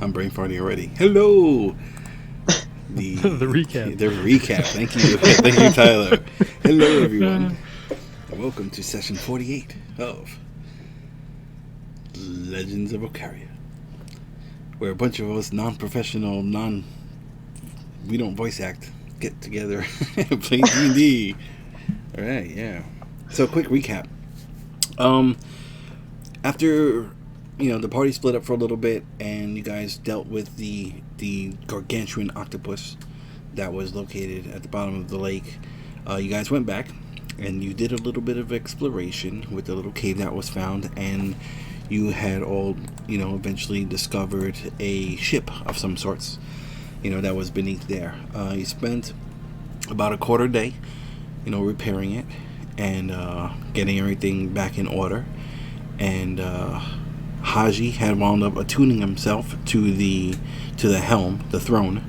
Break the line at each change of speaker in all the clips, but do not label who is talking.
I'm brain farting already. Hello. The
The recap.
the recap. Thank you, thank you, Tyler. Hello, everyone, and welcome to session 48 of Legends of Ocaria, where a bunch of us non-professional, we don't voice act, get together and play D&D. All right, yeah. So, quick recap. Um, After the party split up for a little bit, and you guys dealt with the gargantuan octopus that was located at the bottom of the lake. You guys went back and you did a little bit of exploration with the little cave that was found, and you had all eventually discovered a ship of some sorts that was beneath there. You spent about a quarter day repairing it and getting everything back in order, and Haji had wound up attuning himself to the helm, the throne,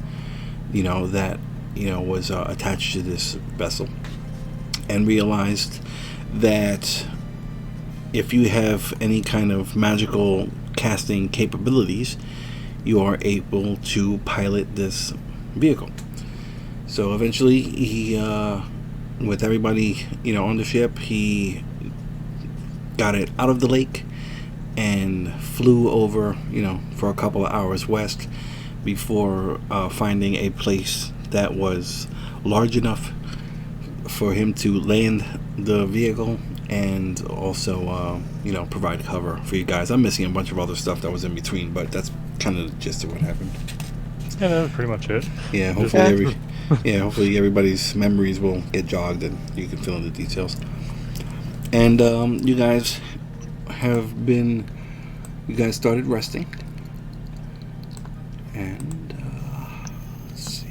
that was attached to this vessel, and realized that if you have any kind of magical casting capabilities, you are able to pilot this vehicle. So eventually, he, with everybody, on the ship, he got it out of the lake and flew over, for a couple of hours west before finding a place that was large enough for him to land the vehicle and also, provide cover for you guys. I'm missing a bunch of other stuff that was in between, but that's kind of the gist of what happened.
Yeah, that was pretty much it.
Yeah, hopefully everybody's memories will get jogged and you can fill in the details. And you guys started resting, and let's see.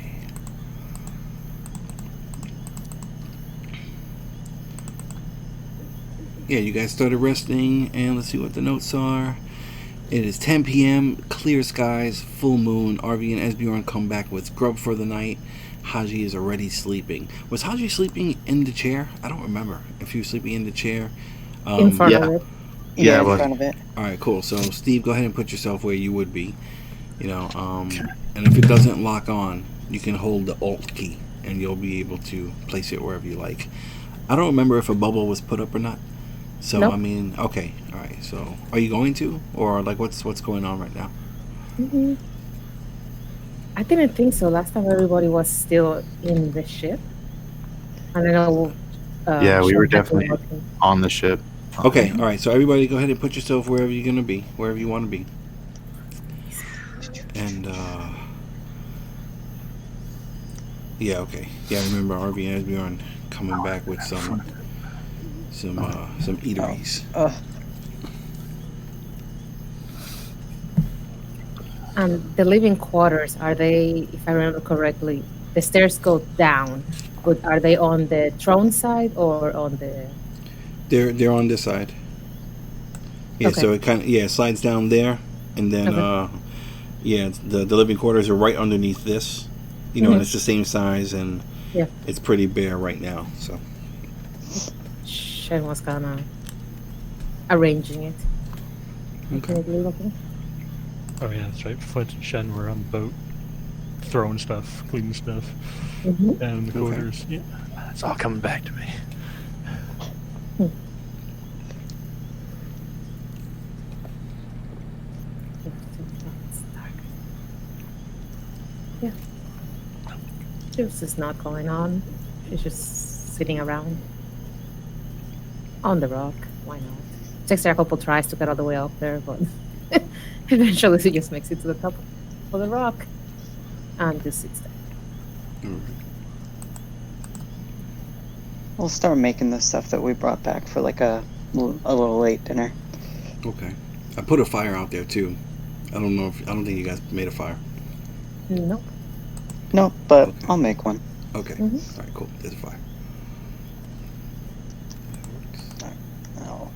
Yeah, you guys started resting, and let's see what the notes are. It is 10 p.m., clear skies, full moon. RV and Esbjorn come back with grub for the night. Haji is already sleeping. Was Haji sleeping in the chair? I don't remember if he was sleeping in the chair.
In front
Yeah.
of it.
Yeah,
in
well,
front of it.
All right, cool. So, Steve, go ahead and put yourself where you would be. And if it doesn't lock on, you can hold the Alt key, and you'll be able to place it wherever you like. I don't remember if a bubble was put up or not. So,
Nope.
I mean, okay, all right. So, are you going to, or like, what's going on right now?
hmm I didn't think so. Last time everybody was still in the ship. And I know
yeah, we
Sean
were
had been
definitely
working.
on the ship.
Okay, all right. So, everybody, go ahead and put yourself wherever you're gonna be, wherever you want to be, and yeah, okay, yeah. I remember RV and Esbjorn coming back with some eateries.
And the living quarters, are they, if I remember correctly, the stairs go down, but are they on the throne side or on the...
They're on this side. Yeah,
Okay.
so it kind of slides down there, and then
Okay.
the living quarters are right underneath this, and it's the same size, and
Yeah.
it's pretty bare right now. So
Shen was kind of arranging it.
okay,
Definitely looking.
Oh yeah, that's right. Flint and Shen were on the boat, throwing stuff, cleaning stuff,
Mhm.
and the
Okay.
quarters. Yeah, it's all coming back to me.
Yeah. Juice is not going on. She's just sitting around on the rock. Why not? Takes her a couple tries to get all the way up there, but eventually she just makes it to the top of the rock and just sits there.
all right.
We'll start making the stuff that we brought back for like a little late dinner.
Okay. I put a fire out there too. I don't think you guys made a fire.
Nope.
No, but
Okay.
I'll make one.
Okay.
Mhm.
All right. Cool. There's a fire.
Oh.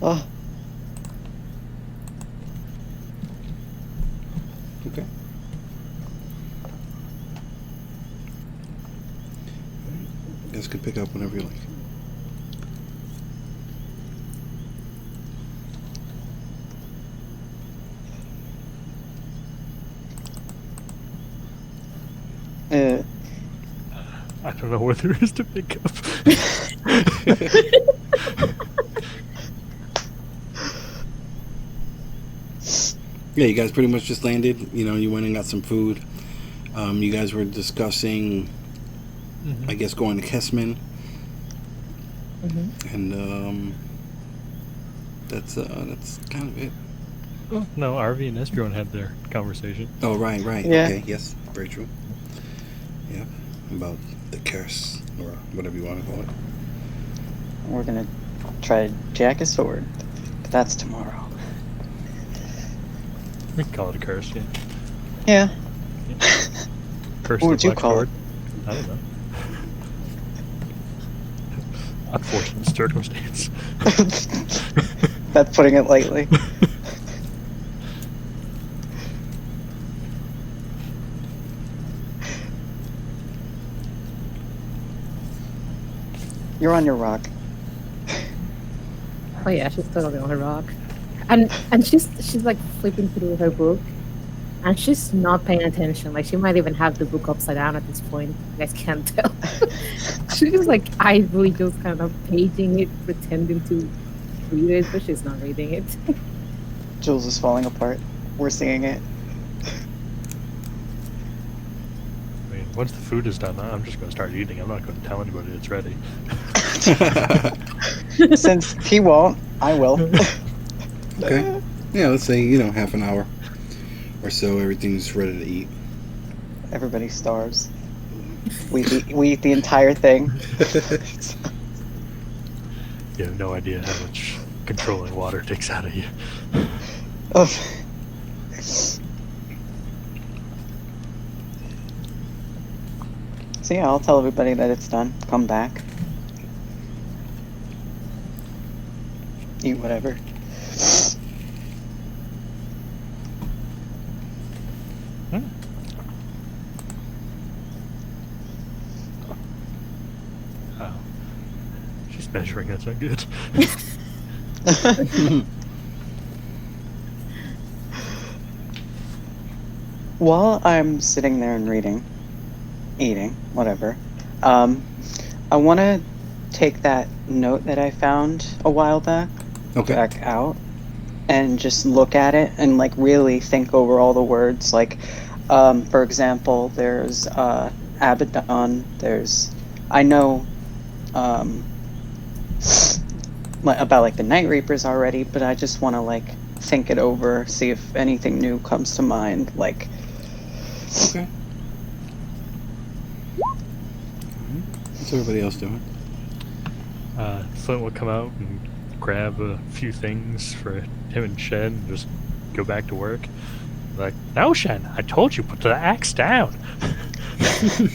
Oh,
Okay. guys can pick up whenever you like.
I don't know what there is to pick up.
Yeah, you guys pretty much just landed. You know, you went and got some food. You guys were discussing, I guess, going to Kessman. And that's kind of it.
Oh, no, RV and Esbjorn had their conversation.
Oh, right.
Yeah.
Okay, yes, very true. Yeah, about the curse, or whatever you want to call it.
We're gonna try to jack his sword, but that's tomorrow.
We can call it a curse, yeah.
Yeah.
Curse
What
of
would
the
you
Black
call
Sword. I don't know. Unfortunate circumstance.
That's putting it lightly. You're on your rock.
Oh yeah, she's totally on her rock, and she's like flipping through her book, and she's not paying attention. Like she might even have the book upside down at this point. You guys can't tell. She's just like idly just kind of paging it, pretending to read it, but she's not reading it.
Jules is falling apart. We're seeing it.
I mean, once the food is done, I'm just going to start eating. I'm not going to tell anybody it's ready.
Since he won't, I will.
Okay. Yeah, let's say, half an hour or so, everything's ready to eat.
Everybody starves. We eat the entire thing.
You have no idea how much controlling water takes out of you.
Oh. So yeah, I'll tell everybody that it's done. Come back. Eat whatever.
Oh. She's measuring, that's not good.
While I'm sitting there and reading, eating, whatever, I want to take that note that I found a while back back out and just look at it and like really think over all the words. Like, for example, there's Abaddon. I know about like the Night Reapers already, but I just want to like think it over, see if anything new comes to mind. Like,
Okay. What's everybody else doing?
Flint will come out and grab a few things for him and Shen and just go back to work. Like, no, Shen, I told you, put the axe down.
He's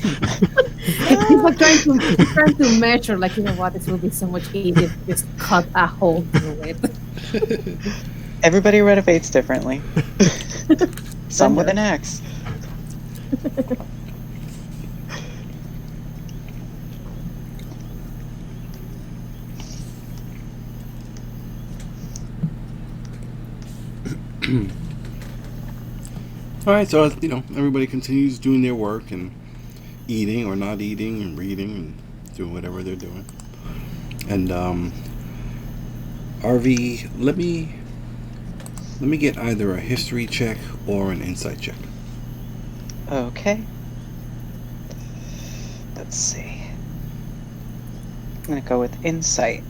like trying to measure, like, you know what, this will be so much easier to just cut a hole through it.
everybody renovates differently. Some with an axe.
All right, so everybody continues doing their work and eating or not eating and reading and doing whatever they're doing. And RV, let me get either a history check or an insight check.
Okay. Let's see. I'm gonna go with insight.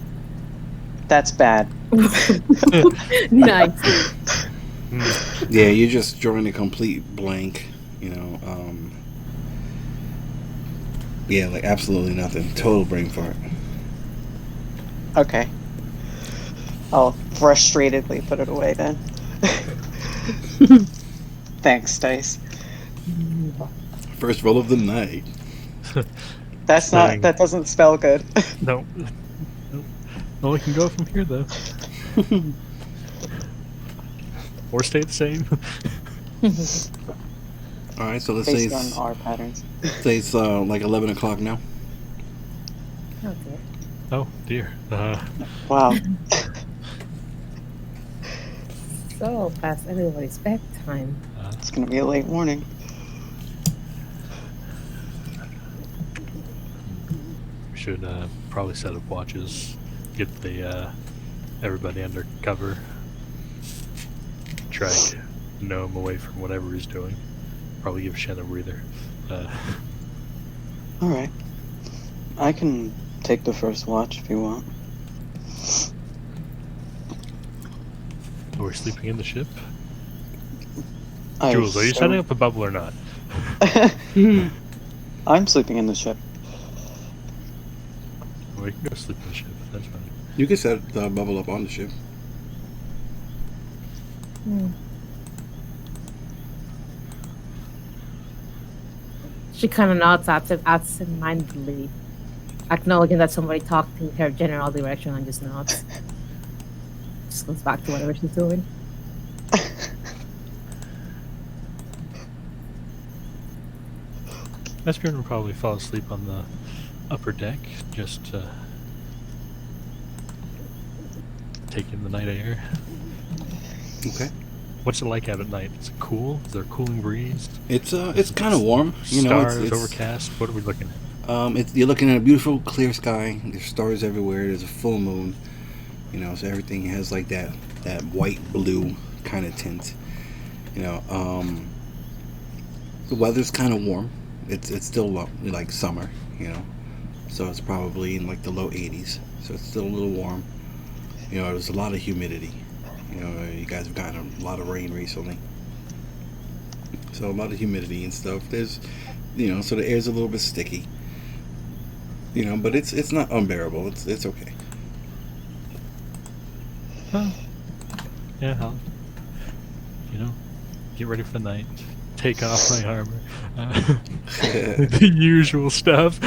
That's bad.
Nice.
Yeah, you're just drawing a complete blank. Yeah, like absolutely nothing. Total brain fart.
Okay. I'll frustratedly put it away then. Thanks, Dice.
First roll of the night.
That doesn't spell good.
Nope. Well, we can go from here, though. Or stay the same.
All right, so let's say
Based
it's,
on our patterns.
say it's like 11 o'clock now.
Oh dear.
Oh dear.
Wow.
So past everybody's bedtime.
It's gonna be a late morning.
We should probably set up watches, get the everybody under cover, try to know him away from whatever he's doing. Probably give Shen a breather.
All right. I can take the first watch if you want.
We're sleeping in the ship.
I
Jules, are you
assume-
setting up a bubble or not?
I'm sleeping in the ship.
We can go sleep in the ship. That's fine.
You can set the bubble up on the ship.
She kind of nods absent-mindedly, acknowledging that somebody talked in her general direction and just nods. Just goes back to whatever she's doing.
Esbjorn will probably fall asleep on the upper deck, just take in the night air.
Okay.
What's it like out at night? Is it cool? Is there a cooling breeze?
It's kind of warm. You know,
Stars,
it's
overcast. What are we looking at?
you're looking at a beautiful clear sky. There's stars everywhere. There's a full moon. You know, so everything has like that white blue kind of tint. You know, the weather's kind of warm. It's still like summer. You know, so it's probably in like the low 80s. So it's still a little warm. You know, there's a lot of humidity. You know, you guys have gotten a lot of rain recently. So a lot of humidity and stuff. There's, you know, so the air's a little bit sticky. You know, but it's not unbearable. It's okay.
Well, yeah, I'll, get ready for the night. Take off my armor. The usual stuff.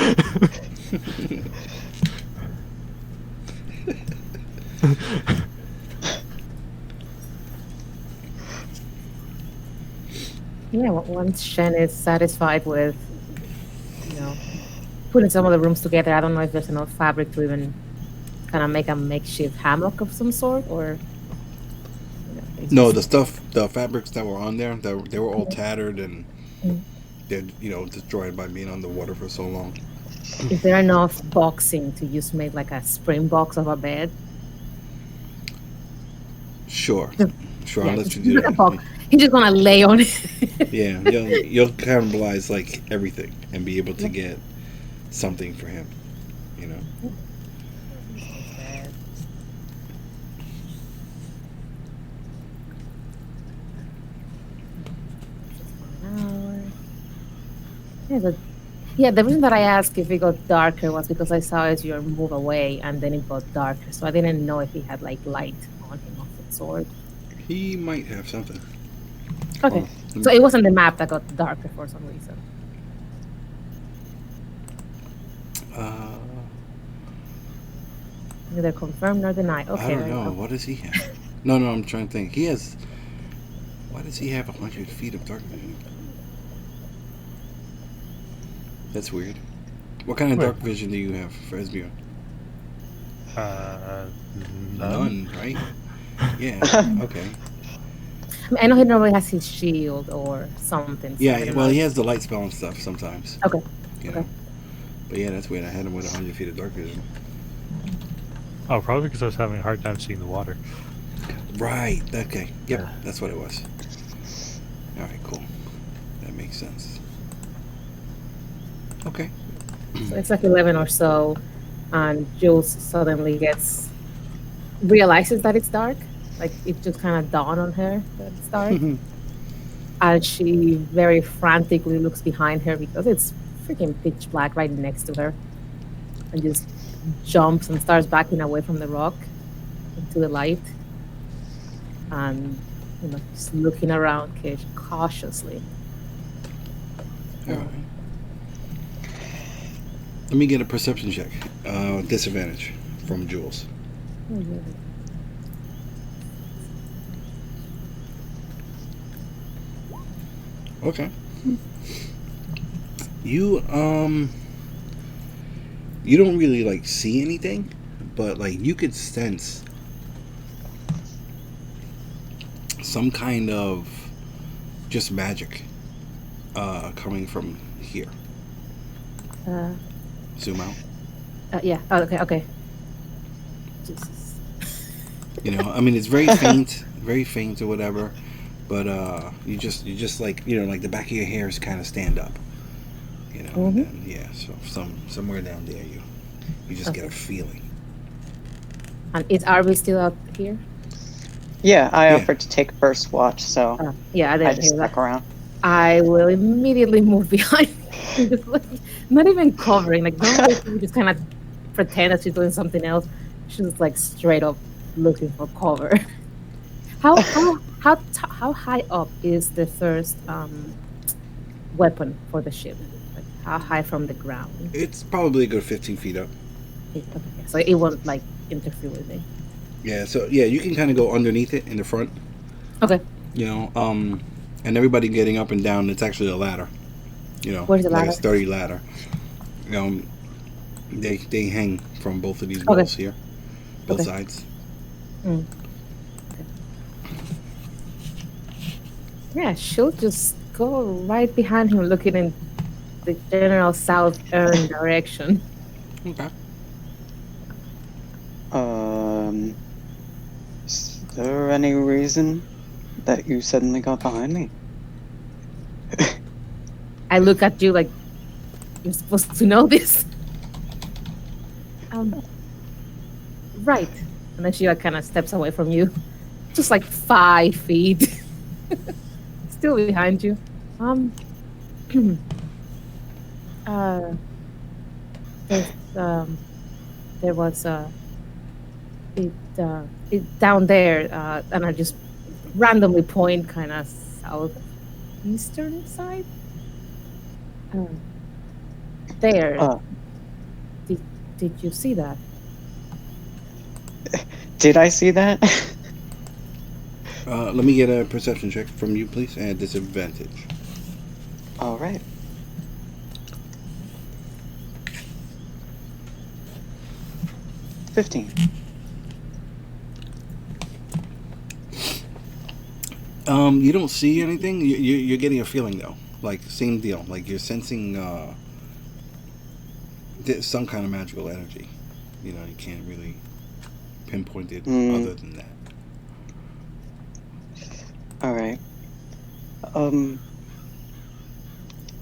Yeah, once Shen is satisfied with, putting some of the rooms together, I don't know if there's enough fabric to even kind of make a makeshift hammock of some sort, or.
No, the fabrics that were on there, they were all tattered and they're destroyed by being on the water for so long.
Is there enough boxing to just make like a spring box of a bed?
Sure,
Yeah,
I'll let you do that.
He's just gonna lay on it.
Yeah, you'll cannibalize like everything and be able to get something for him. You know. Yeah, the reason that I asked if it got darker was because I saw as you move away and then it got darker, so I didn't know if he had like light on him of the sword. He might have something.
Okay, so it wasn't the map that got darker for some reason. Neither confirm nor deny. Okay,
I don't know. What does he have? No, I'm trying to think. He has. Why does he have 100 feet of dark vision? That's weird. What kind of dark vision do you have for Esbjorn? None, right? Yeah. Okay.
I know he normally has his shield or something.
Yeah. Well, he has the light spell and stuff sometimes.
Okay.
You know? But yeah, that's weird. I had him with 100 feet of dark vision.
Oh, probably because I was having a hard time seeing the water.
Right. Okay. Yep. That's what it was. All right. Cool. That makes sense. Okay.
So it's like 11 or so, and Jules suddenly realizes that it's dark. Like it just kind of dawned on her that it's dark. And she very frantically looks behind her because it's freaking pitch black right next to her. And just jumps and starts backing away from the rock into the light. And, just looking around cautiously.
All right. Let me get a perception check. Disadvantage from Jules. Okay. You You don't really like see anything, but like you could sense some kind of just magic coming from here.
Uh,
Zoom out.
yeah. Oh, okay. Jesus.
You know, I mean, it's very faint or whatever. But you just like like the back of your hairs kind of stand up. And
Mm-hmm.
then yeah, so somewhere down there you just get
Okay.
a feeling.
And is Arby still out here?
Yeah, I
Yeah.
offered to take first watch, so
Yeah, I
I
didn't
just
hear that.
stuck around.
I will immediately move behind. Just like, not even covering. Like normally she would just kind of pretend that she's doing something else. She's like straight up looking for cover. How high up is the first weapon for the ship? Like how high from the ground?
It's probably a good 15 feet up.
Okay, so it won't like interfere with me.
Yeah, so yeah, you can kind of go underneath it in the front.
Okay,
And everybody getting up and down. It's actually a ladder.
where's the
Like a
ladder?
sturdy ladder. They hang from both of these
Okay.
walls here, both
Okay.
sides.
Mm. Okay. Yeah, she'll just go right behind him, looking in the general southern direction.
Okay.
Is there any reason that you suddenly got behind me?
I look at you like you're supposed to know this. Right. And then she like kind of steps away from you, just like 5 feet, still behind you. There's, there was it down there, and I just randomly point kind of southeastern side. There.
Uh,
Did you see that?
Did I see that?
Let me get a perception check from you, please, and disadvantage.
All right. $15.
You don't see anything. You're getting a feeling though, like same deal. Like you're sensing some kind of magical energy. You can't really pinpoint it other than that.
All right.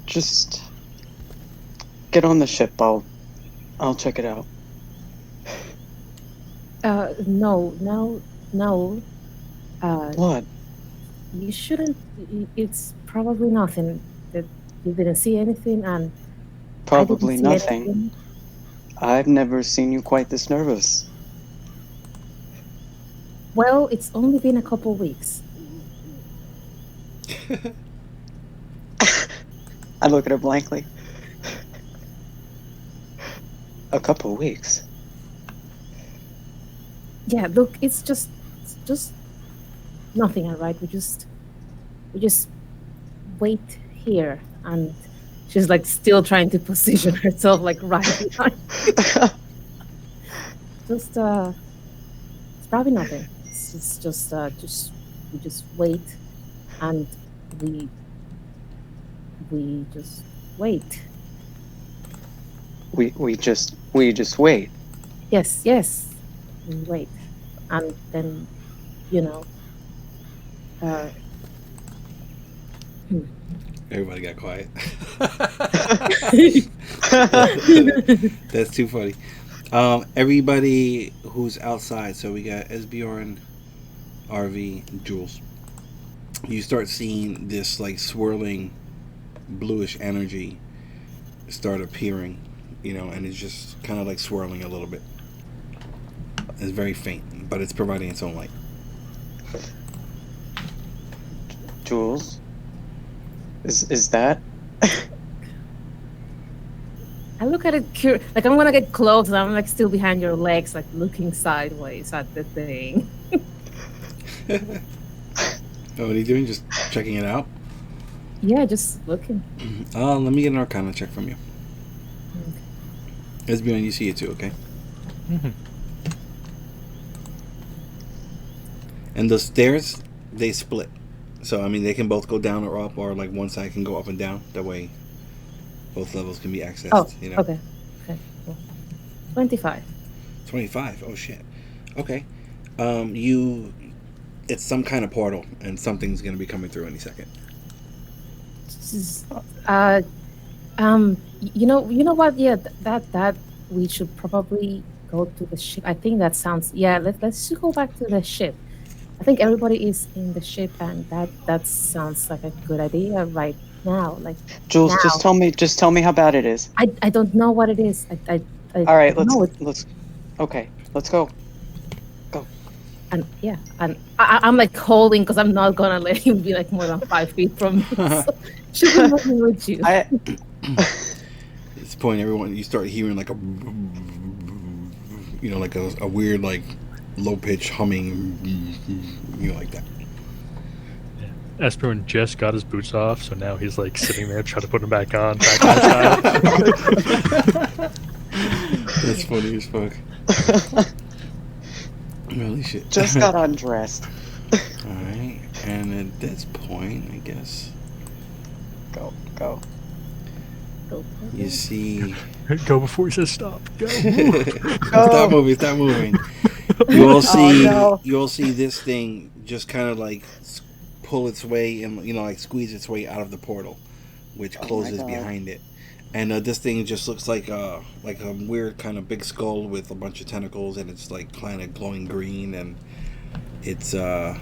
Just get on the ship. I'll check it out.
No.
What?
You shouldn't. It's probably nothing. That you didn't see anything, and
Probably
I didn't see
nothing.
anything.
I've never seen you quite this nervous.
Well, it's only been a couple weeks.
I look at her blankly. A couple weeks.
Yeah, look, it's just nothing, all right? We just wait here, and she's like still trying to position herself like right behind. Just it's probably nothing. It's just we just wait, and we just wait.
We just wait.
Yes, we wait, and then uh,
Everybody got quiet. That's too funny. Everybody who's outside. So we got Esbjorn, RV, and Jules. You start seeing this like swirling bluish energy start appearing, and it's just kind of like swirling a little bit. It's very faint, but it's providing its own light.
Jules? Is that?
I look at it like I'm gonna get close, and I'm like still behind your legs, like looking sideways at the thing.
Oh, what are you doing? Just checking it out?
Yeah, just looking.
Let me get an Arcana check from you. Esbjorn, you see it too, okay?
Mm-hmm.
And the stairs, they split. So, I mean, they can both go down or up, or like one side can go up and down. That way, both levels can be accessed,
Oh,
you know?
okay. Okay, cool. 25.
25. Oh, shit. Okay. It's some kind of portal, and something's going to be coming through any second.
This is, you know what? Yeah, that we should probably go to the ship. I think that sounds. Yeah, let's just go back to the ship. I think everybody is in the ship, and that sounds like a good idea right now. Like
Jules,
now,
just tell me how bad it is.
I don't know what it is. I
All right,
don't know it.
okay, let's go.
And yeah, and I'm like holding because I'm not gonna let him be like more than 5 feet from me. So should be moving with you.
At this point, everyone, you start hearing like like a weird, like, low pitch humming, like that.
Esbjorn just got his boots off, so now he's like sitting there trying to put them back on, back outside.
That's funny as fuck. Holy shit.
Just got undressed.
Alright, and at this point, I guess,
Go.
you see...
Go before he says stop. Go.
Stop moving. You all see,
no.
you all see this thing just kind of like pull its way and like squeeze its way out of the portal, which closes
God.
behind it. And this thing just looks like a weird kind of big skull with a bunch of tentacles, and it's like kind of glowing green, and it's yeah,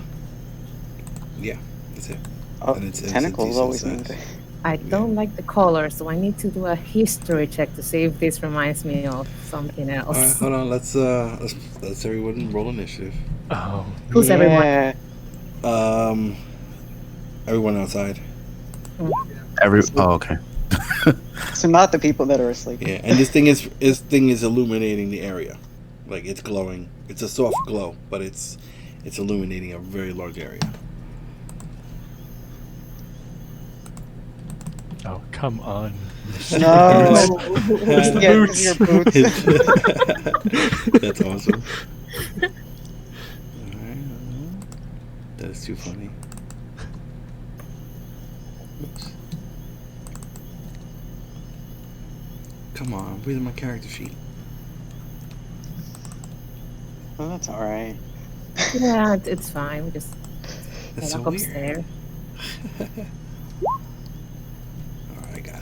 that's it.
Oh,
And it's a
tentacles
decent
always
size.
mean good.
I don't like the color, so I need to do a history check to see if this reminds me of something else.
All right, hold on. Let's everyone roll initiative.
Oh,
Who's everyone?
Yeah.
Everyone outside.
Oh, okay.
So not the people that are asleep.
Yeah, and this thing is illuminating the area, like it's glowing. It's a soft glow, but it's illuminating a very large area.
oh, come on.
No.
Where's the
Yeah,
boots?
your boots.
That's awesome. Alright, that is too funny. Oops. Come on, where's my character sheet?
Oh, that's all right.
Yeah, it's fine. We just
That's so
walk
weird.
upstairs.
Alright, I got it.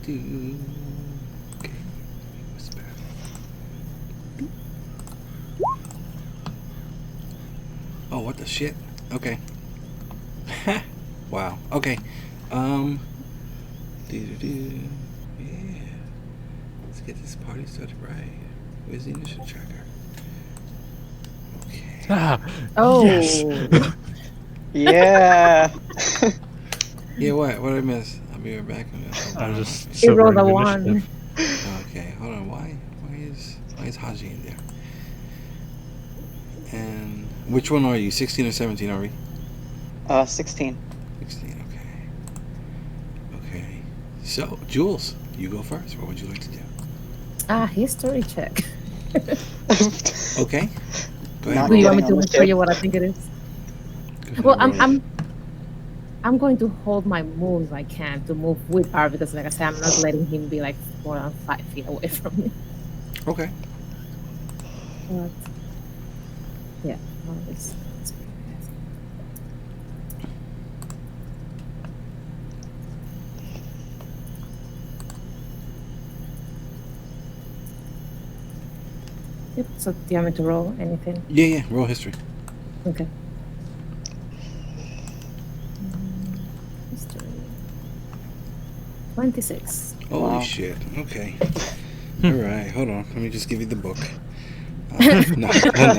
Do. Okay, whisper. Oh, what the shit? Okay. Wow. Okay. Yeah. Let's get this party started right. Where's the initial tracker? Okay.
Ah,
Oh,
yes.
Yeah.
Yeah, what? What did I miss? I'll be right back.
I just
he rolled a
sobering
1.
initiative.
Okay, hold on. Why is Haji in there? And which one are you? 16 or 17, are we?
16.
16, okay. So, Jules, you go first. What would you like to do?
History check.
Okay. Go
Not
ahead.
Do you want me
getting
to
on the
tell you
ship.
what I think it is?
Go
Well,
ahead.
I'm going to hold my move if I can to move with R because, like I said, I'm not letting him be like more than 5 feet away from me.
Okay.
But yeah, well, it's yep. So do you want me to roll anything?
Yeah. Roll history.
Okay. History. 26.
Holy
Wow.
shit. Okay. All right. Hold on. Let me just give you the book. No,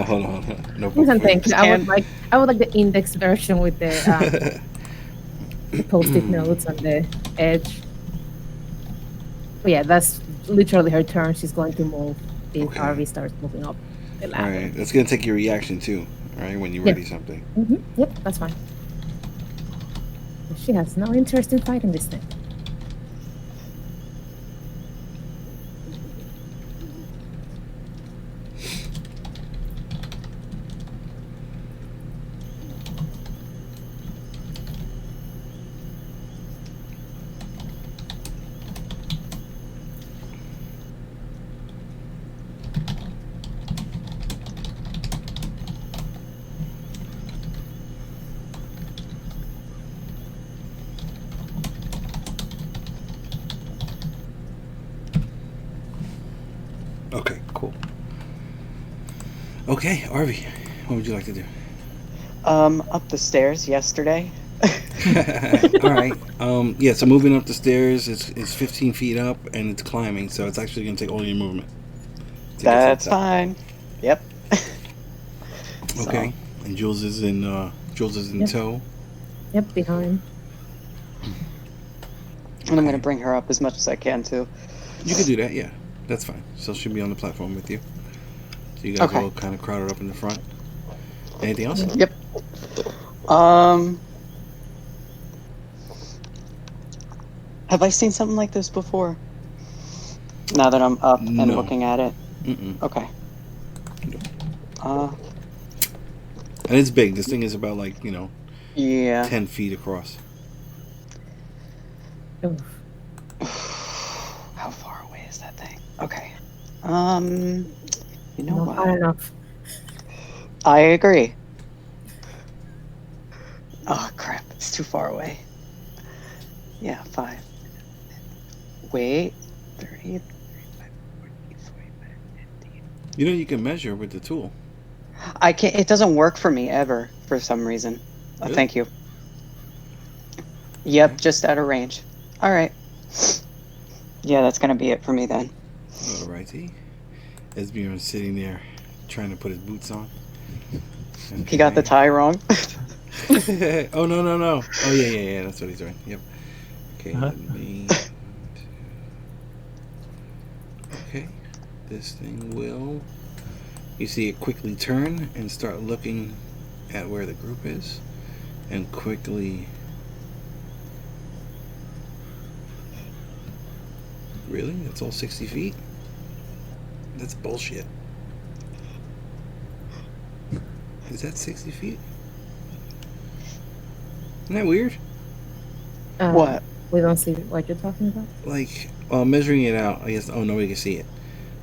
hold on. No book.
Listen,
for
thank you.
And-
I would like the index version with the post-it notes on the edge. But yeah, that's literally her turn. She's going to move if
Okay.
Harvey starts moving up the
All
ladder.
right. That's gonna take your reaction too. All right. When you
Yeah.
ready something.
Yep, that's fine. She has no interest in fighting this thing.
Okay, cool. Okay, Arvi, what would you like to do?
Up the stairs yesterday.
All right. Yeah. So moving up the stairs, it's 15 feet up, and it's climbing. So it's actually gonna take all your movement to get to the
That's
top.
fine. Yep. So,
Okay. And Jules is in. Jules is in
Yep.
tow.
Yep, behind.
And I'm gonna bring her up as much as I can too.
You could do that. Yeah, that's fine. So she'll be on the platform with you. So you guys
Okay.
all kind of crowded up in the front. Anything else?
Yep. Um. Have I seen something like this before? Now that I'm up and
No.
looking at it.
Mm-mm.
Okay.
And it's big. This thing is about like
Yeah.
10 feet across.
Oof.
How far away is that thing? Okay. You know
Not far
what?
enough.
I agree. Oh crap! It's too far away. Yeah, 5. Wait. 30, 35, 40, 45, 50.
You can measure with the tool.
I can't. It doesn't work for me ever for some reason.
Really?
Thank you. Yep, just out of range. All right. Yeah, that's gonna be it for me then.
Alrighty. Esbjorn's sitting there trying to put his boots on.
He got the tie wrong.
Oh no. Oh yeah. That's what he's doing. Yep. Okay.
Uh-huh.
Let me. Okay. This thing will. You see it quickly turn and start looking at where the group is, and quickly. Really? That's all 60 feet? That's bullshit. Is that 60 feet? Isn't that weird?
What?
We don't see what you're talking about.
Like, measuring it out, I guess, oh, nobody can see it.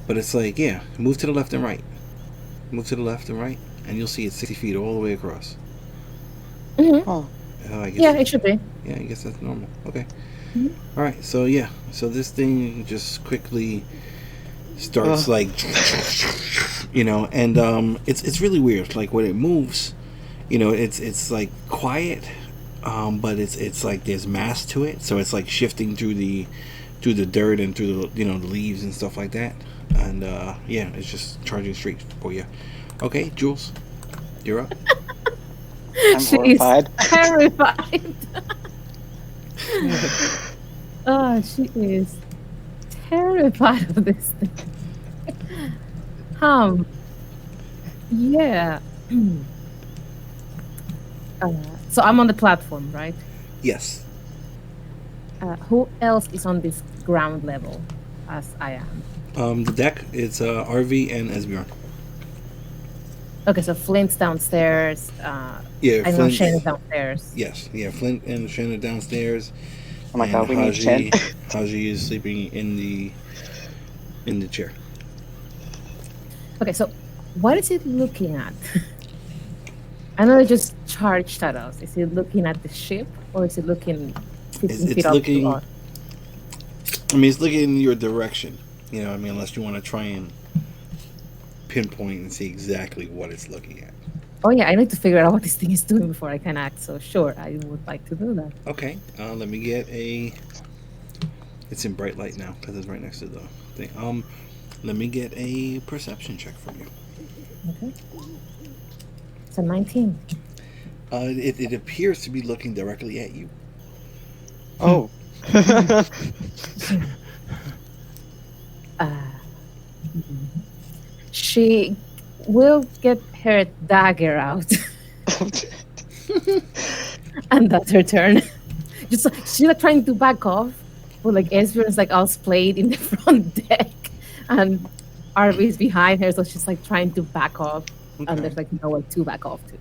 But it's like, yeah, move to the left and right. Move to the left and right, and you'll see it 60 feet all the way across.
Mm-hmm.
Oh,
I guess
Yeah,
it's-
it should be.
Yeah, I guess that's normal. Okay.
Mhm.
All right. So yeah. So this thing just quickly starts
Ugh.
like, and it's really weird. Like when it moves, it's like quiet, but it's like there's mass to it. So it's like shifting through the dirt and through the the leaves and stuff like that. And yeah, it's just charging straight for you. Okay, Jules, you're up.
I'm
She
horrified.
is terrified. Oh, she is terrified of this thing. Yeah. So I'm on the platform, right?
Yes.
Who else is on this ground level as I am?
The deck, it's RV and Esbjorn.
Okay, so Flint's downstairs.
Yeah,
I know
Flint.
Shane is downstairs.
Yes, yeah, Flint and Shannon downstairs.
Oh my
and
god, we need Chen.
Haji is sleeping in the chair.
Okay, so what is it looking at? I know it just charged at us. Is it looking at the ship or is it looking 15
It's
feet up
looking.
to us?
I mean, it's looking in your direction. I mean, unless you want to try and pinpoint and see exactly what it's looking at.
Oh yeah, I need to figure out what this thing is doing before I can act. So sure, I would like to do that.
Okay, let me get a. It's in bright light now because it's right next to the thing. Let me get a perception check from you.
Okay. It's a 19.
It appears to be looking directly at you.
Oh.
She will get her dagger out, and that's her turn. Just like, she's like trying to back off, but like Esbjorn's like all splayed in the front deck, and Arby's behind her, so she's like trying to back off,
Okay.
and there's like nowhere to back off to.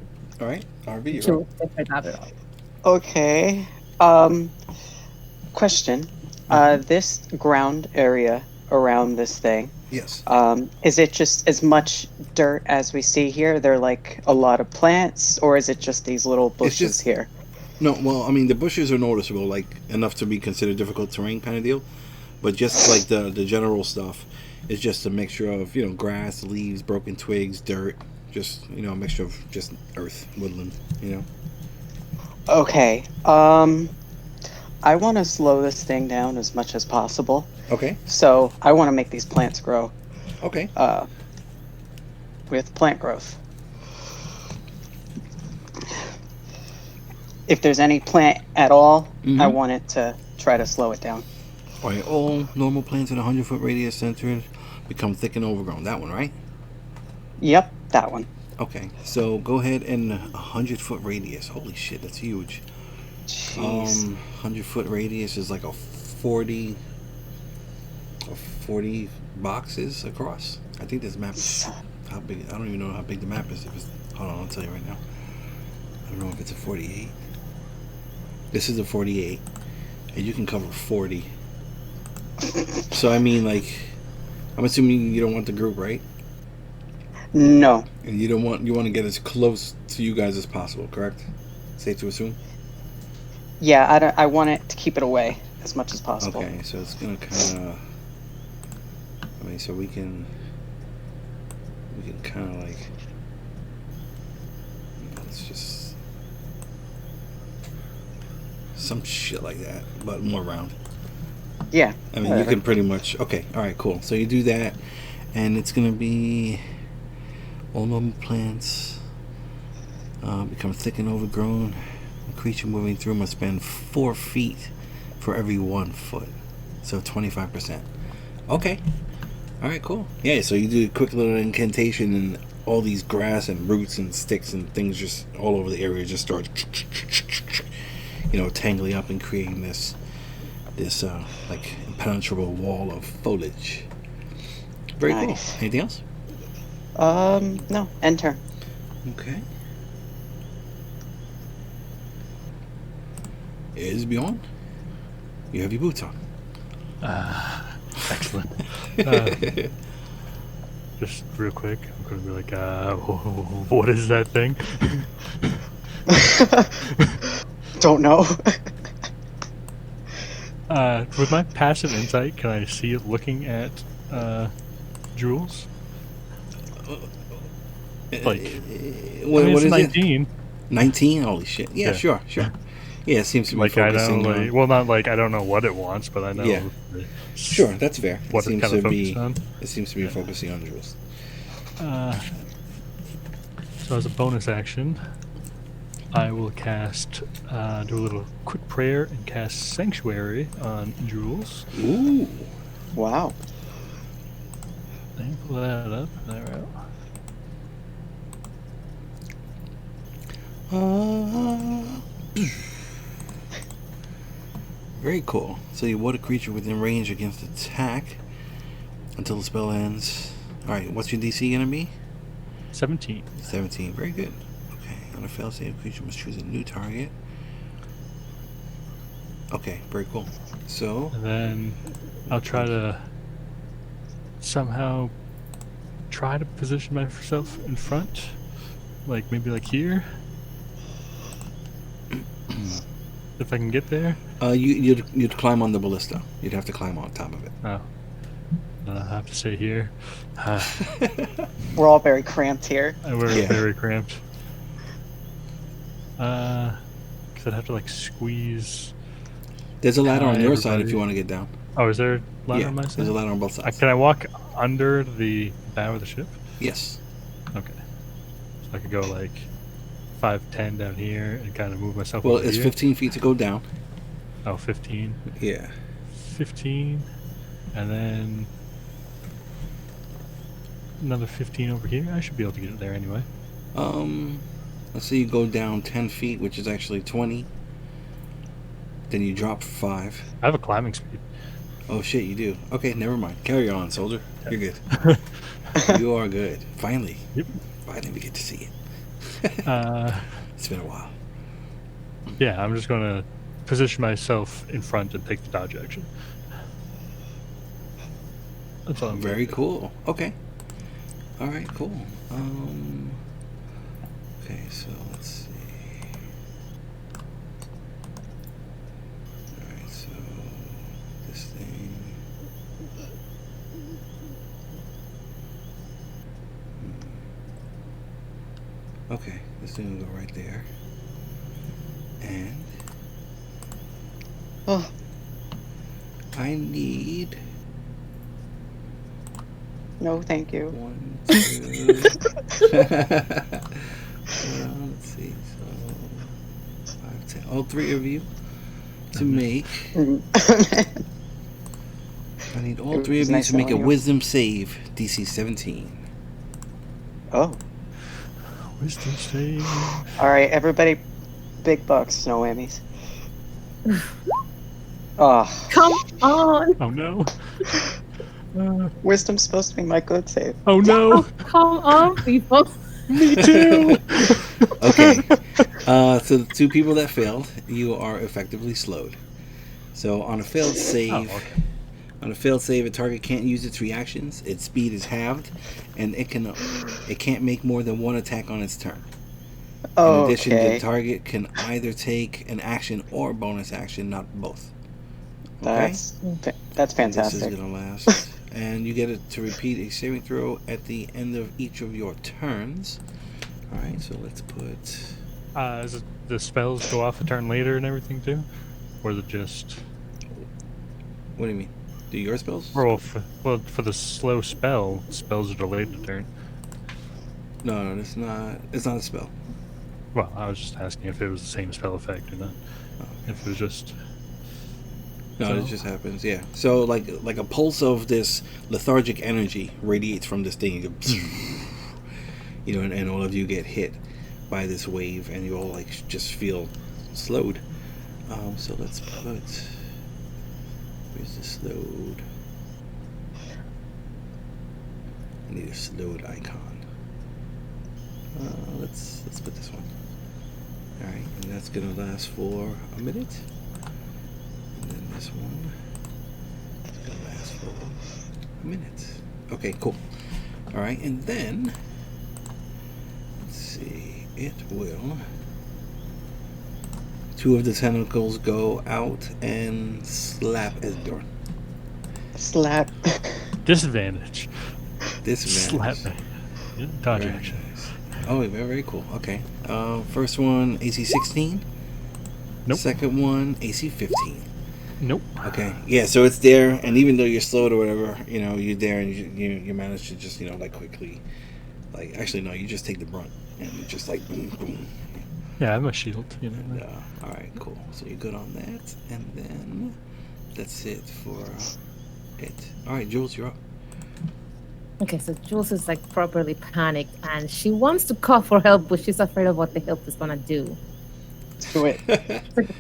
All right, RV, you're
She'll
up.
get her ladder up.
Okay. Question. This ground area around this thing,
Yes.
is it just as much dirt as we see here? There like a lot of plants, or is it just these little bushes
just-
here?
No, well, I mean, the bushes are noticeable, like enough to be considered difficult terrain kind of deal. But just like the general stuff, it's just a mixture of, you know, grass, leaves, broken twigs, dirt, just, you know, a mixture of just earth, woodland, you know.
Okay. I want to slow this thing down as much as possible.
Okay.
So I want to make these plants grow
Okay.
with plant growth. If there's any plant at all, I want it to try to slow it down.
All right. All normal plants in a 100-foot radius centered become thick and overgrown. That one, right?
Yep, that one.
Okay. So go ahead and 100-foot radius. Holy shit, that's huge.
Jeez.
100-foot radius is like a 40 boxes across. I think this map is how big. I don't even know how big the map is. If it's, hold on, I'll tell you right now. I don't know if it's a 48. This is a 48, and you can cover 40. So I mean, like, I'm assuming you don't want the group, right?
No.
And you want to get as close to you guys as possible, correct? Safe to assume.
Yeah, I want it to keep it away as much as possible.
Okay, so it's gonna kind of. I mean, so we can kind of like. It's just some shit like that, but more round.
Yeah.
I mean, you can pretty much. Okay, all right, cool. So you do that, and it's gonna be all normal plants become thick and overgrown. A creature moving through must spend 4 feet for every 1 foot, so 25%. Okay, all right, cool. Yeah, so you do a quick little incantation, and all these grass and roots and sticks and things just all over the area just start, you know, tangling up and creating this like impenetrable wall of foliage. Very
Nice.
cool. Anything else?
No. Enter.
Okay. Is beyond. You have your boots on.
Excellent. Just real quick, I'm gonna be like, what is that thing?
Don't know.
With my passive insight, can I see it looking at Jules? Like,
What
it's
is
19.
it? 19? Holy shit. Yeah,
Yeah.
sure. Yeah, it seems to be
Like, I
focusing
know,
on...
like, well, not like I don't know what it wants, but I know.
Yeah. Sure, that's fair.
What
It seems
it kind
to
of
be.
focused on.
It seems to be focusing on Jules.
So as a bonus action, I will cast, do a little quick prayer and cast Sanctuary on Jules.
Ooh.
Wow.
Let me pull that up. There we go.
Very cool. So you ward a creature within range against attack until the spell ends. Alright, what's your DC gonna be?
17.
17. Very good. Okay, on a fail save, creature must choose a new target. Okay, very cool. So,
And then I'll try to somehow try to position myself in front. Like, maybe like here. If I can get there.
you'd climb on the ballista. You'd have to climb on top of it.
Oh. I have to stay here.
We're all very cramped here.
We're
Yeah.
very cramped. Because I'd have to like squeeze.
There's a ladder on
Hi,
your side if
everybody.
you want to get down.
Oh, is there a ladder
Yeah,
on my
there's
side?
a ladder on both sides.
Can I walk under the bow of the ship?
Yes.
Okay. So I could go like 5'10" down here and kind of move myself
Well,
over
it's
here.
15 feet to go down.
Oh, 15.
Yeah.
15. And then another 15 over here. I should be able to get it there anyway.
Let's say you go down 10 feet, which is actually 20. Then you drop 5.
I have a climbing speed.
Oh shit, you do. Okay, never mind. Carry on, soldier. You're good. You are good. Finally.
Yep.
Finally, we get to see it.
Uh,
It's been a while.
yeah, I'm just gonna position myself in front and take the dodge action. That's all I'm
Very
gonna do.
cool. Okay. All right. Cool. Okay. So let's see. All right. So this thing. Okay. This thing will go right there. And
Oh,
I need
no, thank you.
1, 2. Let's see. So 5, 10. All 3 of you to make. I need all
It
3
was
of you
nice
to make a
knowing you.
wisdom save, DC 17.
Oh,
Wisdom save.
all right, everybody, big bucks, no whammies. Oh,
Come on!
Oh no.
wisdom's supposed to be my good save.
Oh no.
Oh, come on, people!
Me too.
Okay. So the 2 people that failed, you are effectively slowed. So on a failed save,
Oh, okay.
a target can't use its reactions. Its speed is halved, and it can't make more than 1 attack on its turn. In addition, the
Okay,
target can either take an action or bonus action, not both. Okay.
that's
And this is
fantastic.
gonna last, and you get it to repeat a saving throw at the end of each of your turns. All right. So let's put.
Is it, the spells go off a turn later and everything too, or is it just?
What do you mean? Do your spells?
Well, for the slow spells are delayed a turn.
No, it's not. It's not a spell.
Well, I was just asking if it was the same spell effect or not. If it was just.
No,
So-
it just happens. Yeah. So like a pulse of this lethargic energy radiates from this thing. You know, and all of you get hit by this wave, and you all like just feel slowed. So let's put. Where's the slowed? I need a slowed icon. Let's put this one. All right, and that's gonna last for a minute. And then this one is gonna last for a minute. Okay, cool. All right, and then let's see. It will. 2 of the tentacles go out and slap Esbjorn.
Slap.
Disadvantage.
Disadvantage.
Slap me. Yeah, dodge
Very
action.
nice. Oh, very, very cool. Okay. First one, AC 16.
Nope.
Second one, AC 15.
Nope.
Okay. Yeah, so it's there, and even though you're slowed or whatever, you know, you're there, and you manage to just, you know, like quickly, like, actually, no, you just take the brunt, and you just like, boom, boom.
Yeah, I have a shield. You know.
And, all right, cool. So you're good on that, and then that's it for it. All right, Jules, you're up.
Okay, so Jules is like properly panicked and she wants to call for help, but she's afraid of what the help is gonna do.
Do it.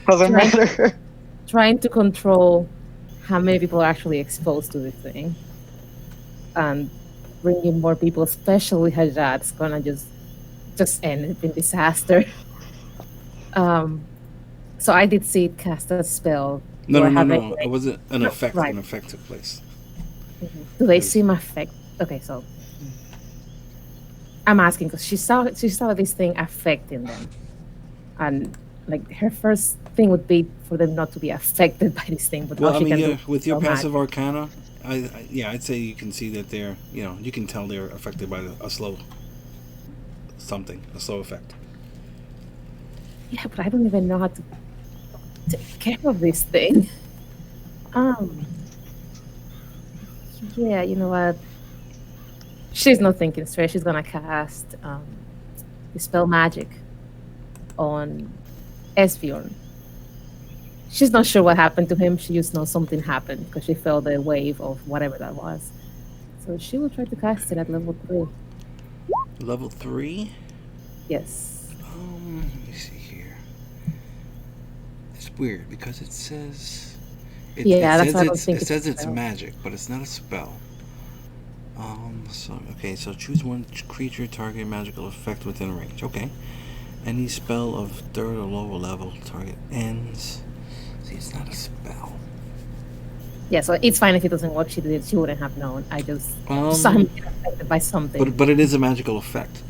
Doesn't
Right.
matter.
Trying to control how many people are actually exposed to the thing. And bringing more people, especially Hajat's gonna just end in disaster. So I did see it cast a spell.
No,
Do I
no,
have
no,
any,
no.
like-
It wasn't an
No,
effect.
right.
An effect took place.
Do they see my effect? Okay, so I'm asking because she saw this thing affecting them, and like her first thing would be for them not to be affected by this thing. But
Well,
all
I
she
mean,
can
yeah,
do
with your
so much.
passive arcana, I'd say you can see that they're, you know, you can tell they're affected by a slow effect.
Yeah, but I don't even know how to take care of this thing. Yeah, you know what? She's not thinking straight. She's gonna cast dispel magic on Esbjorn. She's not sure what happened to him. She just knows something happened because she felt the wave of whatever that was. So she will try to cast it at level 3.
Level 3.
Yes.
Let me see here. This weird because it says
Yeah, that's why I don't think
it
it's
says
a
it's
spell.
magic, but it's not a spell. So okay, so choose one creature target magical effect within range. Okay, any spell of third or lower level target ends. See, it's not a spell.
Yeah, so it's fine if it doesn't work. She did. She wouldn't have known. I just saw
Um,
him get affected by something.
but it is a magical effect.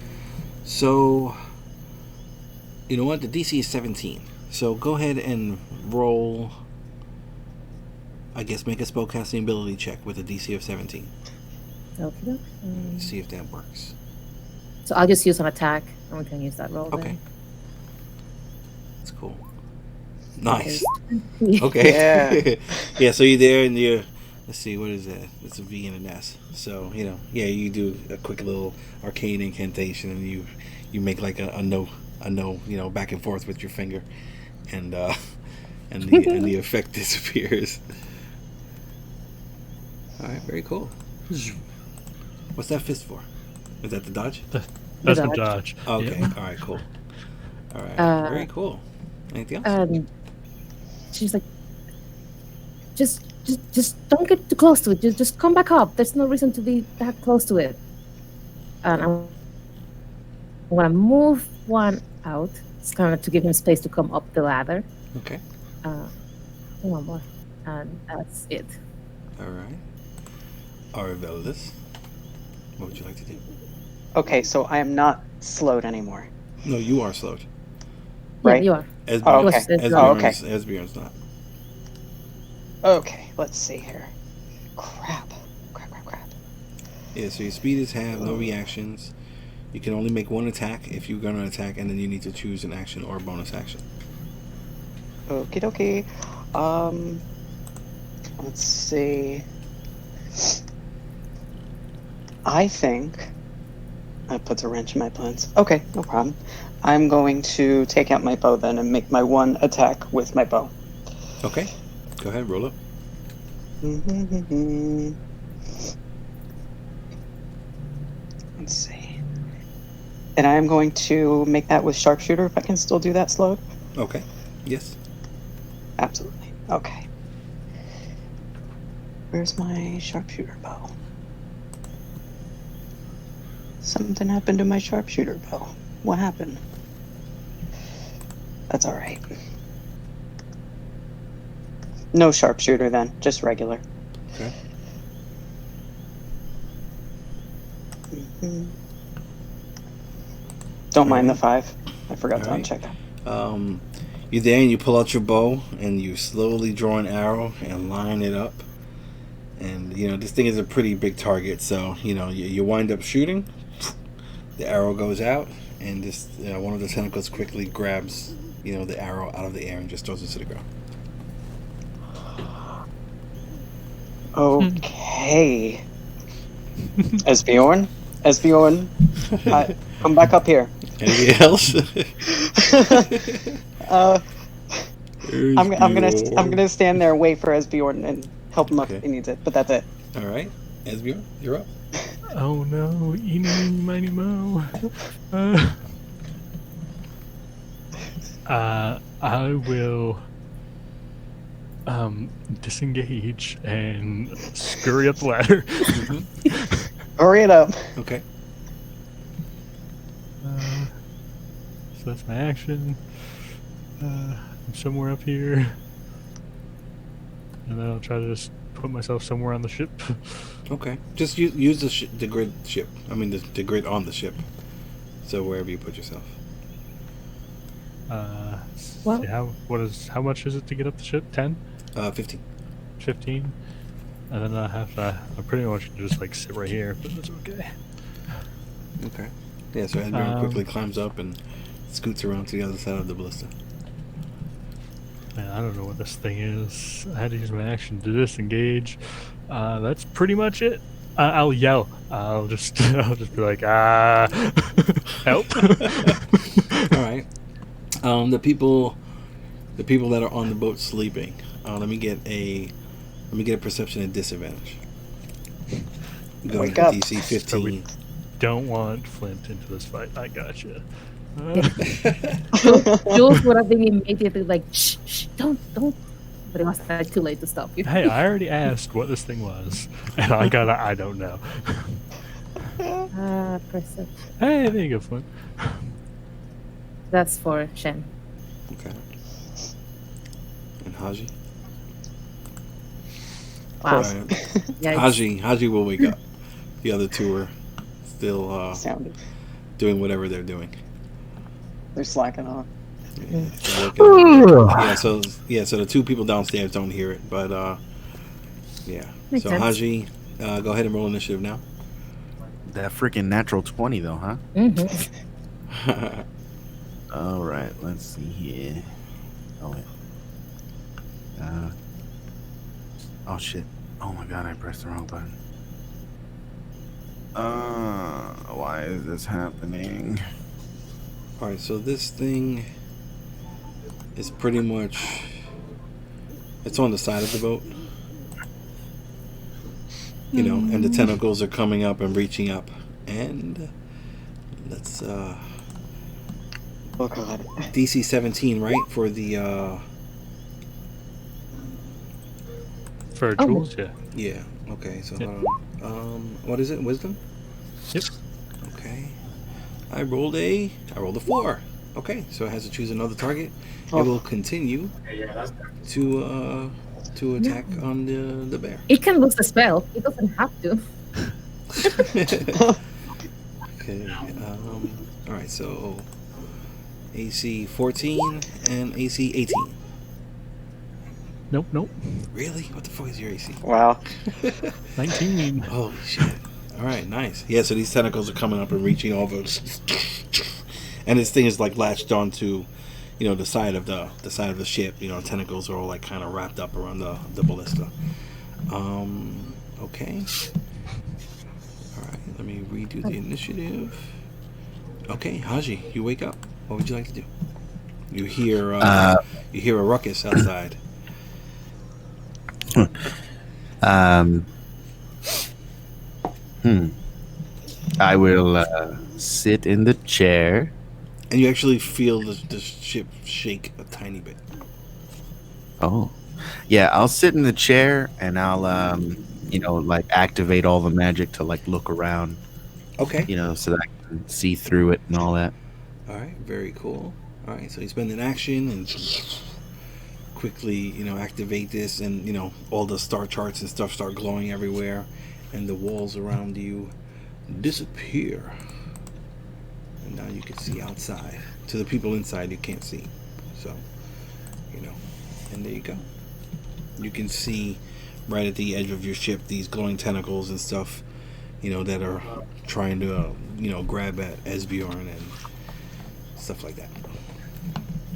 So you know what? The DC is 17. So go ahead and roll. I guess make a spellcasting ability check with a DC of 17.
Okay.
See if that works.
So I'll just use an attack, and we can use that roll.
Okay.
Then.
That's cool. Nice.
Okay.
Okay. Yeah, so you're there and you're. Let's see, what is that? It's a V and an S. So, you do a quick little arcane incantation and you make like a no, back and forth with your finger. And and the effect disappears. Alright, very cool. What's that fist for? Is that the dodge?
That's the
dodge.
dodge.
Okay,
Yeah.
alright, cool. Alright, very cool. Anything else?
She's like, just don't get too close to it. Just come back up. There's no reason to be that close to it. And I'm gonna move one out. It's kind of to give him space to come up the ladder.
Okay.
One more, and that's it.
Alright. Arveldis, what would you like to do?
Okay, so I am not slowed anymore.
No, you are slowed.
Right.
Yeah, you are.
Esbjorn,
Oh, okay.
Esbjorn's not.
Okay, let's see here. Crap.
Yeah, so your speed is half, no reactions. You can only make one attack if you're going to attack, and then you need to choose an action or a bonus action.
Okie dokie. Let's see. I think that puts a wrench in my plans. Okay, no problem. I'm going to take out my bow then and make my one attack with my bow.
Okay, go ahead, roll up.
Let's see. And I am going to make that with sharpshooter if I can still do that slowed.
Okay, yes.
Absolutely. Okay. Where's my sharpshooter bow? Something happened to my sharpshooter bow. What happened? That's alright. No sharpshooter then, just regular.
Okay.
Don't mind the 5. I forgot to
Alright.
uncheck that.
You're there and you pull out your bow and you slowly draw an arrow and line it up. And, this thing is a pretty big target, so, you wind up shooting, the arrow goes out, and this one of the tentacles quickly grabs, the arrow out of the air and just throws it to the ground.
Okay. Esbjorn, come back up here.
Anything else?
I'm gonna stand there and wait for Esbjorn and help him up
Okay.
if he needs it. But that's it.
All right, Esbjorn, you're up.
Oh no, eeny, miny, mo. I will disengage and scurry up the ladder.
Hurry it up.
Okay.
So that's my action. I'm somewhere up here. And then I'll try to just put myself somewhere on the ship.
Okay. Just use the grid ship. I mean the grid on the ship. So wherever you put yourself.
Well-
See, how much is it to get up the ship? 10?
15.
15? And then I pretty much can just like sit right here, but that's okay.
Okay. Yeah, so Esbjorn quickly climbs up and scoots around to the other side of the ballista.
Man, I don't know what this thing is. I had to use my action to disengage. That's pretty much it. I'll yell. I'll just be like, help.
All right. The people that are on the boat sleeping. Let me get a perception at disadvantage. Go
Wake
to
up.
DC 15.
So we don't want Flint into this fight. I gotcha.
Jules would have been immediately like, shh, shh, don't. But it was like too late to stop you.
Hey, I already asked what this thing was, and I don't know.
Perception.
Hey, there you go, Flint.
That's for Shen.
Okay. And Haji.
Wow.
All right.
Yikes.
Haji will wake up. The other two are still
Sounded.
doing whatever they're doing.
They're slacking off.
Yeah, they're working. So the two people downstairs don't hear it, but yeah.
Makes
so
sense.
Haji, go ahead and roll initiative now.
That freaking natural 20 though, huh?
Mm-hmm.
All right, let's see here. Oh wait. Oh shit. Oh my god, I pressed the wrong button. Why is this happening?
All right, so this thing is pretty much, it's on the side of the boat, you know, and the tentacles are coming up and reaching up, and let's
Oh god.
DC 17, right, for the
For
Oh.
Jules, yeah.
yeah. Okay, so
Yep.
hold on. What is it? Wisdom?
Yep.
Okay. I rolled a 4. Okay, so it has to choose another target.
Oh.
It will continue to attack on the bear.
It can lose the spell. It doesn't have to.
Okay. All right. So AC 14 and AC 18.
Nope.
Really? What the fuck is your AC?
Wow.
19.
Holy shit! All right, nice. Yeah. So these tentacles are coming up and reaching over, and this thing is like latched onto, you know, the side of the ship. You know, tentacles are all like kind of wrapped up around the ballista. Okay. All right. Let me redo the initiative. Okay, Haji, you wake up. What would you like to do? You hear a ruckus outside.
I will sit in the chair.
And you actually feel the ship shake a tiny bit.
Oh, yeah. I'll sit in the chair and I'll, like activate all the magic to like look around,
Okay.
so that I can see through it and all that.
All right. Very cool. All right. So you spend an action and quickly, activate this, and all the star charts and stuff start glowing everywhere, and the walls around you disappear. And now you can see outside. To the people inside, you can't see. So, and there you go. You can see right at the edge of your ship these glowing tentacles and stuff, that are trying to, grab at Esbjorn and stuff like that.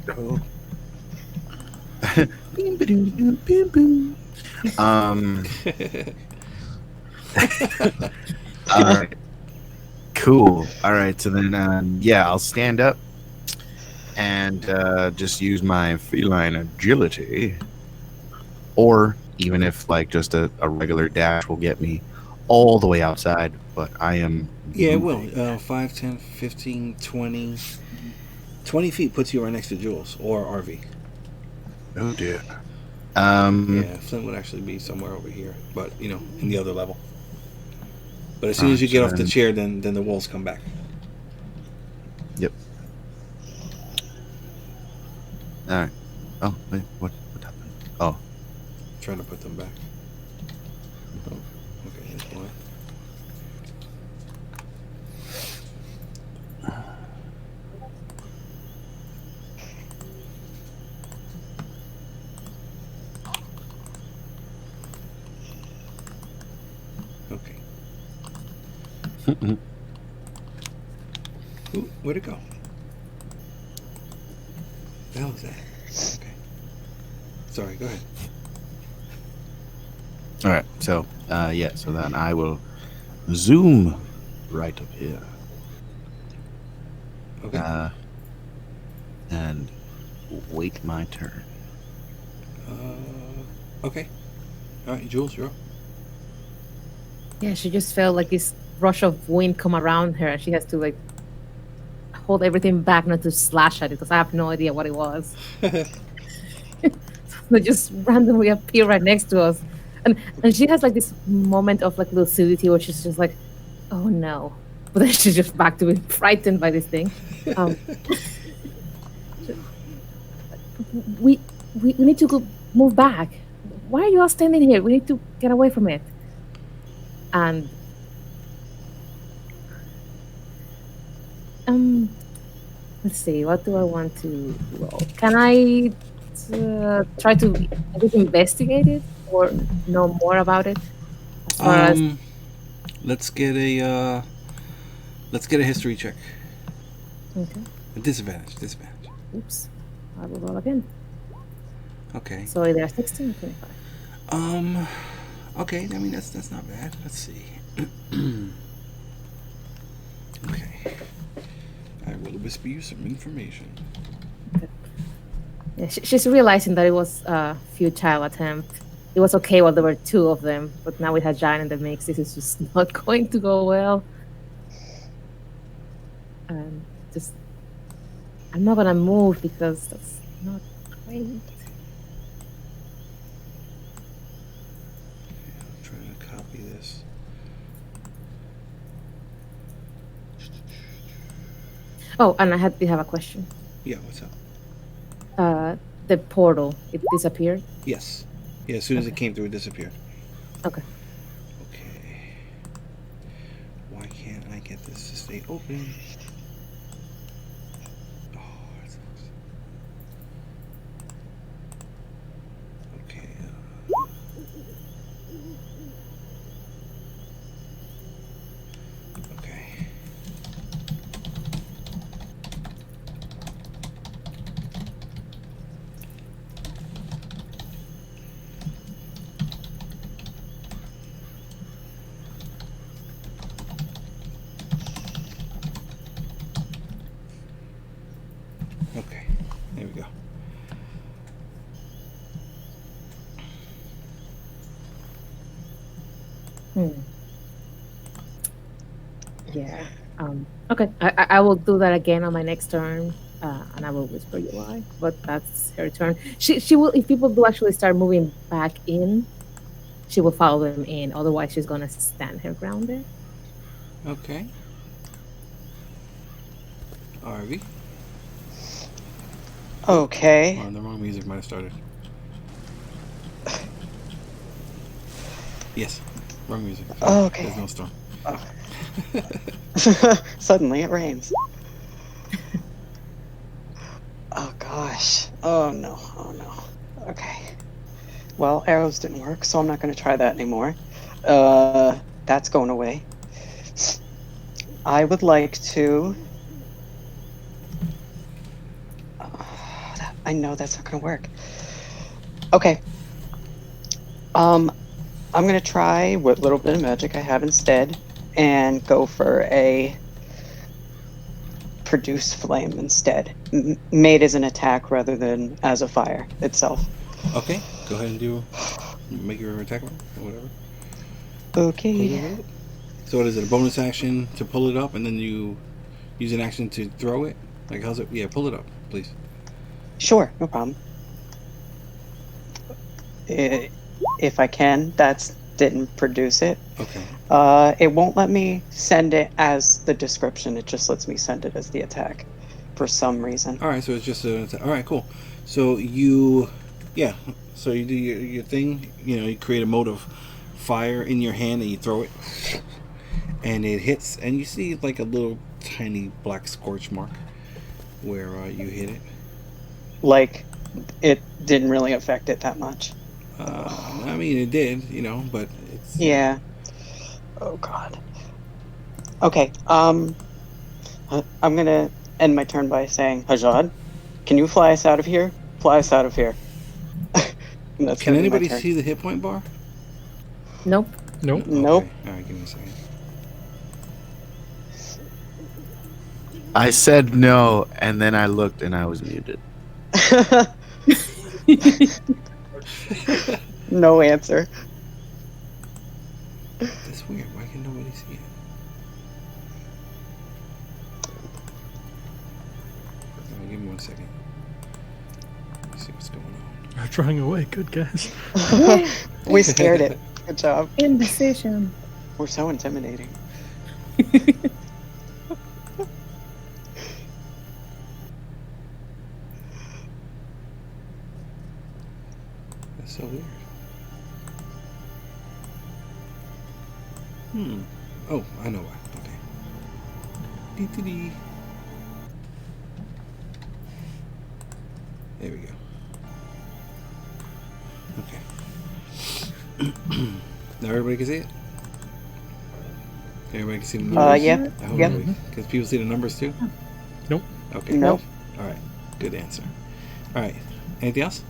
Oh. All right. Cool. All right. So then, I'll stand up and just use my feline agility, or even if like just a regular dash will get me all the way outside. But I am.
Yeah, it will. 5, 10, 15, 20. 20 feet puts you right next to Jules or RV.
Oh dear.
Yeah, Flint would actually be somewhere over here, but in the other level. But as soon as you get off the chair, then the walls come back.
Yep. All right. Oh wait, what happened? Oh.
Trying to put them back. Oh, okay, here's one. Okay. Ooh, where'd it go? The hell is that? Okay. Sorry, go ahead.
All right. So, so then I will zoom right up here.
Okay.
And wait my turn.
Okay. All right, Jules, you're up.
Yeah, she just felt like this rush of wind come around her, and she has to like hold everything back not to slash at it because I have no idea what it was. They just randomly appear right next to us. And she has like this moment of like lucidity where she's just like, oh no. But then she's just back to being frightened by this thing. Um, we need to go move back. Why are you all standing here? We need to get away from it. And let's see, what do I want to roll? Can I try to investigate it or know more about it? As far as
let's get a history check.
okay.
Disadvantage.
Oops. I will roll again.
Okay.
So either 16 or 25.
Okay, I mean that's not bad. Let's see. Okay. I will whisper you some information.
Okay. Yeah, she's realizing that it was a futile attempt. It was okay while there were two of them, but now with a giant in the mix, this is just not going to go well. Just, I'm not gonna move because that's not great.
I'm trying to copy this.
Oh, and I did have a question.
Yeah, what's up?
The portal, it disappeared?
Yes. Yeah, as soon as it came through, it disappeared.
Okay.
Okay. Why can't I get this to stay open? Oh, that sucks. Okay. Okay. Okay, there we go.
Yeah. Okay. I will do that again on my next turn, and I will whisper you why. But that's her turn. She will. If people do actually start moving back in, she will follow them in. Otherwise, she's gonna stand her ground there.
Okay. Arby.
Okay.
Oh, the wrong music might have started. Yes, wrong music.
Okay.
There's no storm.
Suddenly it rains. Oh gosh. Oh no. Okay. Well, arrows didn't work, so I'm not going to try that anymore. That's going away. I would like to... I know that's not going to work. Okay. I'm going to try what little bit of magic I have instead and go for a produce flame instead. Made as an attack rather than as a fire itself.
Okay, go ahead and make your attack roll or whatever.
Okay.
So what is it, a bonus action to pull it up and then you use an action to throw it? Like how's it? Yeah, pull it up, please.
Sure, no problem. If I can, didn't produce it.
Okay.
It won't let me send it as the description. It just lets me send it as the attack for some reason.
All right, so it's just all right, cool. So you do your thing. You create a mode of fire in your hand and you throw it, and it hits, and you see like a little tiny black scorch mark where you hit it.
Like, it didn't really affect it that much.
I mean, it did, but it's...
Yeah. Oh, God. Okay, I'm gonna end my turn by saying, Hajad, can you fly us out of here? Fly us out of here.
Can anybody see the hit point bar?
Nope.
Nope.
Nope.
Okay. All right, give me a second.
I said no, and then I looked and I was muted.
No answer.
That's weird. Why can nobody see it? 1 second. Let's see what's going on.
You're drawing away. Good guess.
We scared it. Good job.
Indecision.
We're so intimidating.
That's so weird. Oh, I know why. Okay. Dee. There we go. Okay. Now everybody can see it? Everybody can see the numbers?
Yeah.
I hope
Yep.
Can people see the numbers too?
Nope.
Okay.
Nope.
All right. Good answer. All right. Anything else?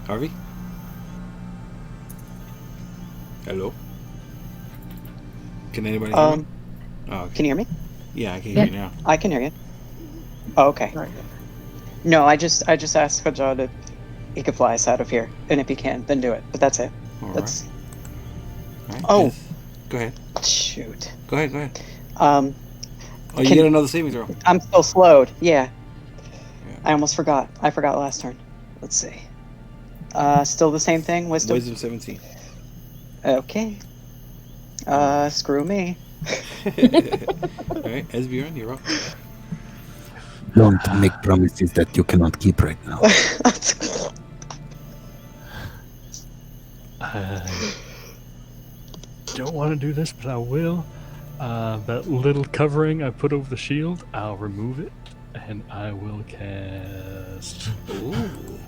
Harvey? Hello? Can anybody hear me? Oh, okay.
Can you hear me?
Yeah, I can hear you now.
I can hear you. Oh, okay.
Right.
No, I just asked Hajjad if he could fly us out of here, and if he can, then do it. But that's it.
All
That's
right.
Oh.
Yes. Go ahead.
shoot.
Go ahead.
Um,
Oh, you
Can-
get another saving throw.
I'm still slowed. Yeah.
Yeah.
I almost forgot. I forgot last turn. Let's see. Still the same thing. Wisdom.
Wisdom 17.
Okay. Screw me.
All right, Esbjorn, you're up.
Don't make promises that you cannot keep right now.
I don't want to do this, but I will. That little covering I put over the shield, I'll remove it, and I will cast.
Ooh.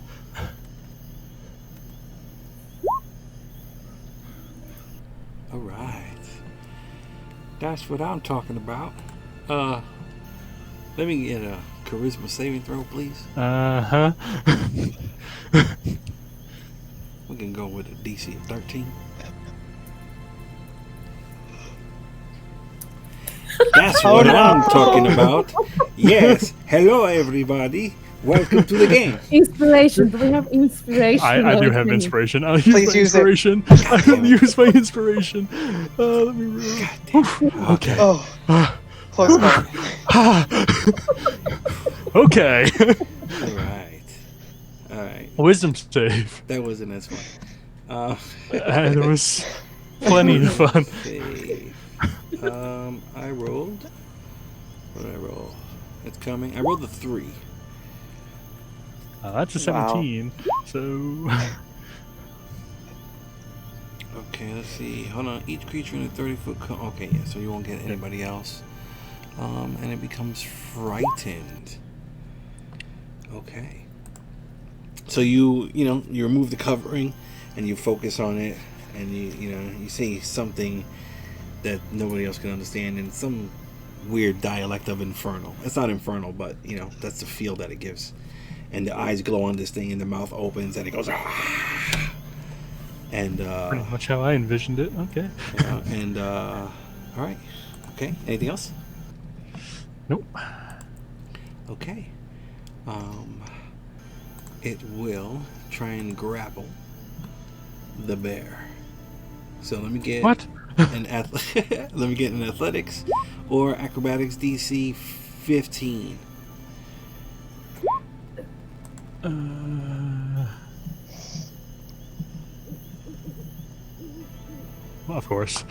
All right. That's what I'm talking about. Let me get a charisma saving throw, please. We can go with a DC of 13. That's what I'm talking about. Yes. Hello, everybody. Welcome to the game.
Inspiration. Do we have inspiration?
I do have inspiration. I'll use
Please
my
use it.
inspiration. I will use my inspiration. Let me roll. Okay.
Oh, close call.
Okay.
All right.
Wisdom save.
That wasn't as fun.
And it was plenty of fun.
Okay. I rolled. What did I roll? It's coming. I rolled a 3.
That's a
Wow.
17. So.
Okay, let's see. Hold on. Each creature in a 30-foot okay, yeah, so you won't get anybody else. And it becomes frightened. Okay. So you remove the covering and you focus on it, and you see something that nobody else can understand in some weird dialect of infernal. It's not infernal, but that's the feel that it gives. And the eyes glow on this thing, and the mouth opens, and it goes. Ah! And
Pretty much how I envisioned it. Okay.
all right. Okay. Anything else?
Nope.
Okay. It will try and grapple the bear. So let me get
What?
let me get an athletics or acrobatics DC 15.
Well, of course.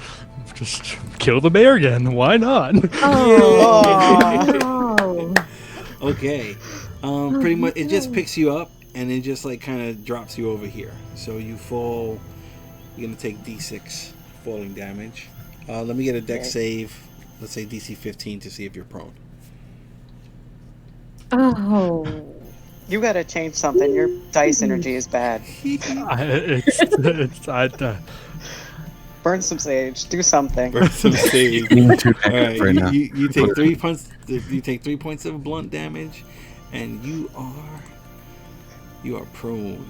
Just kill the bear again. Why not?
Oh.
Okay. Pretty much it just picks you up and it just like kind of drops you over here. So you fall. You're gonna take D6 falling damage. Let me get a dex save. Let's say DC 15 to see if you're prone.
Oh.
You gotta change something. Your dice energy is bad. Burn some sage. Do something.
Burn some sage.
Being too
All
negative
right,
right now.
you take 3 points. You take 3 points of blunt damage, and you are prone.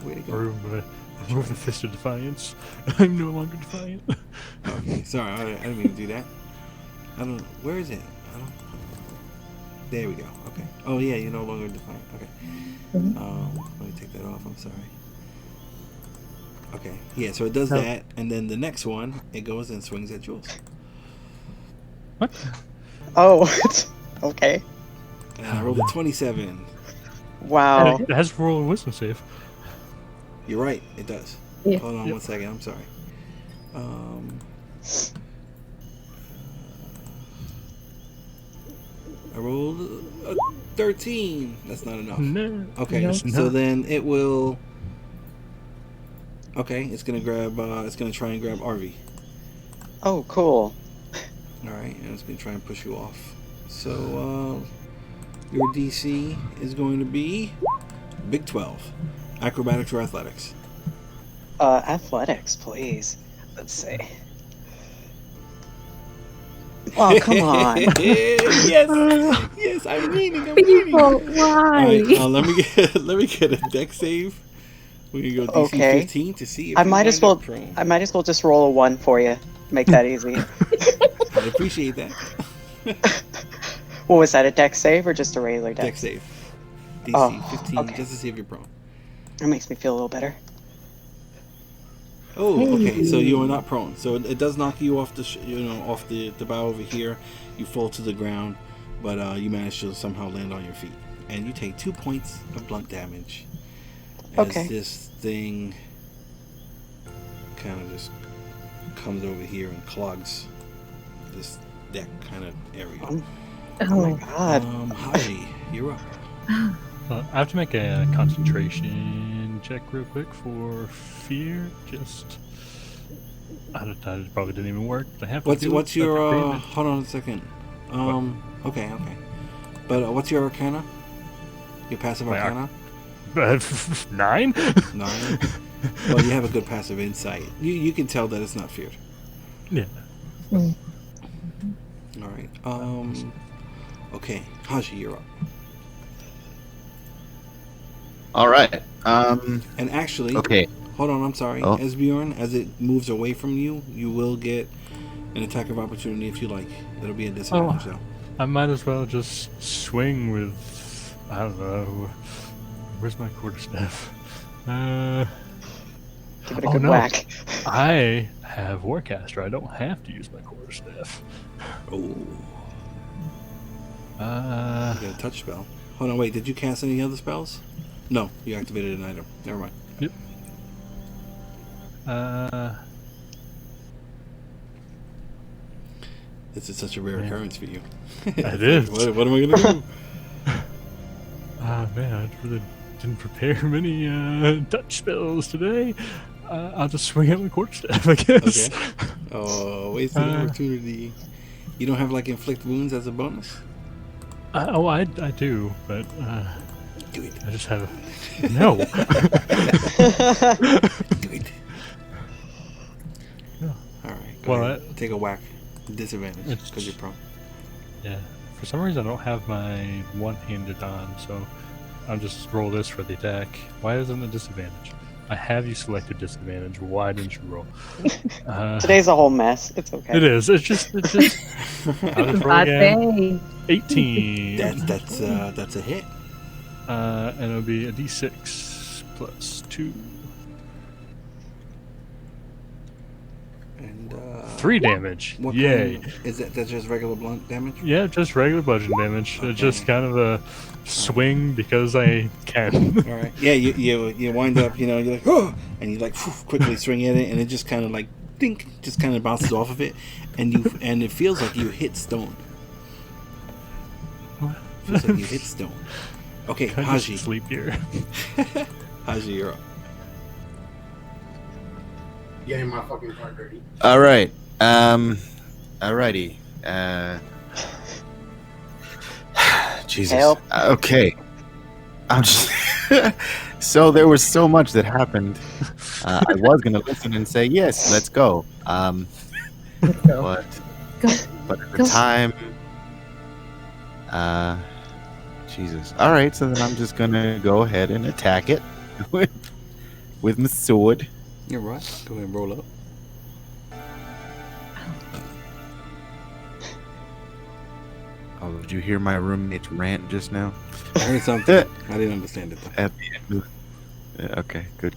Way to go.
Remove the fist of defiance. I'm no longer defiant.
Okay, sorry, I didn't mean to do that. I don't. Where is it? I don't. There we go. Okay. Oh yeah, you're no longer defiant. Okay. Let me take that off. I'm sorry. Okay. Yeah. So it does
No.
that, and then the next one, it goes and swings at Jules.
What?
Oh, okay.
And I rolled a 27.
Wow.
It has to roll a wisdom save.
You're right, it does.
Yeah.
Hold on
Yep.
1 second, I'm sorry. I rolled a 13. That's not enough.
No.
Okay,
No.
It's
so
not.
then it will. Okay, it's gonna grab. It's gonna try and grab RV.
Oh, cool.
All right, and it's gonna try and push you off. So your DC is going to be Big 12, acrobatics or athletics.
Athletics, please. Let's see. Oh, come on.
yes, I'm winning.
People,
All right,
why?
let me get a deck save. We can go DC
Okay.
15 to see if
I
you
might
wind
as well.
up prone.
I might as well just roll a 1 for you. Make that easy.
I appreciate that.
What was that? A deck save or just a regular deck?
Deck save. DC
Oh,
15
okay.
just to see if you're prone.
That makes me feel a little better.
Oh, okay. So you are not prone. So it does knock you off the off the bow over here. You fall to the ground, but you manage to somehow land on your feet, and you take 2 points of blunt damage. As
Okay.
this thing kind of just comes over here and clogs this deck kind of area.
Oh my god.
Haji, you're up.
I have to make a concentration check real quick for fear. Just, I probably didn't even work. But I have to.
What's
do
what's
it.
your
That's agreement.
hold on a second. Okay. But what's your arcana? Your passive
My
arcana?
9?
9. Well, you have a good passive insight. You can tell that it's not feared.
Yeah.
All right. Okay, Haji, you're up.
All right.
And actually,
Okay.
hold on. I'm sorry.
Oh.
Esbjorn, as it moves away from you, you will get an attack of opportunity if you like. It'll be a disadvantage though.
I might as well just swing with. I don't know. Where's my quarterstaff?
Give it a
Oh,
good
no.
whack.
I have Warcaster. I don't have to use my quarterstaff.
Oh, you
Uh,
got a touch spell. Hold on, wait. Did you cast any other spells? No, you activated an item. Never mind. This is such a rare
Yeah.
occurrence for you.
It is.
What am I gonna do?
man, I really didn't prepare many touch spells today. I'll just swing out my quarterstaff, I guess.
Okay. Oh, wasted opportunity. You don't have like inflict wounds as a bonus?
I do, but
Do it.
I just have no.
Do it.
Yeah.
All right. Go
Well,
ahead. Take a whack. Disadvantage
It's-
because you're prone.
Yeah. For some reason, I don't have my one-handed on, so I'll just roll this for the attack. Why isn't it a disadvantage? I have you selected disadvantage. Why didn't you roll?
Today's a whole mess. It's okay.
It is. It's just. I'll just roll
Bad
again.
day.
18.
That's a hit.
And it'll be a d6 plus 2.
And
3 damage.
what
Yay.
kind, is that's just regular blunt damage?
Yeah, just regular bludgeon damage.
Okay.
It's just kind of a swing because I can.
All right. Yeah, you wind up, you're like, oh, and you like quickly swing at it, and it just kind of like dink, just kind of bounces off of it, and it feels like you hit stone. Feels like you hit stone. Okay,
Can I
Haji.
just sleep here?
Haji, you're up.
Getting my fucking car dirty.
All right. Alrighty. Jesus.
Help.
Okay. I'm just. So there was so much that happened. I was gonna listen and say yes, let's go.
Go.
But
Go.
but at the
Go.
time, Jesus. All right. So then I'm just gonna go ahead and attack it with my sword.
You're right. Go ahead and roll up.
Oh, did you hear my roommate's rant just now?
I heard something. I didn't understand it though.
At the end. Yeah, okay, good.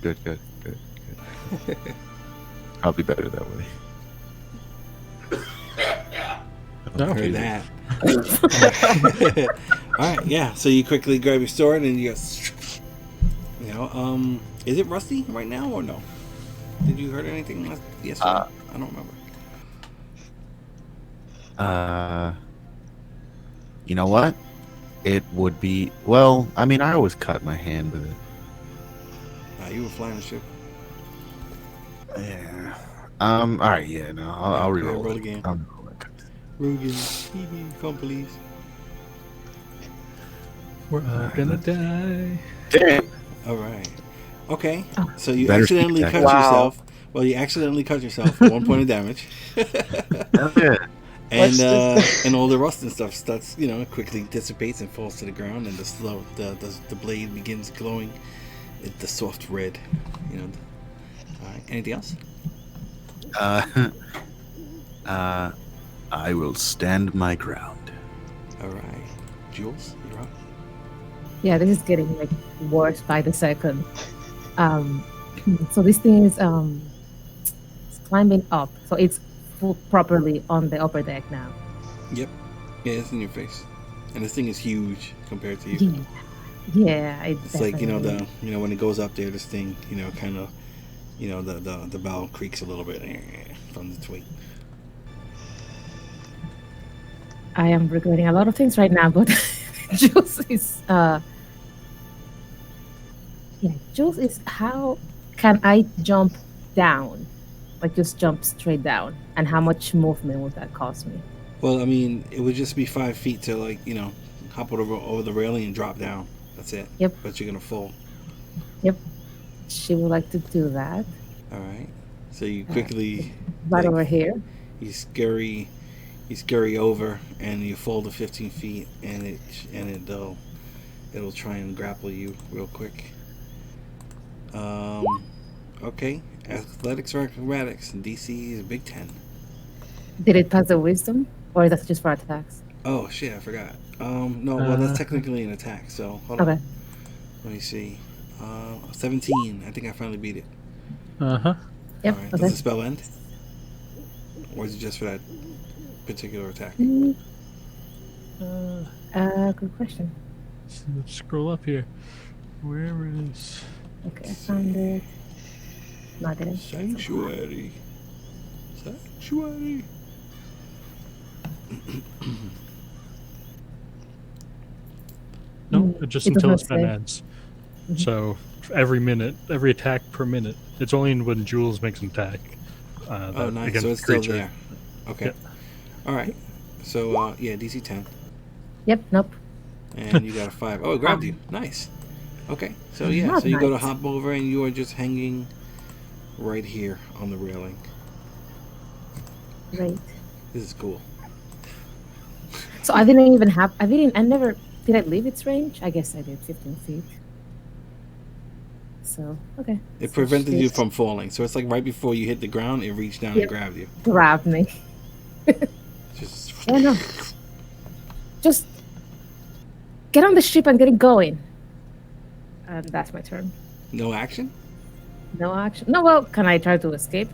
Probably better that way.
No.
Heard that. All right, yeah. So you quickly grab your sword and you go. Is it rusty right now or no? Did you heard anything yesterday? I don't remember.
You know what? It would be, well, I mean, I always cut my hand with it.
You were flying the ship.
Yeah. All right, yeah, no, I'll
Okay,
reroll
roll
it.
again.
I'll reroll it.
Rugen, Phoebe, come please.
We're all gonna die.
Damn.
All right. Okay.
Oh.
So you
Better
accidentally
speak
cut
that. Wow.
yourself. Well, you accidentally cut yourself for 1 point of damage.
Hell yeah.
And
Let's just-
and all the rust and stuff starts, quickly dissipates and falls to the ground, and the blade begins glowing, the soft red. All right. Anything else?
I will stand my ground.
All right. Jules, you're up.
Yeah, this is getting like worse by the second. So this thing is it's climbing up, so it's full properly on the upper deck now.
Yep. Yeah, it's in your face, and this thing is huge compared to you.
Yeah,
It's like when it goes up there, this thing kind of the bow creaks a little bit from its weight.
I am regretting a lot of things right now, but Jules is Jules is how can I jump down? Like just jump straight down. And how much movement would that cost me?
Well, I mean, it would just be 5 feet to hop over the railing and drop down. That's it.
Yep.
But you're gonna fall.
Yep. She would like to do that.
All right. So you quickly
Right
like,
over here.
you scurry over and you fall to 15 feet and it'll try and grapple you real quick. Okay. Athletics or acrobatics, and DC is a big 10.
Did it pass the wisdom? Or that's just for attacks?
Oh shit, I forgot. No, well that's technically an attack, so hold
Okay.
on. Let me see. 17. I think I finally beat it.
Uh-huh.
Yep.
Alright.
Okay.
Does the spell end? Or is it just for that particular attack?
Mm,
Uh,
good question.
let's scroll up here. Where is...
Okay, I found it. Not there.
Sanctuary. Sanctuary.
No, just
It
until
doesn't
it's been
say.
ends.
Mhm.
So every attack per minute. It's only when Jules makes an attack.
Oh, nice.
against
So it's
the
still
creature.
there. Okay.
Yep.
All right. So yeah, DC 10,
Yep, nope.
and you got a 5. Oh, it grabbed you. Nice. Okay. So yeah,
Not
so you go to
nice.
hop over, and you are just hanging right here on the railing.
Right.
This is cool.
So I didn't even have. I never. Did I leave its range? I guess I did. 15 feet. So okay.
It
So
prevented
she
you from falling. So it's like right before you hit the ground, it reached down
Yep.
and grabbed you.
grabbed me.
Just
Yeah, no. Just get on the ship and get it going. And that's my turn.
no action.
No action. No. Well, can I try to escape?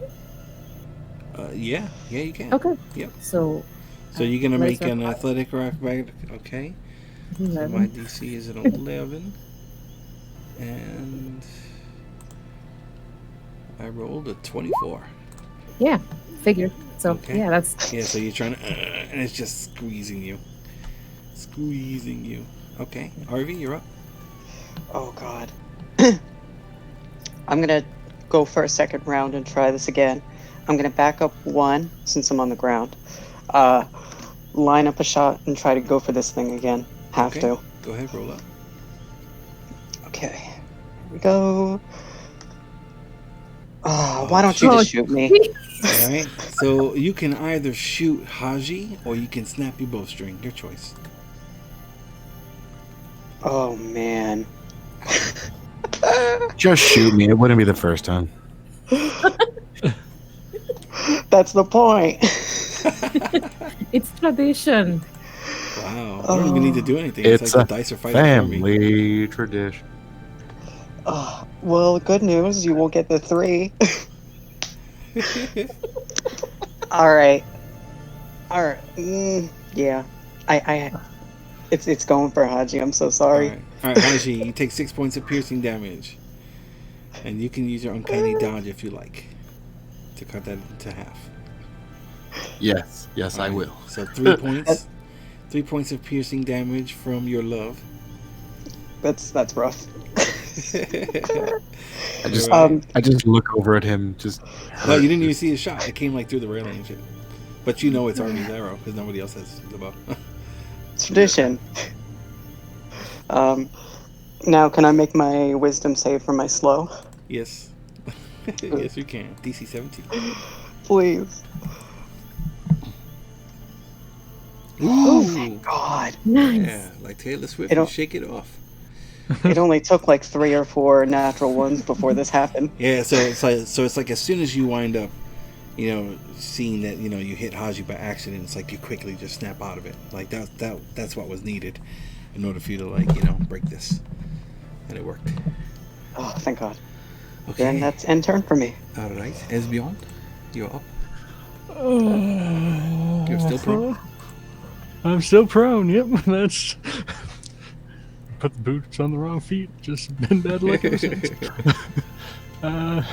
Yeah, you can.
Okay.
Yep.
So.
So you're gonna
Athletics
make
or
an
acrobatics?
athletic or acrobatic. Okay. So
11.
my DC is an 11, and I rolled a 24.
Yeah. Figured. So
Okay.
yeah, that's.
Yeah, so you're trying to, and it's just squeezing you. Okay, RV, you're up.
Oh god. I'm gonna go for a second round and try this again. I'm gonna back up one since I'm on the ground. Line up a shot and try to go for this thing again. Have
Okay.
to.
Go ahead, roll up.
Okay. Here we go. Why don't you
Oh,
just shoot me?
All right. So you can either shoot Haji or you can snap your bowstring. Your choice.
Oh man.
Just shoot me. It wouldn't be the first time.
That's the point.
It's tradition.
Wow. I don't even need to do anything.
It's
like
a
the dice are fighting for me.
family tradition.
Well, good news. You won't get the 3. All right. All right. Yeah. It's going for Haji. I'm so sorry.
All right, Haji, you take 6 points of piercing damage, and you can use your uncanny dodge if you like to cut that into half.
Yes,
All
I
right,
will.
So 3 points. 3 points of piercing damage from your love.
That's rough.
I just
Alright.
I just look over at him. Just
No, you didn't even see his shot. It came like through the railing and shit. But you know it's Arby's arrow because nobody else has the bow.
Tradition. Now can I make my wisdom save for my slow?
Yes. Yes, you can. DC 17.
Please.
Ooh.
Oh, thank God.
Nice.
Yeah, like Taylor Swift,
It
you
don't-
shake it off.
It only took like 3 or 4 natural ones before this happened.
Yeah, so it's like as soon as you wind up, seeing that you hit Haji by accident, it's like you quickly just snap out of it. Like that's what was needed in order for you to break this, and it worked.
Oh, thank God.
Okay.
Then that's end turn for me.
All right, Esbjorn, you're up.
You're
You're still prone.
I'm still prone. Yep, that's. Put the boots on the wrong feet. Just been bad luck ever since. Man,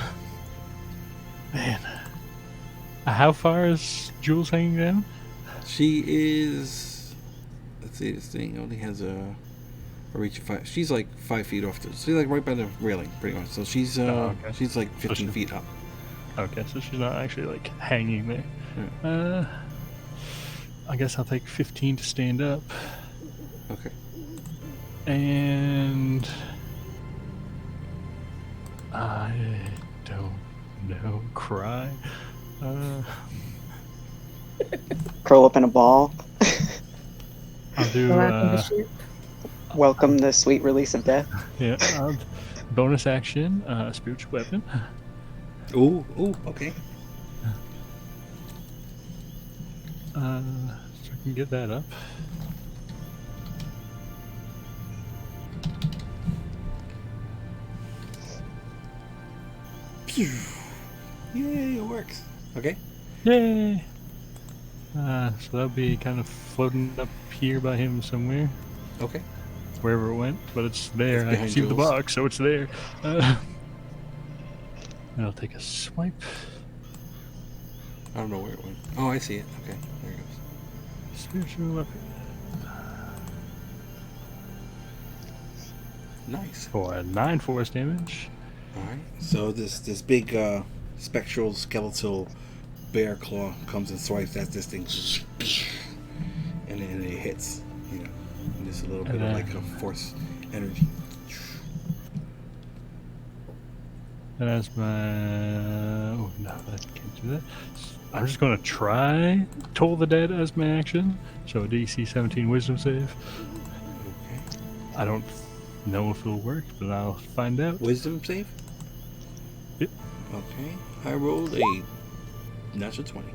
how far is Jules hanging down?
She is. Let's see. This thing only has a reach of 5. She's like 5 feet off. She's like right by the railing, pretty much. So she's
okay.
she's like 15 feet up.
Okay, so she's not actually like hanging there. I guess I'll take 15 to stand up.
Okay.
And I don't know. Cry.
Curl up in a ball.
I'll do.
Go out in the ship.
Welcome the sweet release of death.
Yeah. Bonus action. Spiritual weapon.
Ooh. Okay.
So I can get that up.
Yay! It works. Okay.
Yay! So that'll be kind of floating up here by him somewhere,
Okay.
wherever it went, but it's there.
It's
I can
behind
see the
Jules.
box, so it's there. And I'll take a swipe.
I don't know where it went. Oh, I see it. Okay. There it goes.
Spiritual weapon.
Nice.
For 9 force damage.
All right. So this big spectral skeletal bear claw comes and swipes at this thing, and then it hits. And just a little bit of like a force energy.
And as my... Oh, no, I can't do that. I'm just going to try Toll the Dead as my action. So a DC 17 wisdom save.
Okay.
I don't know if it'll work, but I'll find out.
Wisdom save.
Yep.
Okay. I rolled a natural 20.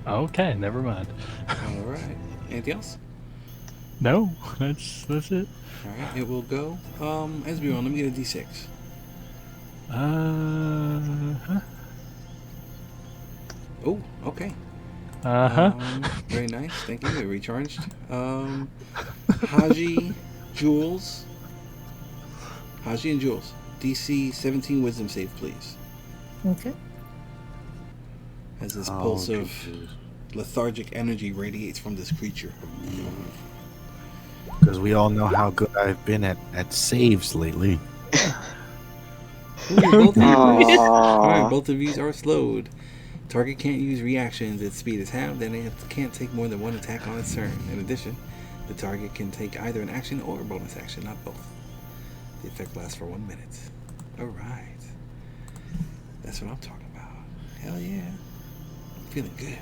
Okay, never mind.
All right. Anything else?
No, that's it.
All right. It will go. Esbjorn, let me get a D6.
Uh-huh.
Oh, okay.
Uh-huh.
Very nice. Thank you. It recharged. Haji, Jules. Haji and Jules. DC 17 wisdom save, please.
Okay.
As this pulse of lethargic energy radiates from this creature.
Because we all know how good I've been at saves lately.
Ooh, both of you.
Aww.
Alright, both of you are slowed. Target can't use reactions. Its speed is halved, and it can't take more than one attack on its turn. In addition, the target can take either an action or a bonus action, not both. The effect lasts for 1 minute. Alright. That's what I'm talking about. Hell yeah. I'm feeling good.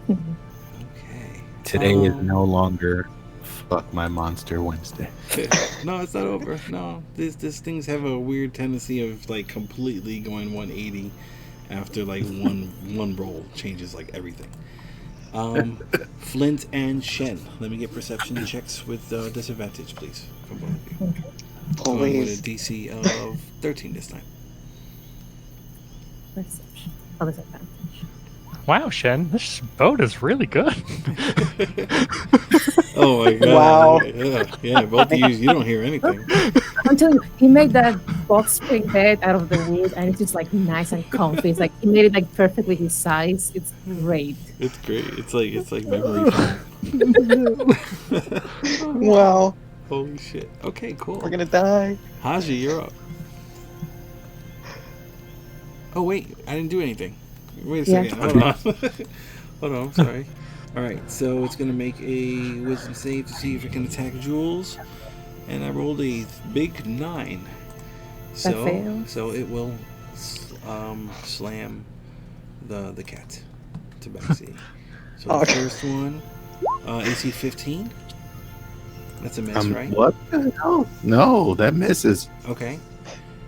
Okay.
Today is no longer fuck my monster Wednesday.
No, it's not over. No, this things have a weird tendency of like completely going 180 after like one roll changes like everything. Flint and Shen, let me get perception checks with disadvantage, please, from both of you. Going with a DC of 13 this time.
Perception. Oh, disadvantage.
Wow, Shen, this boat is really good.
Oh my god!
Wow.
Yeah. Both of you don't hear anything.
I'm telling you, he made that box spring bed out of the wood, and it's just like nice and comfy. It's like he made it like perfectly his size. It's great.
It's great. It's like memory foam.
Wow.
Holy shit. Okay, cool.
We're gonna die.
Haji, you're up. Oh wait, I didn't do anything. Wait a
Yeah.
second. Hold on. Hold on. I'm sorry. All right. So it's gonna make a wisdom save to see if it can attack Jules, and I rolled a big 9.
fails.
So it will slam the cat to backseat. So the
Okay.
first one, AC 15. That's a miss, right?
What the hell? No, that misses.
Okay.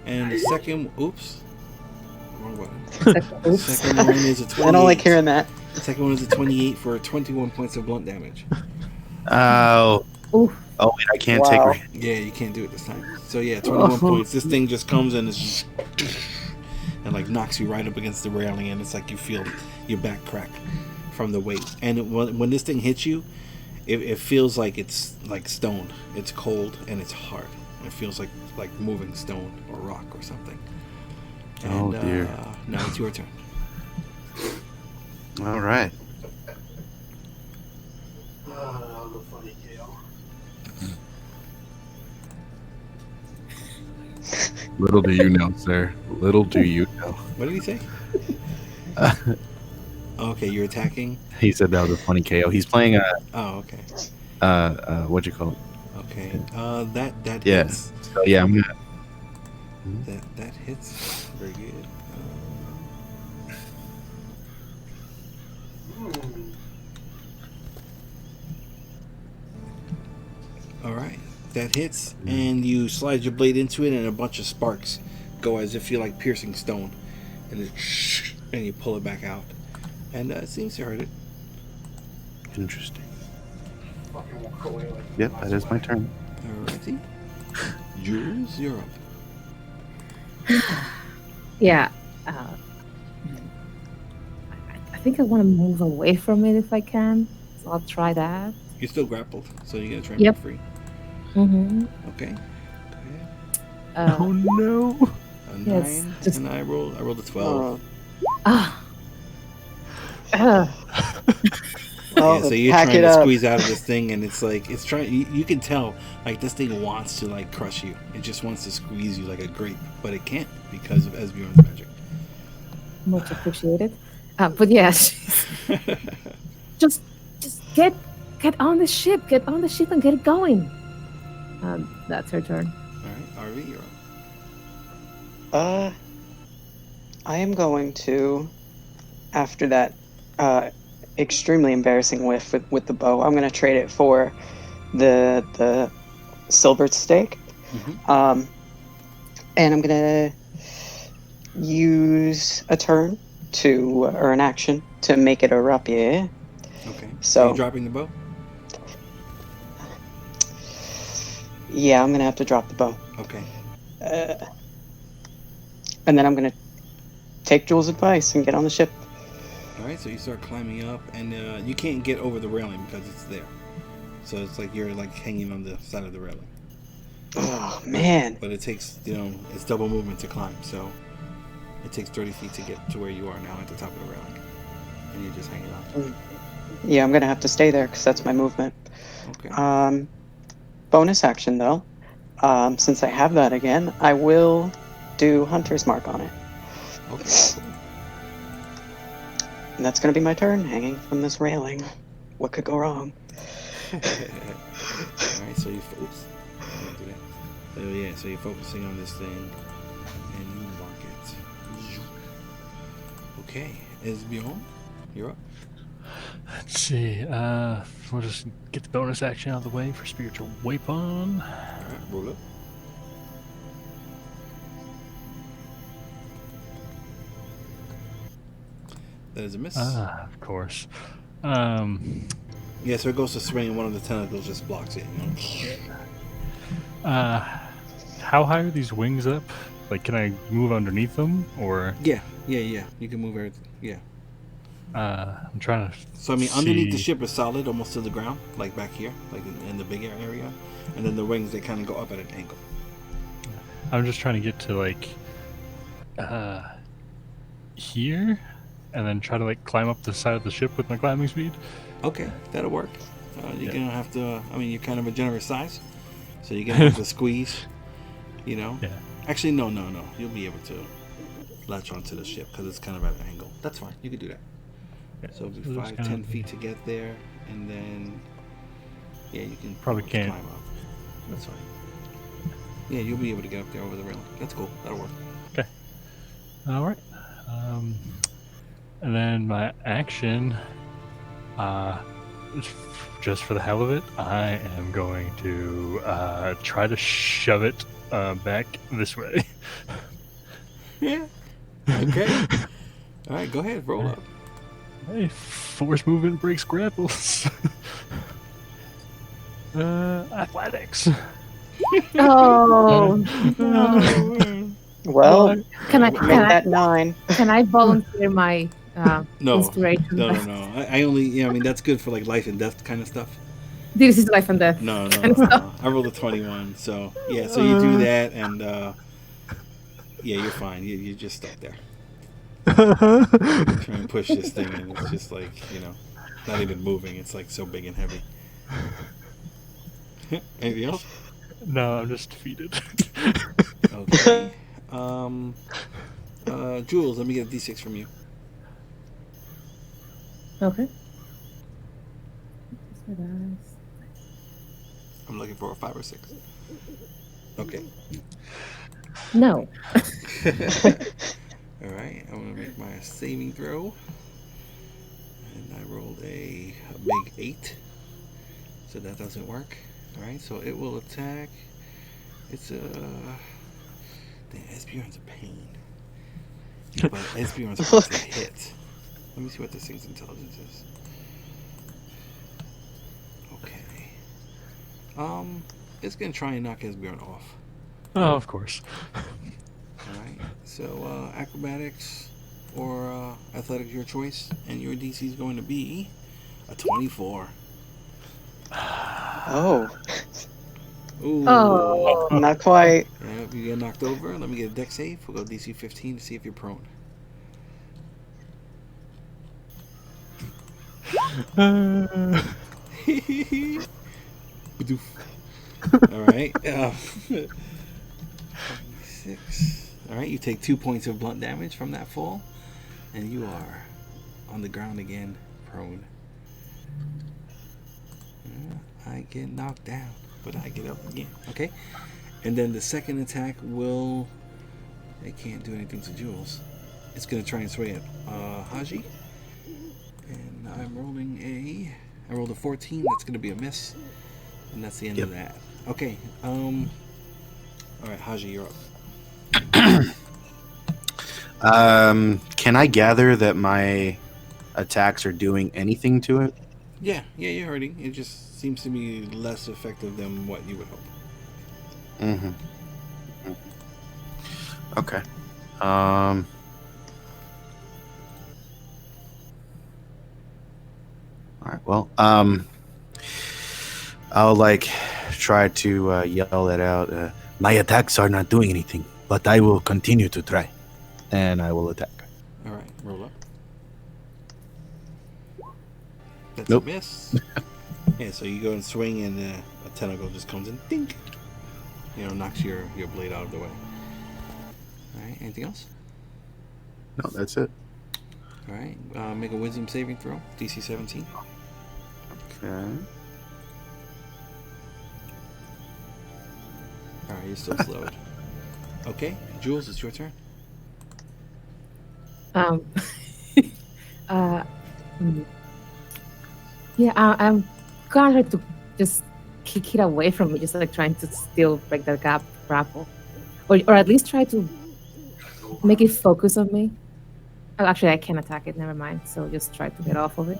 And the second, oops, wrong button.
Oops.
Second one is a 28.
I don't like hearing that.
Second one is a 28 for 21 points of blunt damage.
Oh.
Oof.
Oh, wait, I can't
Wow.
take.
Yeah, you can't do it this time. So yeah, 21 points. This thing just comes and it's just and like knocks you right up against the railing, and it's like you feel your back crack from the weight. And when this thing hits you, it feels like it's like stone. It's cold and it's hard. It feels like moving stone or rock or something. And,
Oh, dear.
Now it's your turn.
All right.
I'll go funny, Kale.
Little do you know, sir. Little do you know.
What did he say? Okay, you're attacking.
He said that was a funny KO. He's playing
Oh, okay.
what you call it?
Okay. That
Yeah.
hits.
So yeah, I'm gonna.
That hits. Very good. All right, that hits, and you slide your blade into it, and a bunch of sparks go as if you're like piercing stone, and and you pull it back out, and it seems to hurt it.
Interesting.
Fucking walk away like
Yep, that is my turn.
Alrighty, Jules, you're up.
Yeah. I think I want to move away from it if I can. So I'll try that.
You're still grappled, so you gotta try and
Yep.
break free.
Mm-hmm.
Okay. Go
Oh
ahead.
no!
A
Yes,
9,
just-
and I rolled a 12.
Ah.
Well,
Yeah, so you're
pack
trying
it
to
up.
squeeze out of this thing, and it's like it's trying. You can tell like this thing wants to like crush you. It just wants to squeeze you like a grape, but it can't because of Esbjorn's magic.
Much appreciated. But yes, just get on the ship. Get on the ship and get it going. That's her turn.
All right, RV, you're up.
I am going to, after that extremely embarrassing whiff with the bow, I'm going to trade it for the silver stake.
Mhm.
And I'm going to use a turn or an action to make it a rapier.
Okay.
So-
Are you dropping the bow?
Yeah, I'm going to have to drop the bow.
Okay.
And then I'm going to take Jules' advice and get on the ship.
All right. So you start climbing up, and you can't get over the railing because it's there. So it's like you're like hanging on the side of the railing.
Oh, man.
But it takes it's double movement to climb. So it takes 30 feet to get to where you are now at the top of the railing, and you're just hanging on.
Yeah, I'm going to have to stay there because that's my movement.
Okay.
Bonus action, though. Since I have that again, I will do Hunter's Mark on it.
Okay.
And that's going to be my turn, hanging from this railing. What could go wrong?
All right, so you oops, I didn't do that. So yeah, so you're focusing on this thing, and you mark it. Okay, Esbjorn, you're up.
Let's see. We'll just get the bonus action out of the way for spiritual weapon.
All right, roll up. That is a miss.
Of course.
Yeah, so it goes to swing, and one of the tentacles just blocks it.
How high are these wings up? Like, can I move underneath them, or?
Yeah. You can move everything. Yeah.
I'm trying to.
So I mean, underneath the
see-
ship is solid, almost to the ground, like back here, like in the bigger area, and then the wings they kind of go up at an angle.
I'm just trying to get to like here, and then try to like climb up the side of the ship with my climbing speed.
Okay, that'll work. You're
Yeah.
gonna have to. I mean, you're kind of a generous size, so you're gonna have to squeeze. You know.
Yeah.
Actually, no. You'll be able to latch onto the ship because it's kind of at an angle. That's fine. You can do that.
Yeah,
So it'll be
so just
5,
kinda-
10 feet to get there, and then yeah, you can
Probably
pretty much
can't.
climb up. That's fine. Yeah, you'll be able to get up there over the railing. That's cool. That'll work.
All right. And then my action, just for the hell of it, I am going to try to shove it back this way.
Yeah. Okay. All right, go ahead. Roll up.
Hey, force movement breaks grapples. Athletics.
Oh,
Well,
can I
make
can I
that 9.
can I volunteer my
No.
inspiration?
No. I only. Yeah, I mean that's good for like life and death kind of stuff.
This is life and death.
No.
kind of stuff.
I rolled a 21. So yeah. So you do that, and yeah, you're fine. You're just stuck there. Trying to push this thing, and it's just like not even moving. It's like so big and heavy. Anything else?
No, I'm just defeated.
Okay. Jules, let me get a D6 from you.
Okay.
I'm looking for a 5 or 6. Okay.
No.
All right. I'm gonna make my saving throw, and I rolled a big 8, so that doesn't work. All right. So it will attack. It's a. Damn, Esbjorn's a pain. But Esbjorn's about to hit. Let me see what this thing's intelligence is. Okay. It's gonna try and knock Esbjorn off.
Oh, of course.
Alright. So acrobatics or athletics, your choice, and your DC is going to be a 24.
Oh,
Ooh.
Oh.
not quite.
Yeah, if you get knocked over, let me get a dex save. We'll go DC 15 to see if you're prone. Badoof. All right. 6. All right. You take 2 points of blunt damage from that fall, and you are on the ground again, prone. I get knocked down, but I get up again. Okay. And then the second attack will. It can't do anything to Jules. It's gonna try and sway at Haji. And I'm rolling I rolled a 14. That's gonna be a miss, and that's the end of that. Okay. All right, Haji, you're up.
Can I gather that my attacks are doing anything to it?
Yeah, you're hurting. It just seems to be less effective than what you would hope.
Mm-hmm. Okay. All right. Well, I'll try to yell that out. My attacks are not doing anything, but I will continue to try, and I will attack.
All right, roll up. That's
Nope.
a miss. Yeah, so you go and swing, and a tentacle just comes in, dink. Knocks your blade out of the way. All right, anything else?
No, that's it.
All right, make a wisdom saving throw, DC 17.
Okay.
All right, you're still slowed. Okay, Jules, it's your turn.
uh, mm. Yeah, I'm gonna try to just kick it away from me, just trying to still break that grapple, or at least try to make it focus on me. Oh, actually, I can't attack it. Never mind. So just try to get off of it.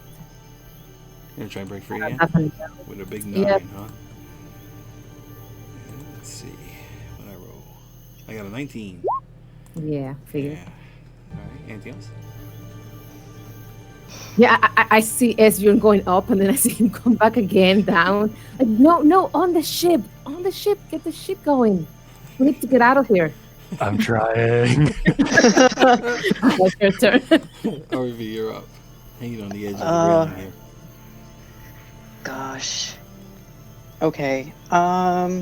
You're gonna try and break free again with a big 9,
Yep.
huh? Let's see what I roll. I got a 19.
Yeah, figure.
Yeah. All right. Anything else?
Yeah, I see Esbjorn going up, and then I see him come back again down. Like, no, on the ship, get the ship going. We need to get out of here.
I'm trying.
That's your turn.
RV, you're up. Hanging on the edge of the
Uh,
railing here.
gosh. Okay. I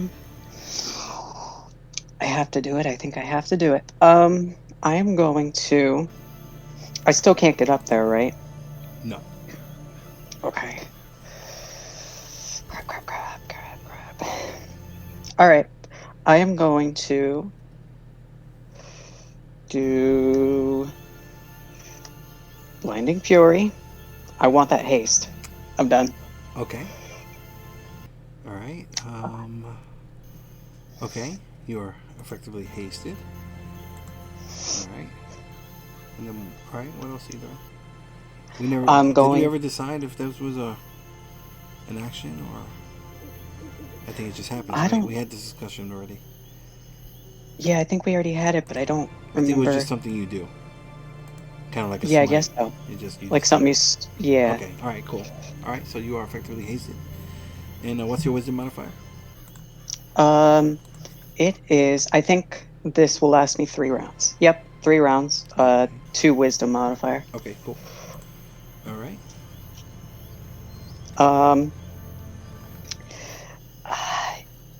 have to do it. I think I have to do it. I am going to. I still can't get up there, right?
No.
Okay. Crap. All right. I am going to do Blinding Fury. I want that haste. I'm done.
Okay. All right. Okay. You're effectively hasted. All right. And then, all right. What else are you doing? We never.
I'm
Did
going.
we ever decide if this was an action or? I think it just happens,
I
right?
don't.
We had this discussion already.
Yeah, I think we already had it, but I don't
I think it was
remember.
just something you do. Kind of like a
Yeah, I
smite.
guess so.
You
Like
just
something
do
you.
it.
Yeah.
Okay. All right. Cool. All right. So you are effectively hasted. And what's your wisdom modifier?
Um, it is. I think this will last me 3 rounds. Yep, 3 rounds.
Okay.
2 wisdom modifier.
Okay. Cool. All right.
Um,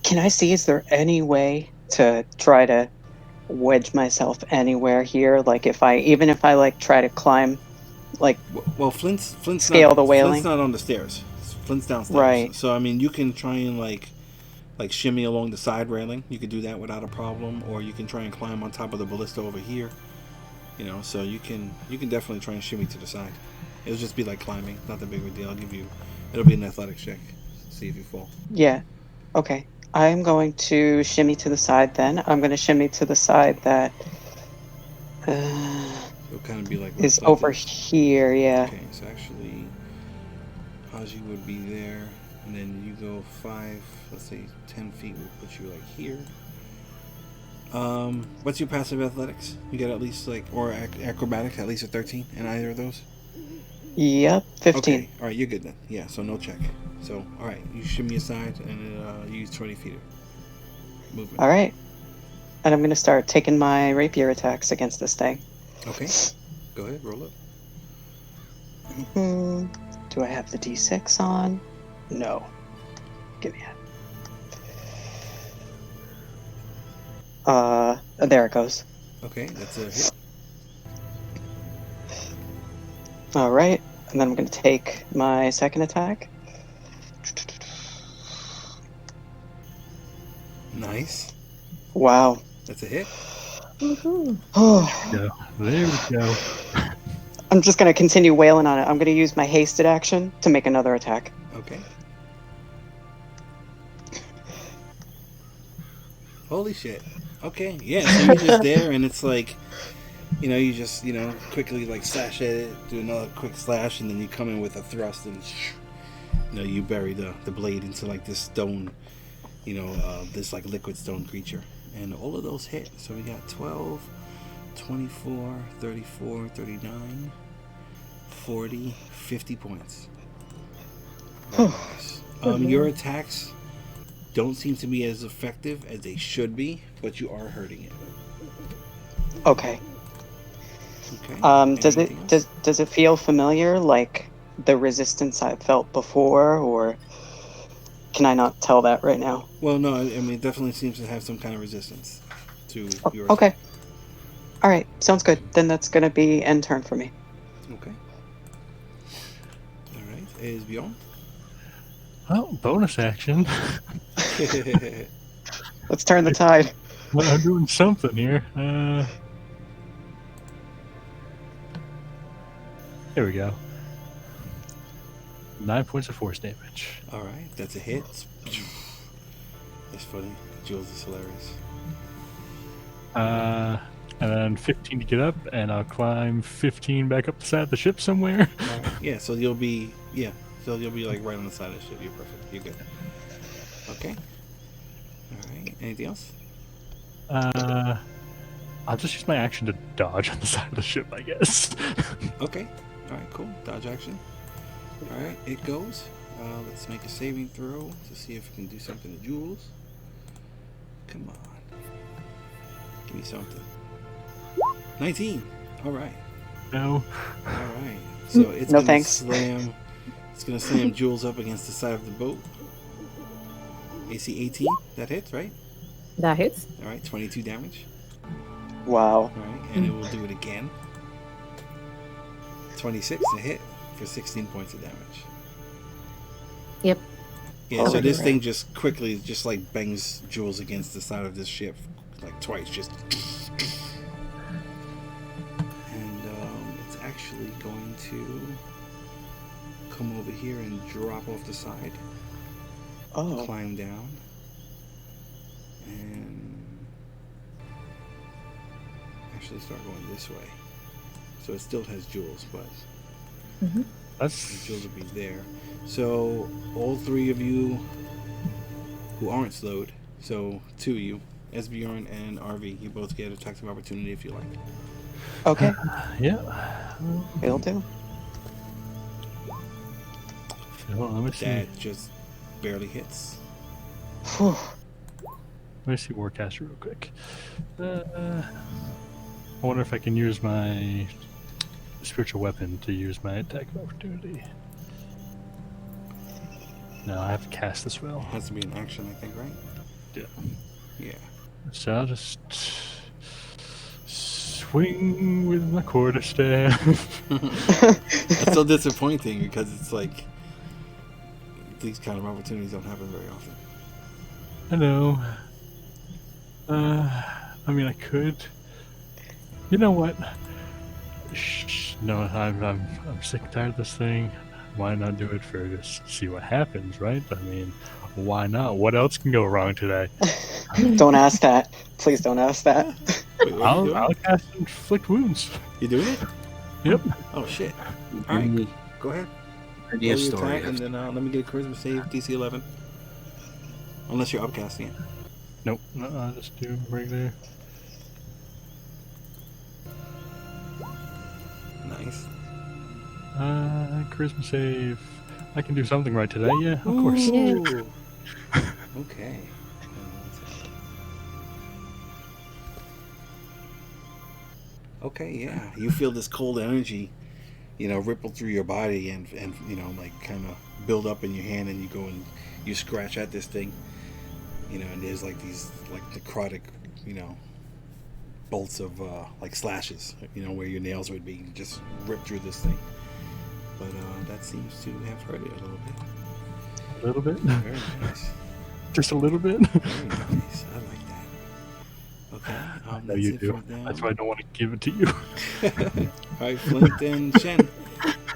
can I see? Is there any way to try to wedge myself anywhere here? Like, even if I like try to climb, like
Well, Flint's not
scale the wailing.
on the stairs. Flint's downstairs.
Right.
So I mean, you can try and like shimmy along the side railing. You could do that without a problem, or you can try and climb on top of the ballista over here. You know, so you can definitely try and shimmy to the side. It'll just be like climbing, not the big of a deal. I'll give you. It'll be an athletics check. See if you fall.
Yeah. Okay. I'm going to shimmy to the side. Then I'm going to shimmy to the side that
It'll kind of be like
is over
reflective.
here. Yeah.
Okay, so actually, Haji would be there, and then you go 5. Let's say 10 feet will put you like here. What's your passive athletics? You get at least or acrobatics, at least a 13 in either of those?
Yep. 15.
Okay, alright, you're good then. Yeah, so no check. So, alright, you shimmy aside and you use 20 feet of movement.
All right. And I'm going to start taking my rapier attacks against this thing.
Okay, go ahead, roll up.
Do I have the D6 on? No. Give me that. There it goes.
Okay, that's a hit.
All right. And then I'm going to take my second attack.
Nice.
Wow.
That's a hit.
Woohoo.
Oh,
There we go.
I'm just going to continue wailing on it. I'm going to use my hasted action to make another attack.
Okay. Holy shit. Okay, yeah, so you're just there and it's like, you just, quickly slash at it, do another quick slash, and then you come in with a thrust and, you bury the blade into this stone, this liquid stone creature. And all of those hit. So we got 12, 24, 34, 39, 40, 50 points. Very nice. Your attacks don't seem to be as effective as they should be, but you are hurting it.
Okay.
Okay.
Does it feel familiar, like the resistance I felt before, or can I not tell that right now?
Well, no, I mean, it definitely seems to have some kind of resistance to your
Okay.
attack.
All right. Sounds good. Then that's going to be end turn for me.
Okay. All right. Is Bjorn?
Well, bonus action.
Let's turn the tide.
Well, I'm doing something here. There we go. 9 points of force damage.
All right, that's a hit. That's funny. Jules is hilarious.
And then 15 to get up, and I'll climb 15 back up the side of the ship somewhere.
All right. Yeah, so you'll be right on the side of the ship. You're perfect. You're good. Okay. All right. Anything else?
I'll just use my action to dodge on the side of the ship, I guess.
Okay. All right, cool. Dodge action. All right, it goes. Let's make a saving throw to see if we can do something to Jules. Come on. Give me something. 19. All right.
No.
All right. So it's
No
gonna
thanks.
slam. It's gonna slam Jules up against the side of the boat. AC 18. That hits, right?
That hits.
All right. 22 damage.
Wow.
All right, and it will do it again. 26 to hit for 16 points of damage.
Yep.
Yeah, so
Oh,
this
right.
thing just quickly just like bangs Jules against the side of this ship like twice, just. And it's actually going to come over here and drop off the side,
Oh.
climb down, and actually start going this way. So it still has Jules, but
That's
Jules will be there. So all three of you who aren't slowed, so two of you, Esbjorn and RV, you both get attacks of opportunity if you like.
Okay.
yeah.
Will do.
Well, let me see.
That just barely hits.
Whew.
Let me see Warcaster real quick. I wonder if I can use my spiritual weapon to use my attack of opportunity. No, I have to cast the spell.
Has to be an action, I think, right?
Yeah.
Yeah.
So I'll just swing with my quarterstaff.
That's so disappointing because it's like these kind of opportunities don't happen very often.
I know. I mean, I could. You know what? No, I'm sick and tired of this thing. Why not do it for just see what happens, right? I mean, why not? What else can go wrong today?
Don't ask that. Please don't ask that.
Wait, what are you doing?
I'll cast inflict wounds.
You doing it?
Yep.
Oh shit! All right, go ahead.
Idea
Roll your
story.
attack, and then let me get a charisma save, DC 11. Unless you're upcasting it.
Nope. No, I'll just do regular.
Nice.
Charisma save. I can do something right today. Yeah, of course.
Ooh. Okay. Okay, yeah. You feel this cold energy, ripple through your body and like kind of build up in your hand, and you go and you scratch at this thing, and there's like these like necrotic, bolts of like slashes, where your nails would be. You just rip through this thing. But that seems to have hurt it a little bit.
A little bit.
Very nice.
Just a little bit.
Very nice. I like that. Okay.
No,
that's
you
it
do.
for them.
That's why I don't want to give it to you.
Alright, Flint and Shen.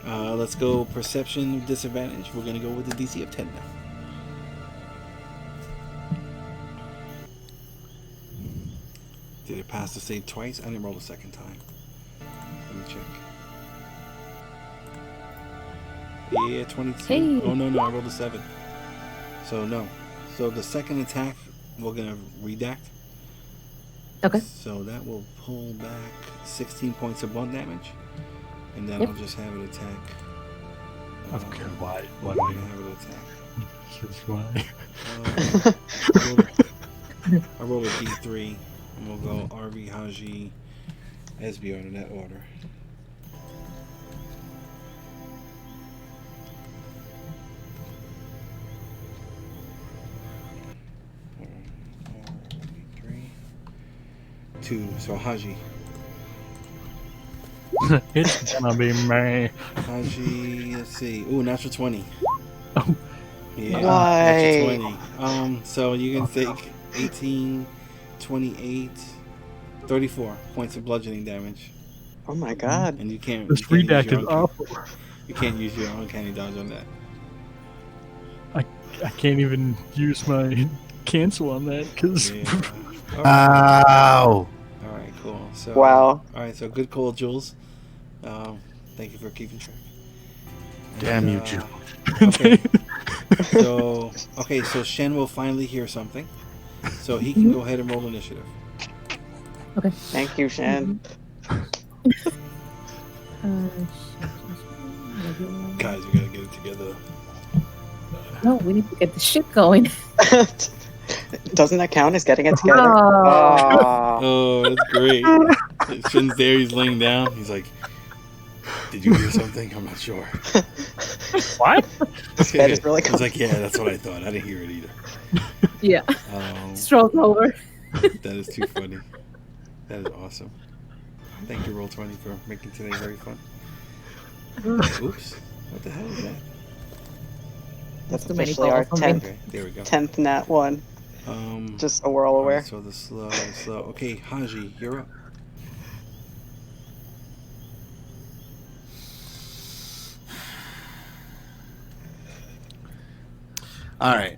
Let's go perception with disadvantage. We're gonna go with the DC of 10 now. Did it pass the save twice? I didn't roll the second time. Let me check. Yeah, 22.
Hey.
Oh no, I rolled a 7. So no. So the second attack we're gonna redact.
Okay.
So that will pull back 16 points of blunt damage, and then
Yep.
I'll just have it attack.
Okay, why?
Why
Why
do
do
I
you?
have it attack?
That's why.
I roll a D3, and we'll go RV, Haji, Esbjorn in that order. D3. 2, so Haji.
It's gonna be me.
Haji, let's see. Ooh, natural 20.
Oh.
Yeah,
Why?
natural 20. So you can take 18, 28, 34 points of bludgeoning damage.
Oh my god.
And you can't.
This
you can't use
redact
your
is
own-
awful.
You can't use your uncanny dodge on that.
I can't even use my cancel on that because
Yeah. All right.
Ow!
All right. Cool. So.
Wow.
All right. So good call, Jules. Thank you for keeping track. And,
Damn you, Jules.
Okay. So Shen will finally hear something. So he can go ahead and roll initiative.
Okay.
Thank you, Shan.
Shit.
Guys, we gotta get it together.
No, we need to get the shit going.
Doesn't that count as getting it together?
Oh.
Oh, that's great. Finn's there. He's laying down. He's like, "Did you hear something? I'm not sure."
What?
This bed is really
I was like, "Yeah, that's what I thought. I didn't hear it either."
Yeah.
Um,
Strolls over.
that is too funny. That is awesome. Thank you, Roll20, for making today very fun. Oops. What the hell is that?
That's
Too many
officially our
balls on me.
10th,
Okay, there we go.
10th nat 1. Just so we're all aware.
Alright, so the slow. Okay, Haji, you're up.
All right.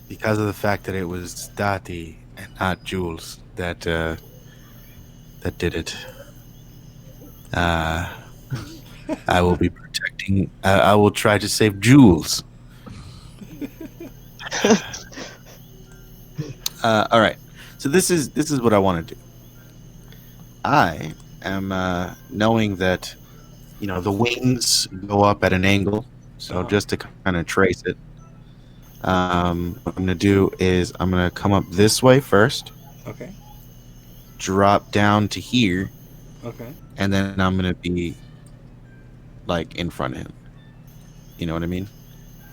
Because of the fact that it was Dati and not Jules that did it, I will be protecting. I will try to save Jules. All right. So this is what I want to do. I am knowing that the wings go up at an angle. So just to kind of trace it, what I'm gonna do is I'm gonna come up this way first,
Okay.
drop down to here,
Okay.
and then I'm gonna be like in front of him. You know what I mean?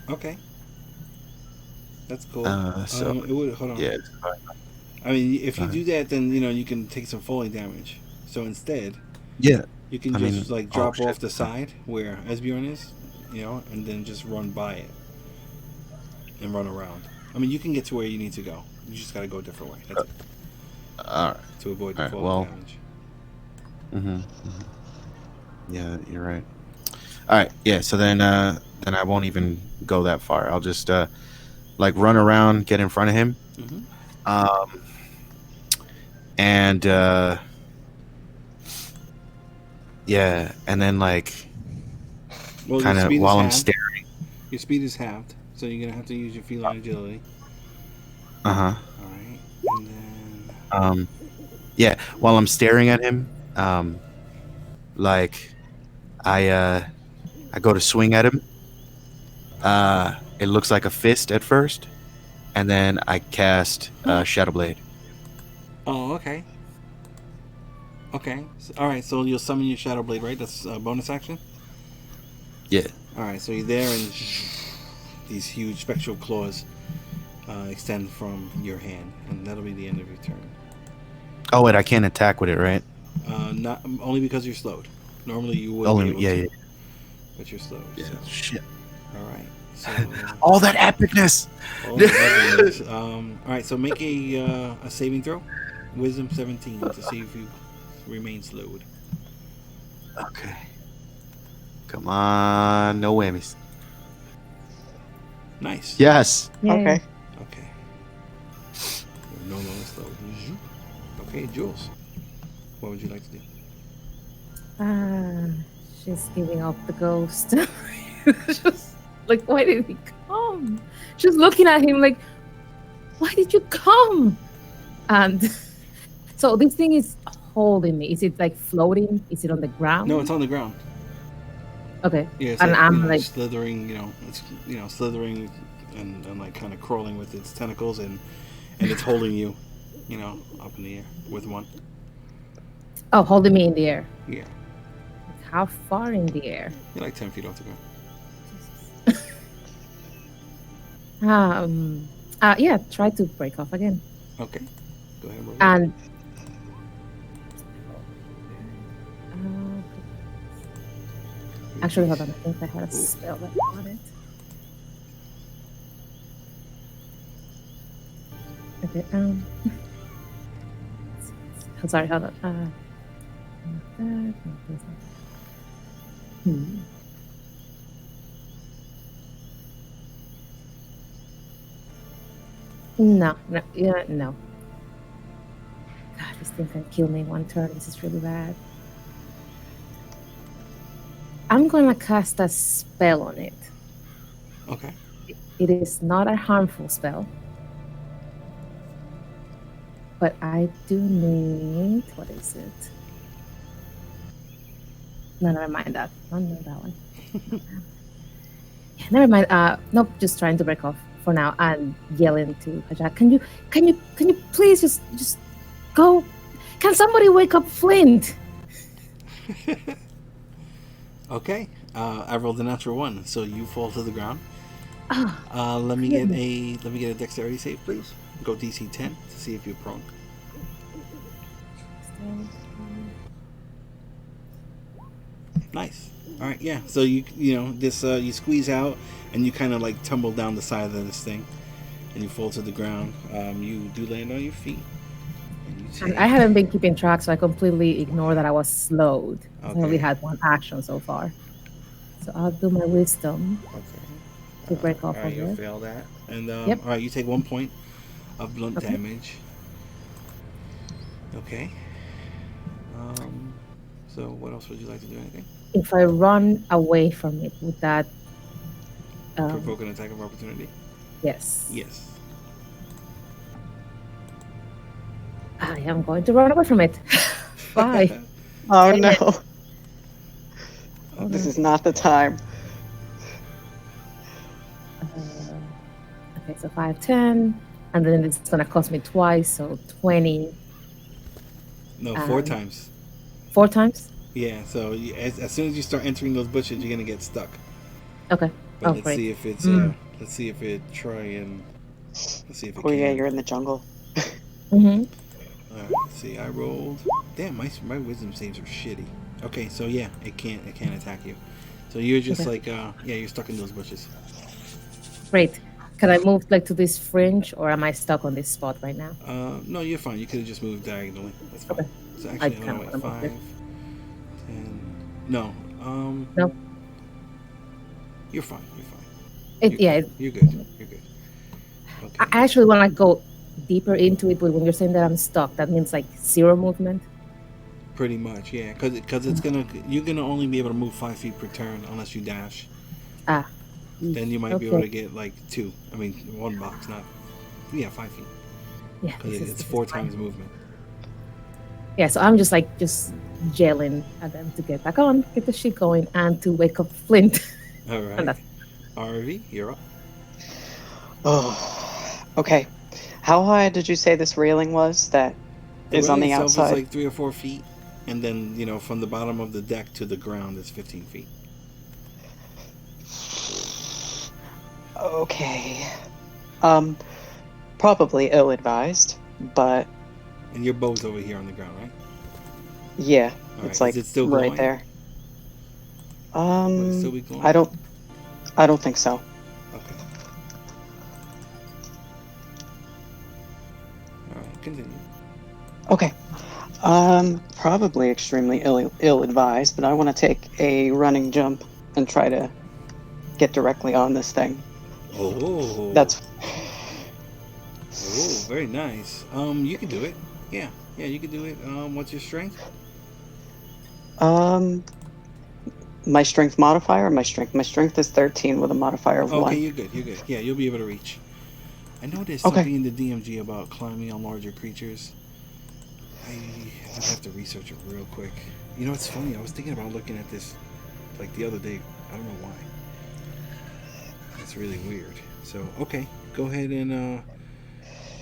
Okay. That's cool.
So
it would hold on.
yeah.
I mean, if you
Uh-huh.
do that, then you can take some falling damage. So instead,
Yeah.
you can
I
just
mean,
drop
shit.
off the side where Esbjorn is, and then just run by it and run around. I mean, you can get to where you need to go. You just got to go a different way. That's it.
All right.
To avoid the
All right,
falling
well-
damage.
Yeah, you're right. All right. Yeah. So then I won't even go that far. I'll just run around, get in front of him,
Mm-hmm.
and yeah, and then
Well, your
kind of
speed
while
is
I'm
halved.
staring.
Your speed is halved, so you're gonna have to use your feline agility.
Uh huh.
All right, and then
Yeah, while I'm staring at him, like I go to swing at him. It looks like a fist at first, and then I cast Shadow Blade.
oh, okay. Okay. All right. So you'll summon your Shadow Blade, right? That's a bonus action.
Yeah.
All right. So you're there, and these huge spectral claws extend from your hand, and that'll be the end of your turn.
Oh wait, I can't attack with it, right?
Not only because you're slowed. Normally you would
Only
be able
yeah,
to,
yeah.
but you're slowed.
Yeah.
So.
Shit.
All right. So
All that epicness.
all that is, all right. So make a saving throw, Wisdom 17, to see if you remain slowed.
Okay. Come on, no whammies.
Nice.
Yes.
Yay.
Okay.
Okay. You're no longer slowed. Okay, Jules. What would you like to do?
She's giving up the ghost. Just like, why did he come? She's looking at him like, why did you come? And so this thing is holding me. Is it like floating? Is it on the ground?
No, it's on the ground.
Okay.
Yeah, it's
And I'm like,
slithering. It's slithering and like kind of crawling with its tentacles, and it's holding you, up in the air with one.
oh, holding me in the air.
Yeah,
How far in the air?
you're like 10 feet off the ground.
Yeah, try to break off again.
Okay, go ahead. Roll.
And actually, hold on. I think I had a spell that on it. Okay. I'm sorry. Hold on. No. Yeah, no. God, this thing can kill me in one turn. This is really bad. I'm gonna cast a spell on it.
Okay.
It is not a harmful spell. But I do need, what is it? No, never mind that. Oh, no, that one. Yeah, never mind. Nope. Just trying to break off for now and yelling to Hajak. Can you please just go? Can somebody wake up Flint?
Okay. I rolled a natural 1, so you fall to the ground.
Ah,
Let me get
goodness.
a dexterity save, please. Go DC 10 to see if you're prone. Nice. All right, yeah. So you know this you squeeze out and you kind of like tumble down the side of this thing, and you fall to the ground. You do land on your feet, and you
And
take.
I haven't been keeping track, so I completely ignore that I was slowed. I only
Okay.
had one action so far. So I'll do my wisdom
Okay.
to break
All
off
right,
of
you'll
it.
fail that, and
Yep.
all right, you take 1 point of blunt
Okay.
damage. Okay. Um. So what else would you like to do? Anything?
If I run away from it, would that?
Provoke an attack of opportunity.
Yes.
Yes.
I am going to run away from it. Bye.
Oh
Dang
no,
it. Hold
this
on.
is not the time.
Okay, so 5, 10. And then it's going to cost me twice, so 20.
No, 4
And
times.
4 times?
Yeah. So as soon as you start entering those bushes, you're gonna get stuck.
Okay.
But
Oh,
let's
great.
see if it's
Mm.
let's see if it let's see if it
Oh yeah,
can.
you're in the jungle.
Mm-hmm.
Alright, let's see, I rolled. Damn, my wisdom saves are shitty. Okay, so yeah, it can't attack you. So you're just
Okay.
like yeah, you're stuck in those bushes.
Great. Can I move like to this fringe, or am I stuck on this spot right now?
No, you're fine. You could have just moved diagonally. That's fine.
Okay.
So
I
actually, hold
kind
on,
of
wait,
want to move
five,
this.
10. No,
No.
you're fine. You're fine.
It. Yeah.
You're good. You're good.
I
Okay.
actually want to go deeper into it, but when you're saying that I'm stuck, that means like zero movement.
Pretty much, yeah. Because it's gonna you're gonna only be able to move 5 feet per turn unless you dash.
Ah.
Then you might be able
Okay.
to get like 2. I mean, 1 box, not 5 feet.
Yeah.
Because it's
This is
4
fine.
times movement.
Yeah. So I'm just yelling at them to get back on, get the shit going, and to wake up Flint.
All
And
right.
that's
RV, you're up.
Oh, okay. How high did you say this railing was that
The
is on
railing
the
itself is
outside?
like 3 or 4 feet, and then from the bottom of the deck to the ground is 15 feet.
Okay. Um, probably ill-advised, but
And your bow's over here on the ground, right?
yeah,
All right.
it's
Is
like
it still
right
glowing?
there.
Would it still be
I
glowing?
don't think so.
Okay. All right. Continue.
Okay. Probably extremely ill-advised, but I want to take a running jump and try to get directly on this thing.
Oh.
That's
Oh, very nice. You can do it. Yeah. Yeah, you can do it. What's your strength?
um my strength modifier or my strength. My strength is 13 with a modifier of
Okay,
1.
you're good. You're good. Yeah, you'll be able to reach. I know there's
Okay.
something in the DMG about climbing on larger creatures. I'd have to research it real quick. You know, it's funny. I was thinking about looking at this like the other day. I don't know why. It's really weird. So okay, go ahead and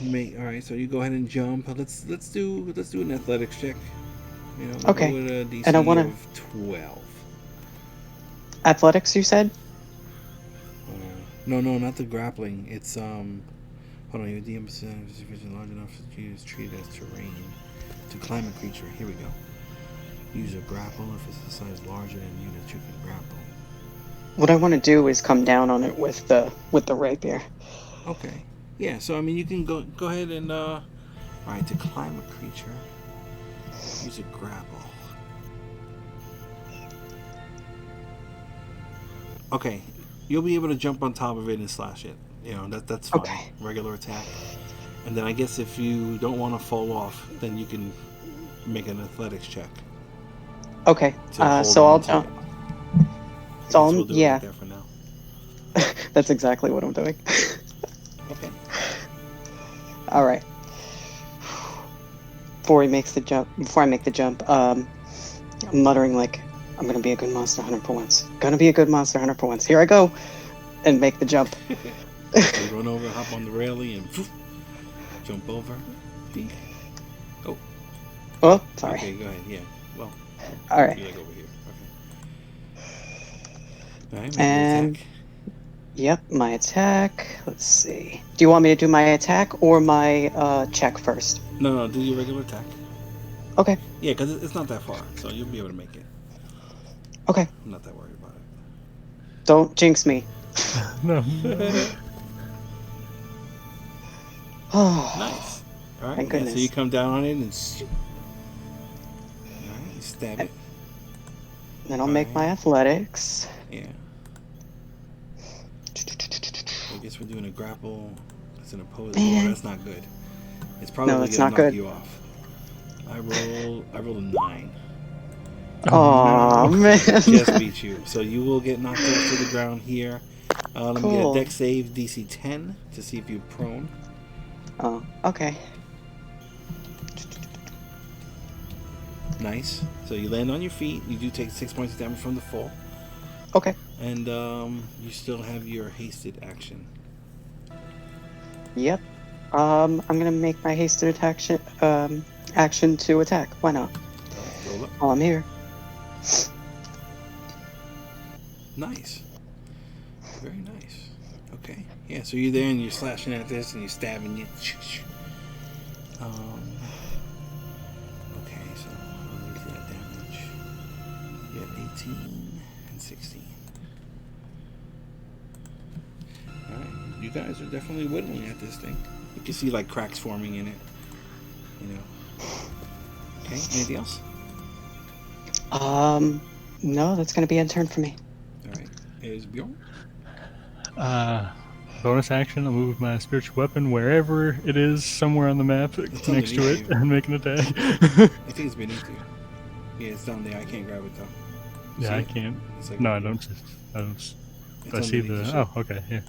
make. All right, so you go ahead and jump. Let's do an athletics check. We'll go
Okay.
with a
And I
DC
want to
of 12.
athletics, you said?
No, not the grappling. It's Hold on, your DM percentage is vision large enough to use treated as terrain to climb a creature. Here we go. Use a grapple if it's a size larger than you that you can grapple.
What I want to do is come down on it with the rapier.
Okay. Yeah, so I mean you can go ahead and alright, to climb a creature, use a grapple. Okay. You'll be able to jump on top of it and slash it. That's fine.
Okay.
Regular attack. And then I guess if you don't want to fall off, then you can make an athletics check
Okay.
to hold
So I'll
on to
jump.
it. I
So
guess we'll do it like
yeah,
that for now.
that's exactly what I'm doing.
Okay.
All right. Before I make the jump, I'm muttering like, I'm gonna be a good monster hunter for once. Gonna be a good monster hunter for once. Here I go, and make the jump.
You run over, hop on the railing, and poof, jump over. Dink. Oh,
Oh, sorry.
okay, go ahead. Yeah, well,
All right.
you like over here. Okay. All right, make your
And
attack.
yep, my attack. Let's see. Do you want me to do my attack or my check first?
No, do your regular attack.
Okay.
Yeah, because it's not that far, so you'll be able to make it.
Okay.
I'm not that worried about it.
Don't jinx me.
No.
Oh,
Nice. All right.
Thank
Yeah, so
goodness.
you come down on it and shoot. All right, you stab it.
then I'll make my athletics.
Yeah. I guess we're doing a grapple. It's an opposed. Oh,
Man.
that's not good. It's probably
No, it's
gonna
not
knock
good.
you off. I rolled a 9.
Oh, man.
Just beat you. So you will get knocked off to the ground here. Let me get
Cool.
a dex save DC 10 to see if you're prone.
Oh, okay.
Nice. So you land on your feet. You do take 6 points of damage from the fall.
Okay.
And you still have your hasted action.
Yep. I'm gonna make my hasted action to attack. Why not?
Roll up.
While I'm here.
Nice. Very nice. Okay. Yeah, so you're there and you're slashing at this and you're stabbing it. Okay, so what is that damage? You got 18 and 16. Alright, you guys are definitely whittling at this thing. You can see like cracks forming in it. You know. Okay, anything else?
No, that's gonna be a turn for me.
Alright. Is Bjorn?
Bonus action, I'll move my spiritual weapon wherever it is, somewhere on the map
It's
next to
underneath
it,
you.
and make an attack.
I think it's beneath you. Yeah, it's down there. I can't grab it though. You
Yeah,
see
I
it?
can't.
It's like
No, I
over here.
don't. I don't.
It's
I see
underneath
the.
ship.
Oh, okay. Yeah.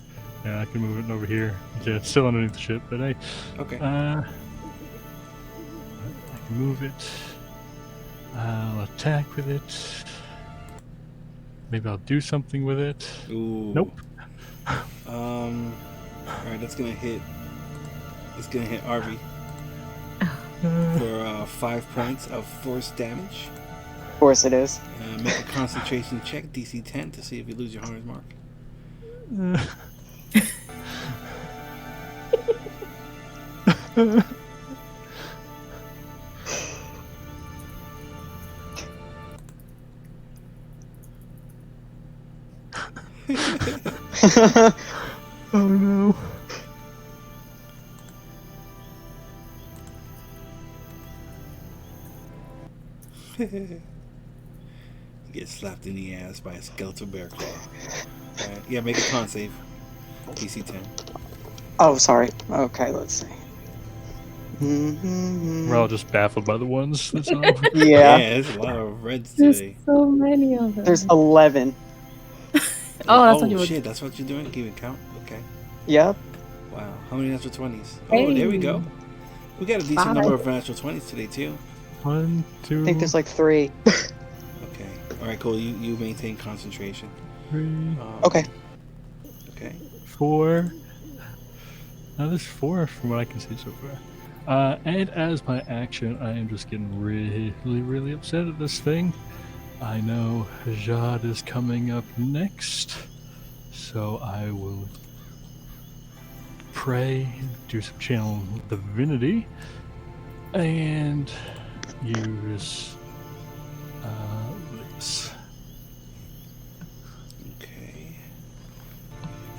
Yeah, I can move it over here. Yeah, it's still underneath the ship, but hey.
Okay.
I can move it. I'll attack with it. Maybe I'll do something with it.
Ooh.
Nope.
Alright, that's gonna hit. It's gonna hit Arby for 5 points of force damage.
Of course it is.
Make a concentration check, DC 10, to see if you lose your hunter's mark.
Oh no.
You get slapped in the ass by a skeletal bear claw. Alright, yeah, make a con save. DC 10.
Oh, sorry. Okay, let's see. Mm-hmm.
We're all just baffled by the ones. That's all.
Yeah.
There's a lot of reds
There's
today.
so many of them.
There's 11.
Oh, that's what you would.
shit, that's what you're doing? Keep it count? Okay.
Yep.
Wow. How many natural 20s? Oh, there we go. We got a decent
5.
number of natural 20s today, too.
1, 2,
I think there's like 3.
Okay. Alright, cool. You maintain concentration.
3,
Okay.
Okay.
4. Now there's 4 from what I can see so far. And as my action, I am just getting really, really upset at this thing. I know Jad is coming up next, so I will pray, do some channel divinity, and use this.
Okay.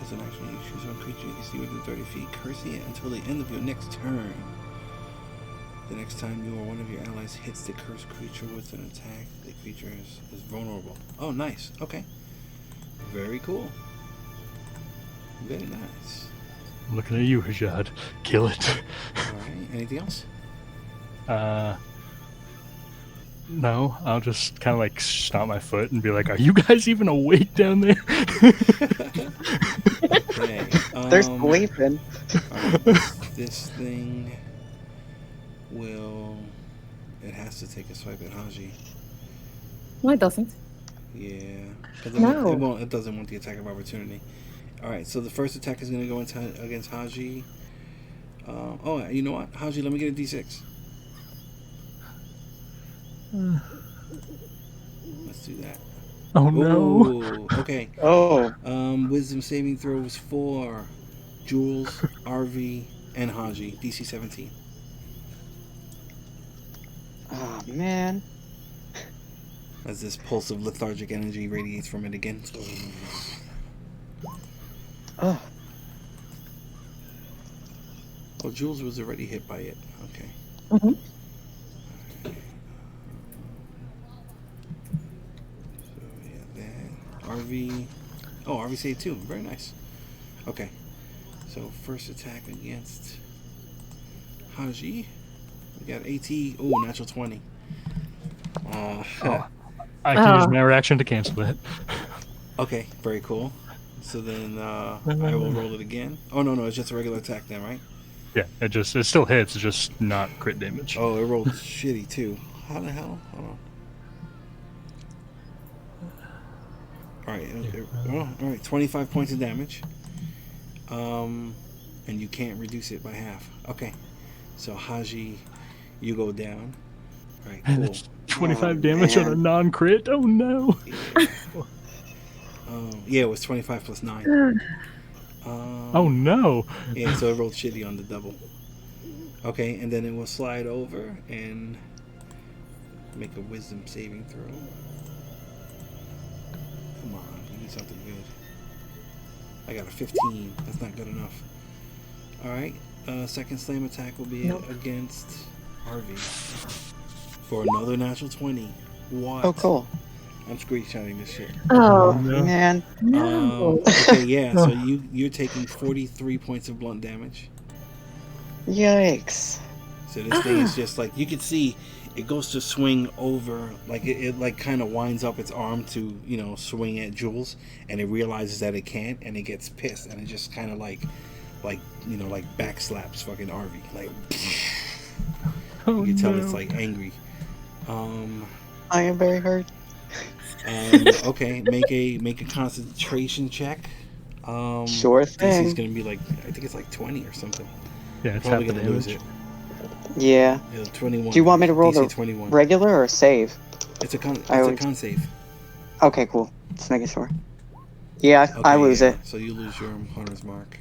As an action, you choose one creature you can see within 30 feet, cursing it until the end of your next turn. The next time you or one of your allies hits the cursed creature with an attack, the creature is vulnerable. Oh, nice. Okay. Very cool. Very nice.
I'm looking at you, Jad. Kill it.
Alright, anything else?
No, I'll just kind of like stomp my foot and be like, "Are you guys even awake down there?"
Okay.
They're sleeping.
Alright, this thing will... It has to take a swipe at Haji.
No, it doesn't.
Yeah, because
No.
it won't. It doesn't want the attack of opportunity. All right, so the first attack is going to go against Haji. Oh, you know what, Haji? Let me get a D6. Let's do that.
Oh no.
Oh, okay.
Oh,
Wisdom saving throws for Jules, RV, and Haji. DC 17.
oh man.
As this pulse of lethargic energy radiates from it again.
Oh,
Oh, Jules was already hit by it. Okay.
Mhm.
So yeah, that RV. Oh, RV saved too. Very nice. Okay. So first attack against Haji. We got AT. Oh, natural 20.
Oh, I can use
Oh.
my reaction to cancel that.
Okay, very cool. So then I will roll it again. Oh no, it's just a regular attack then, right?
Yeah, it still hits. It's just not crit damage.
Oh, it rolled shitty too. How the hell? Hold on. All right, all right. 25 points of damage. And you can't reduce it by half. Okay, so Haji, you go down. All right, cool.
25 damage on a
man.
non-crit. Oh no.
Yeah, it was 25 plus 9.
Oh no.
Yeah, so it rolled shitty on the double. Okay, and then it will slide over and make a wisdom saving throw. Come on, you need something good. I got a 15. That's not good enough. Alright, second slam attack will be against RV for another natural 20. What?
oh, cool.
I'm screenshotting this shit.
Oh,
No.
Man.
no.
Okay, yeah, so you're taking 43 points of blunt damage.
Yikes.
So this thing is just like, you can see it goes to swing over, like it like kind of winds up its arm to, swing at Jules, and it realizes that it can't, and it gets pissed, and it just kind of like backslaps fucking RV. Like,
Oh,
you can tell
no.
it's like angry.
I am very hurt.
Okay, make a concentration check.
Sure
DC's
thing.
gonna be like, I think it's like 20 or something.
Yeah, it's
Probably
half the
gonna lose
damage.
it.
Yeah.
21.
Do you want me to roll
DC
the
21.
regular or save?
It's a con save.
Okay, cool. Just making sure. Yeah, I
Okay,
lose
yeah.
it.
So you lose your hunter's mark.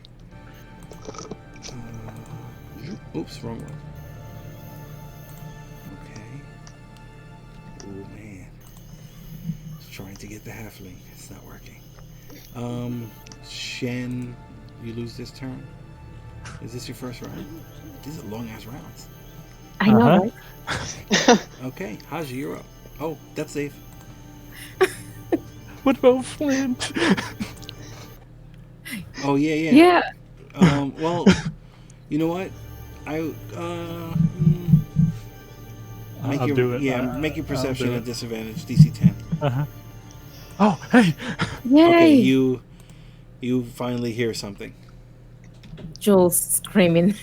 Oops, wrong one. Okay. Oh man, just trying to get the halfling. It's not working. Shen, you lose this turn. Is this your first round? These are long ass rounds.
I know, right?
Okay, Haji, you're up. Oh, that's safe.
What about Flint?
Oh yeah.
Yeah.
Well, you know what? Make
I'll
your
do it.
make your
I'll
perception
do
at
it.
disadvantage, DC 10.
Oh, hey.
Yay.
Okay, you finally hear something.
Jules screaming.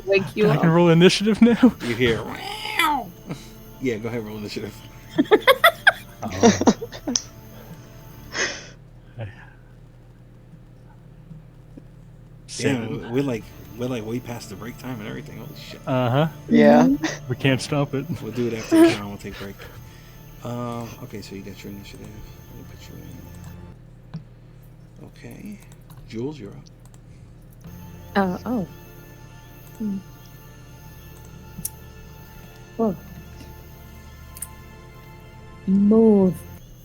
Wake you
I can
up.
roll initiative now.
You hear, "Meow." Yeah, go ahead, roll initiative.
Oh.
Damn, we're like way past the break time and everything. Holy shit.
Yeah.
We can't stop it.
We'll do it after the round. We'll take a break. Okay, so you got your initiative. Let me put you in. Okay, Jules, you're up.
Oh. Whoa. Move.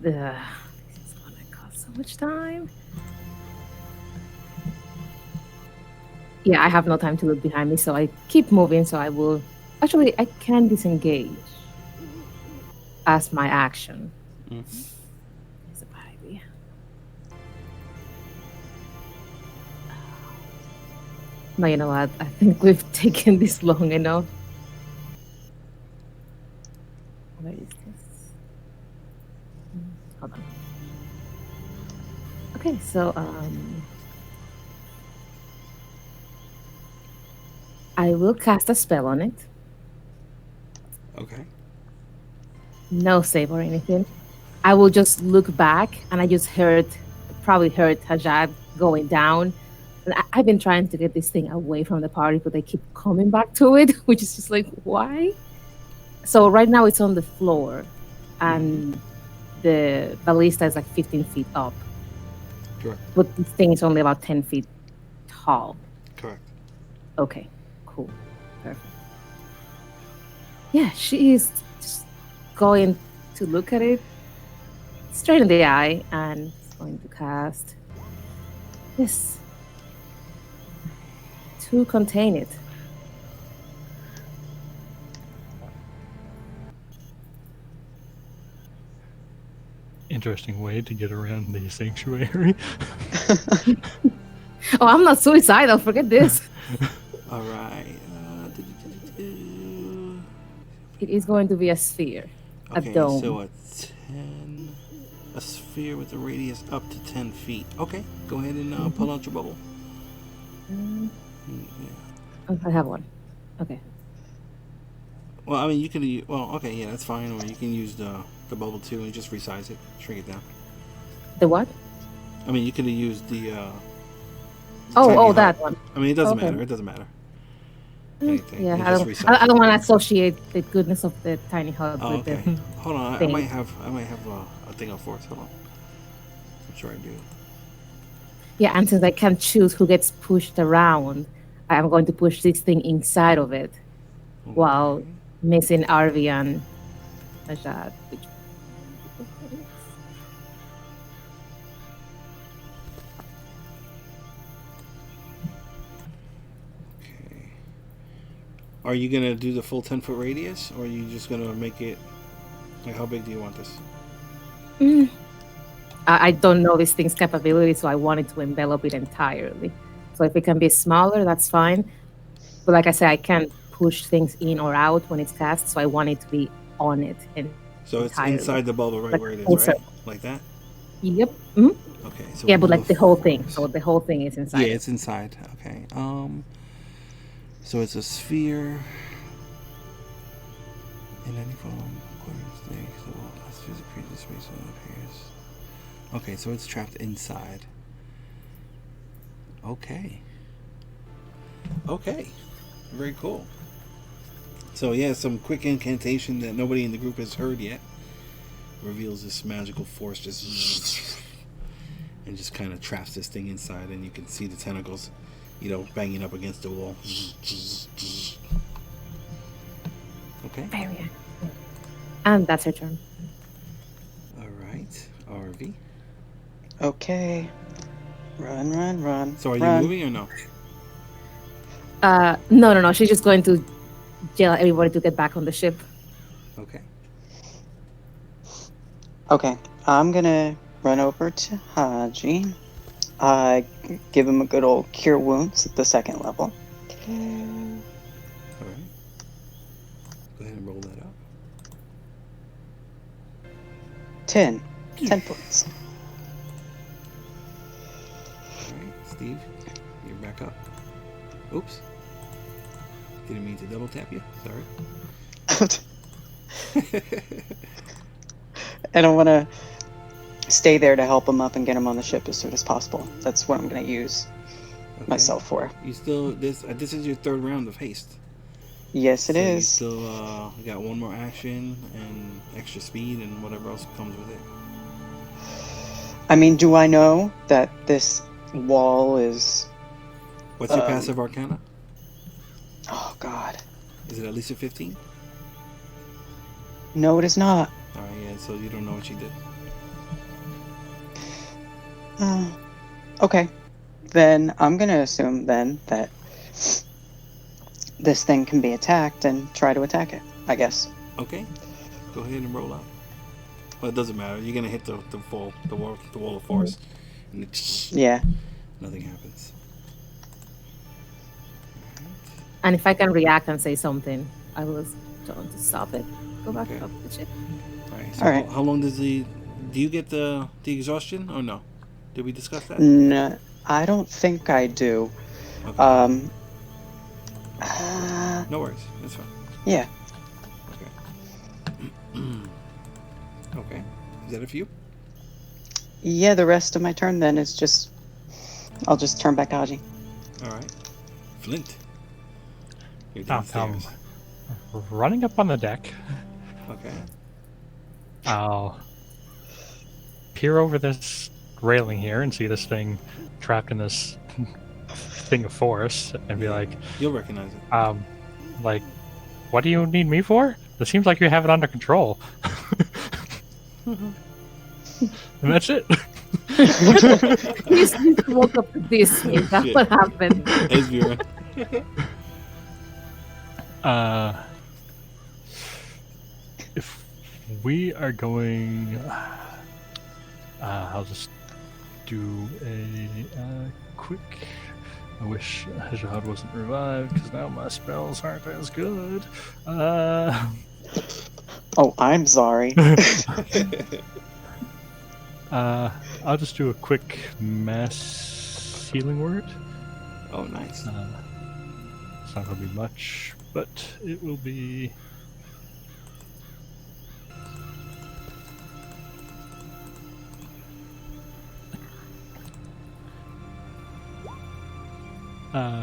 This is gonna cost so much time. Yeah, I have no time to look behind me, so I keep moving. So I will. Actually, I can disengage as my action. It's a bad idea. No, you know what? I think we've taken this long enough. Where is this? Hold on. Okay, so I will cast a spell on it.
Okay.
No save or anything. I will just look back, and I just probably heard Hajad going down. And I've been trying to get this thing away from the party, but they keep coming back to it, which is just like, why? So right now it's on the floor, and the ballista is like 15 feet up.
Correct.
But this thing is only about 10 feet tall.
Correct.
Okay, cool. Perfect. Yeah, she is just going to look at it straight in the eye and going to cast this to contain it.
Interesting way to get around the sanctuary.
Oh, I'm not suicidal. Forget this.
All right.
It is going to be a sphere,
Okay,
a dome.
so a sphere with a radius up to 10 feet. Okay, go ahead and pull out your bubble.
Oh, I have one. Okay.
Well, I mean, you can. Well, okay, yeah, that's fine. Or you can use the bubble too and just resize it, shrink it down.
The what?
I mean, you could have used the.
Oh, that one.
I mean, it doesn't
Okay.
matter. It doesn't matter. Anything.
Yeah,
You
I
just
don't.
resize
I
it.
don't want to associate the goodness of the tiny hut
Oh,
with
okay.
the.
Hold on. I
thing.
might have a thing up for us. Hold on. I'm sure I do.
Yeah, and since I can't choose who gets pushed around, I'm going to push this thing inside of it while
Okay.
missing Arvi and Ajad.
Okay. Are you gonna do the full 10-foot radius, or are you just gonna make it? Like, how big do you want this?
I don't know this thing's capability, so I wanted to envelop it entirely. So if it can be smaller, that's fine. But like I said, I can't push things in or out when it's cast, so I want it to be on it
So it's
entirely.
inside the bubble, right
Like
where it is,
full
right?
circle.
Like that.
Yep. Mhm.
Okay. So
Yeah,
we'll
but
do
like the whole thing.
force.
So the whole thing is inside.
Yeah,
it.
it's inside. Okay. So it's a sphere. In any form, according to the state, so let's physically create the space when it appears. Okay, so it's trapped inside. Okay. Okay. Very cool. So yeah, some quick incantation that nobody in the group has heard yet reveals this magical force just and just kind of traps this thing inside, and you can see the tentacles, banging up against the wall. Okay.
Very good. And that's her turn.
All right, RV.
Okay. Run.
So are you
run.
moving or no?
No. She's just going to yell at everybody to get back on the ship.
Okay.
Okay. I'm gonna run over to Haji. Give him a good old cure wounds at the second level.
All right. Go ahead and roll that up.
10 points.
All right, Steve, you're back up. Oops. Didn't mean to double tap you. Sorry.
And I want to stay there to help him up and get him on the ship as soon as possible. That's what I'm going to use myself for.
You still this is your third round of haste.
Yes, it
So
is.
You still you got one more action and extra speed and whatever else comes with it.
I mean, do I know that this wall is...
What's your passive arcana?
Oh, God.
Is it at least a 15?
No, it is not.
All right, yeah. So you don't know what you did.
Okay. Then I'm going to assume then that this thing can be attacked and try to attack it, I guess.
Okay. Go ahead and roll out. Well, it doesn't matter. You're gonna hit the wall of force, and
Yeah.
nothing happens.
And if I can react and say something, I will tell him to stop it. Go back
Okay.
up the ship.
All right. So
All right.
How long does do you get the exhaustion or no? Did we discuss that?
No, I don't think I do.
Okay.
Uh,
No worries. That's fine.
yeah.
Okay. Okay. Is that it for you?
Yeah, the rest of my turn then is just I'll just turn back Haji.
All right. Flint. You're
I'll come
downstairs.
running up on the deck.
Okay.
I'll peer over this railing here and see this thing trapped in this thing of force and be
Yeah.
like,
You'll recognize it.
like, what do you need me for? It seems like you have it under control. And that's it.
You just woke up to this.
Oh,
Is that
shit.
what happened?
Esbjorn.
If we are going, I'll just do a quick. I wish Hajad wasn't revived because now my spells aren't as good.
Oh, I'm sorry.
I'll just do a quick mass healing word.
Oh, nice.
It's not going to be much, but it will be.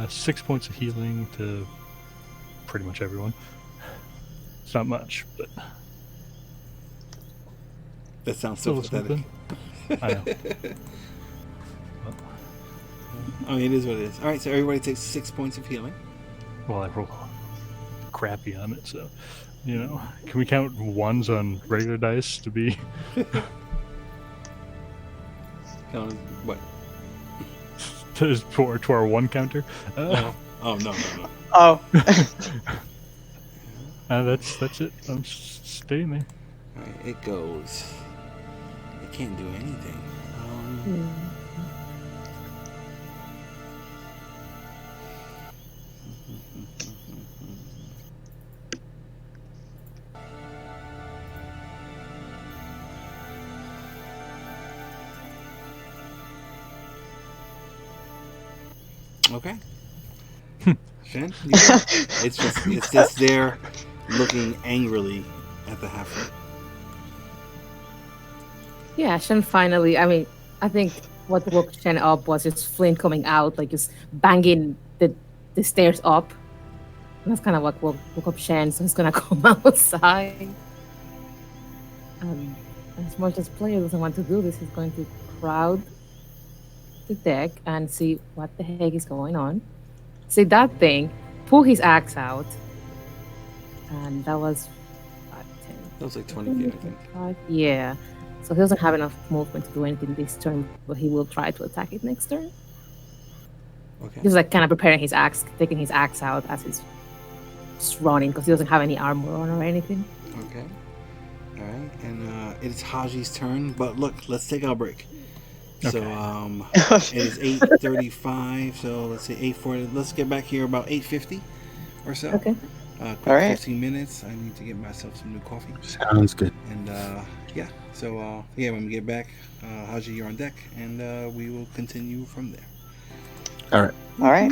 6 points of healing to pretty much everyone. It's not much, but
That sounds so
little
pathetic.
something. I know.
I mean, it is what it is. All right, so everybody takes 6 points of healing.
Well, I roll crappy on it, so can we count ones on regular dice to be
Count what?
to our one counter?
Oh, no.
Oh.
That's it. I'm staying there.
All right, it goes. It can't do anything. Okay. Shen, it's just there, looking angrily at the halfling.
Yeah, Shen finally. I mean, I think what woke Shen up was just Flint coming out, like just banging the stairs up. And that's kind of what woke up Shen, so he's gonna come outside. As much as player doesn't want to do this, he's going to crowd the deck and see what the heck is going on. See that thing, pull his axe out, and that was 5, 10.
That was like 20 feet, I think.
Yeah. So he doesn't have enough movement to do anything this turn, but he will try to attack it next turn.
Okay.
He's like kind of preparing his axe, taking his axe out as he's just running because he doesn't have any armor on or anything.
Okay. All right, and it's Haji's turn. But look, let's take our break.
Okay.
So it is 8:35. So let's say 8:40. Let's get back here about 8:50 or so.
Okay.
Quick
All right.
15 minutes. I need to get myself some new coffee.
Sounds good.
And yeah. So yeah, when we get back, Haji, you're on deck, and we will continue from there.
All right.
All right.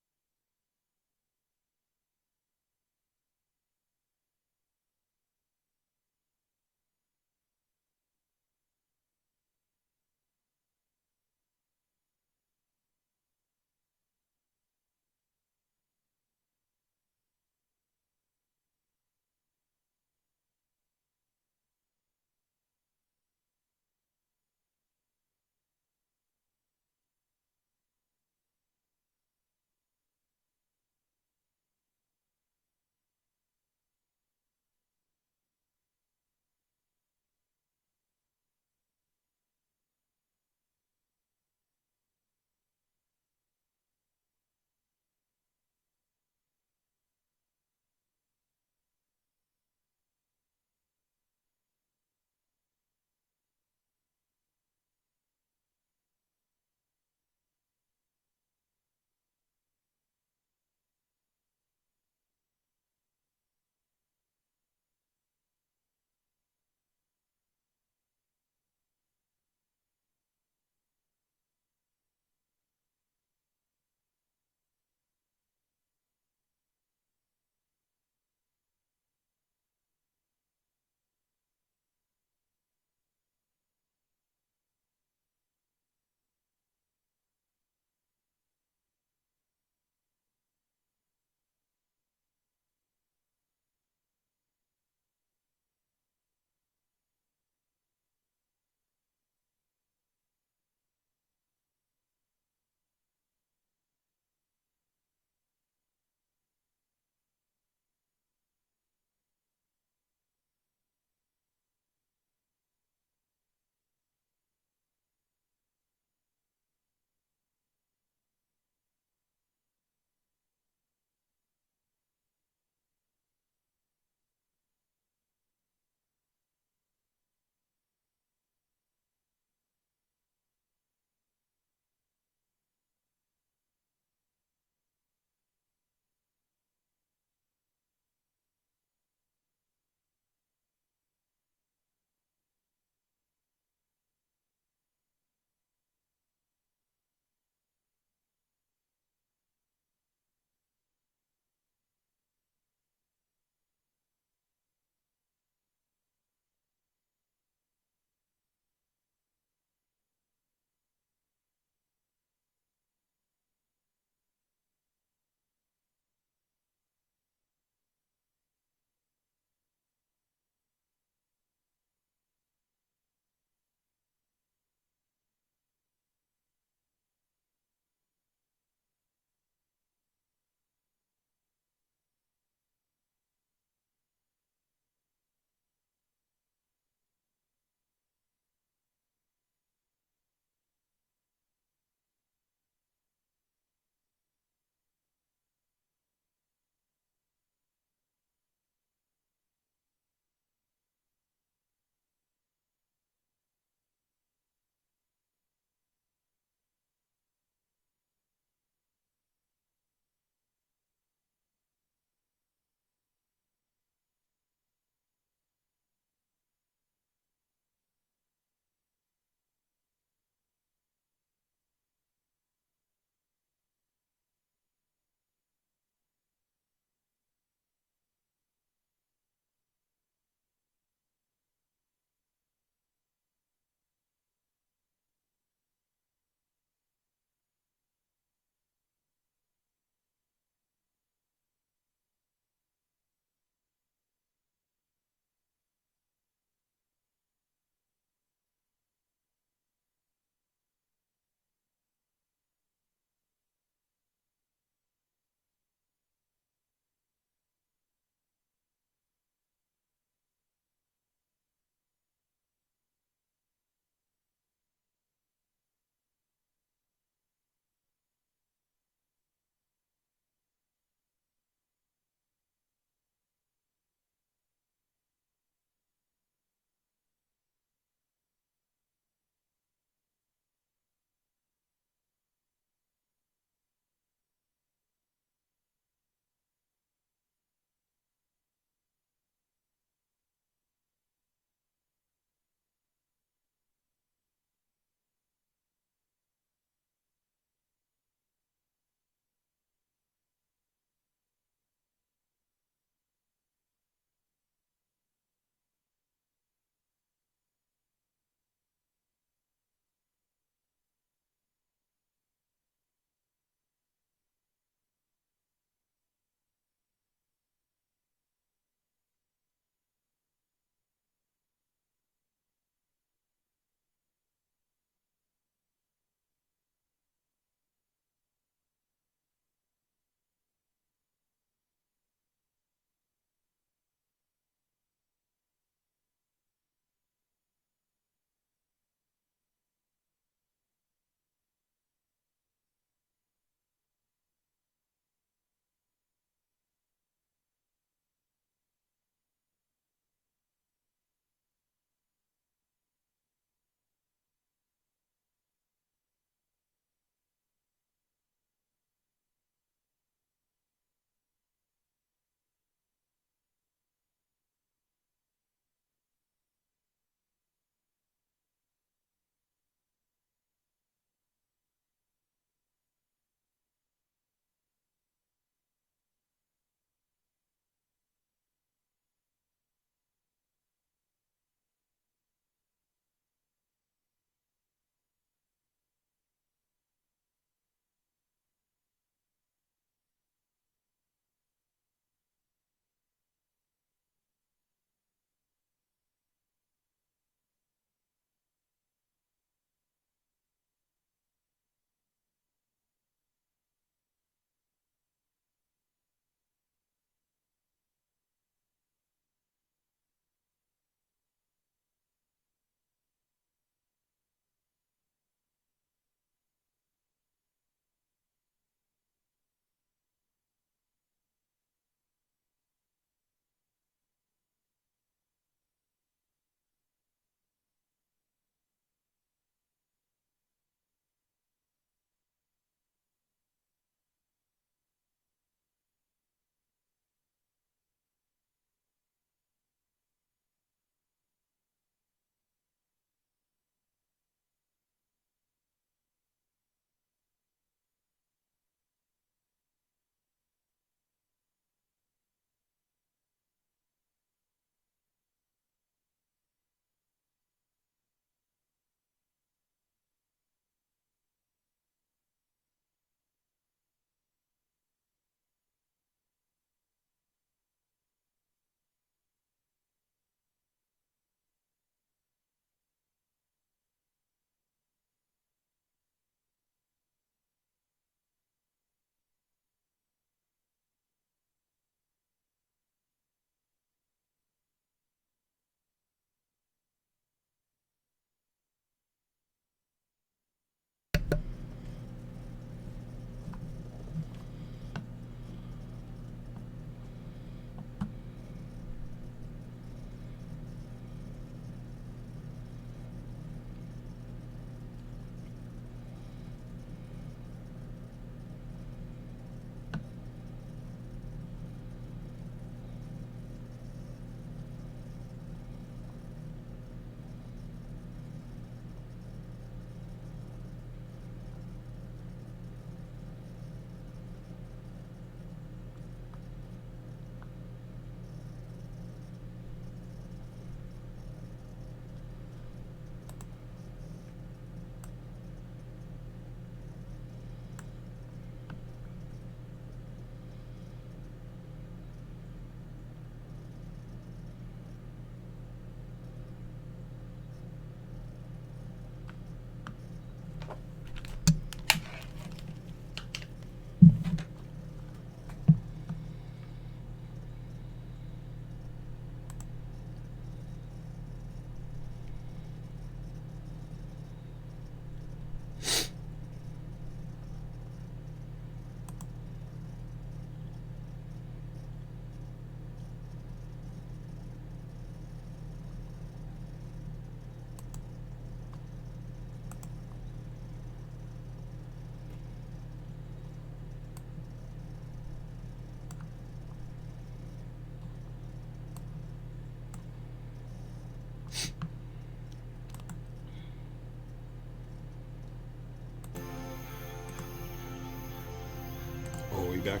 back.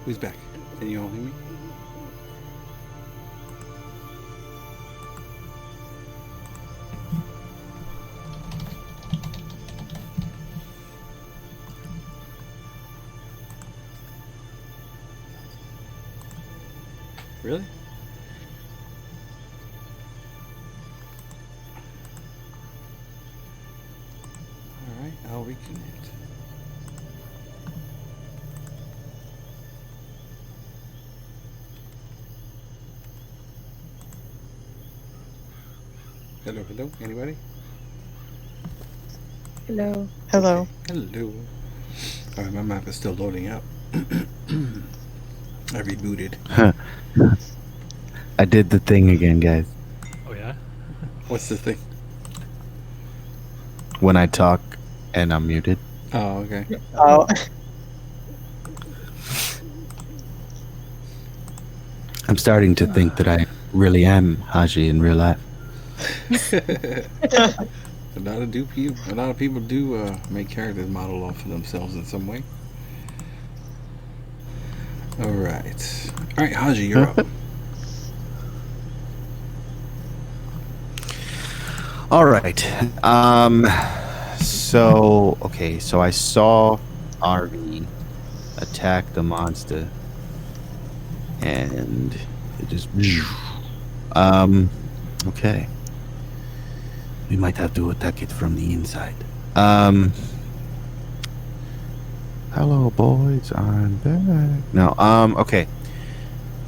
Who's back? Can you all hear me? Really? All right, I'll reconnect. Hello, hello, anybody?
Hello.
Hello.
Hello. All right, my map is still loading up. I rebooted.
I did the thing again, guys.
Oh yeah.
What's the thing?
When I talk and I'm muted.
Oh, okay.
Oh,
I'm starting to think that I really am Haji in real life.
A lot of people do make characters model off of themselves in some way. All right, Haji, you're up.
All right. So I saw RV attack the monster, and it just. Okay. We might have to attack it from the inside. Hello, boys. I'm back. No. Okay.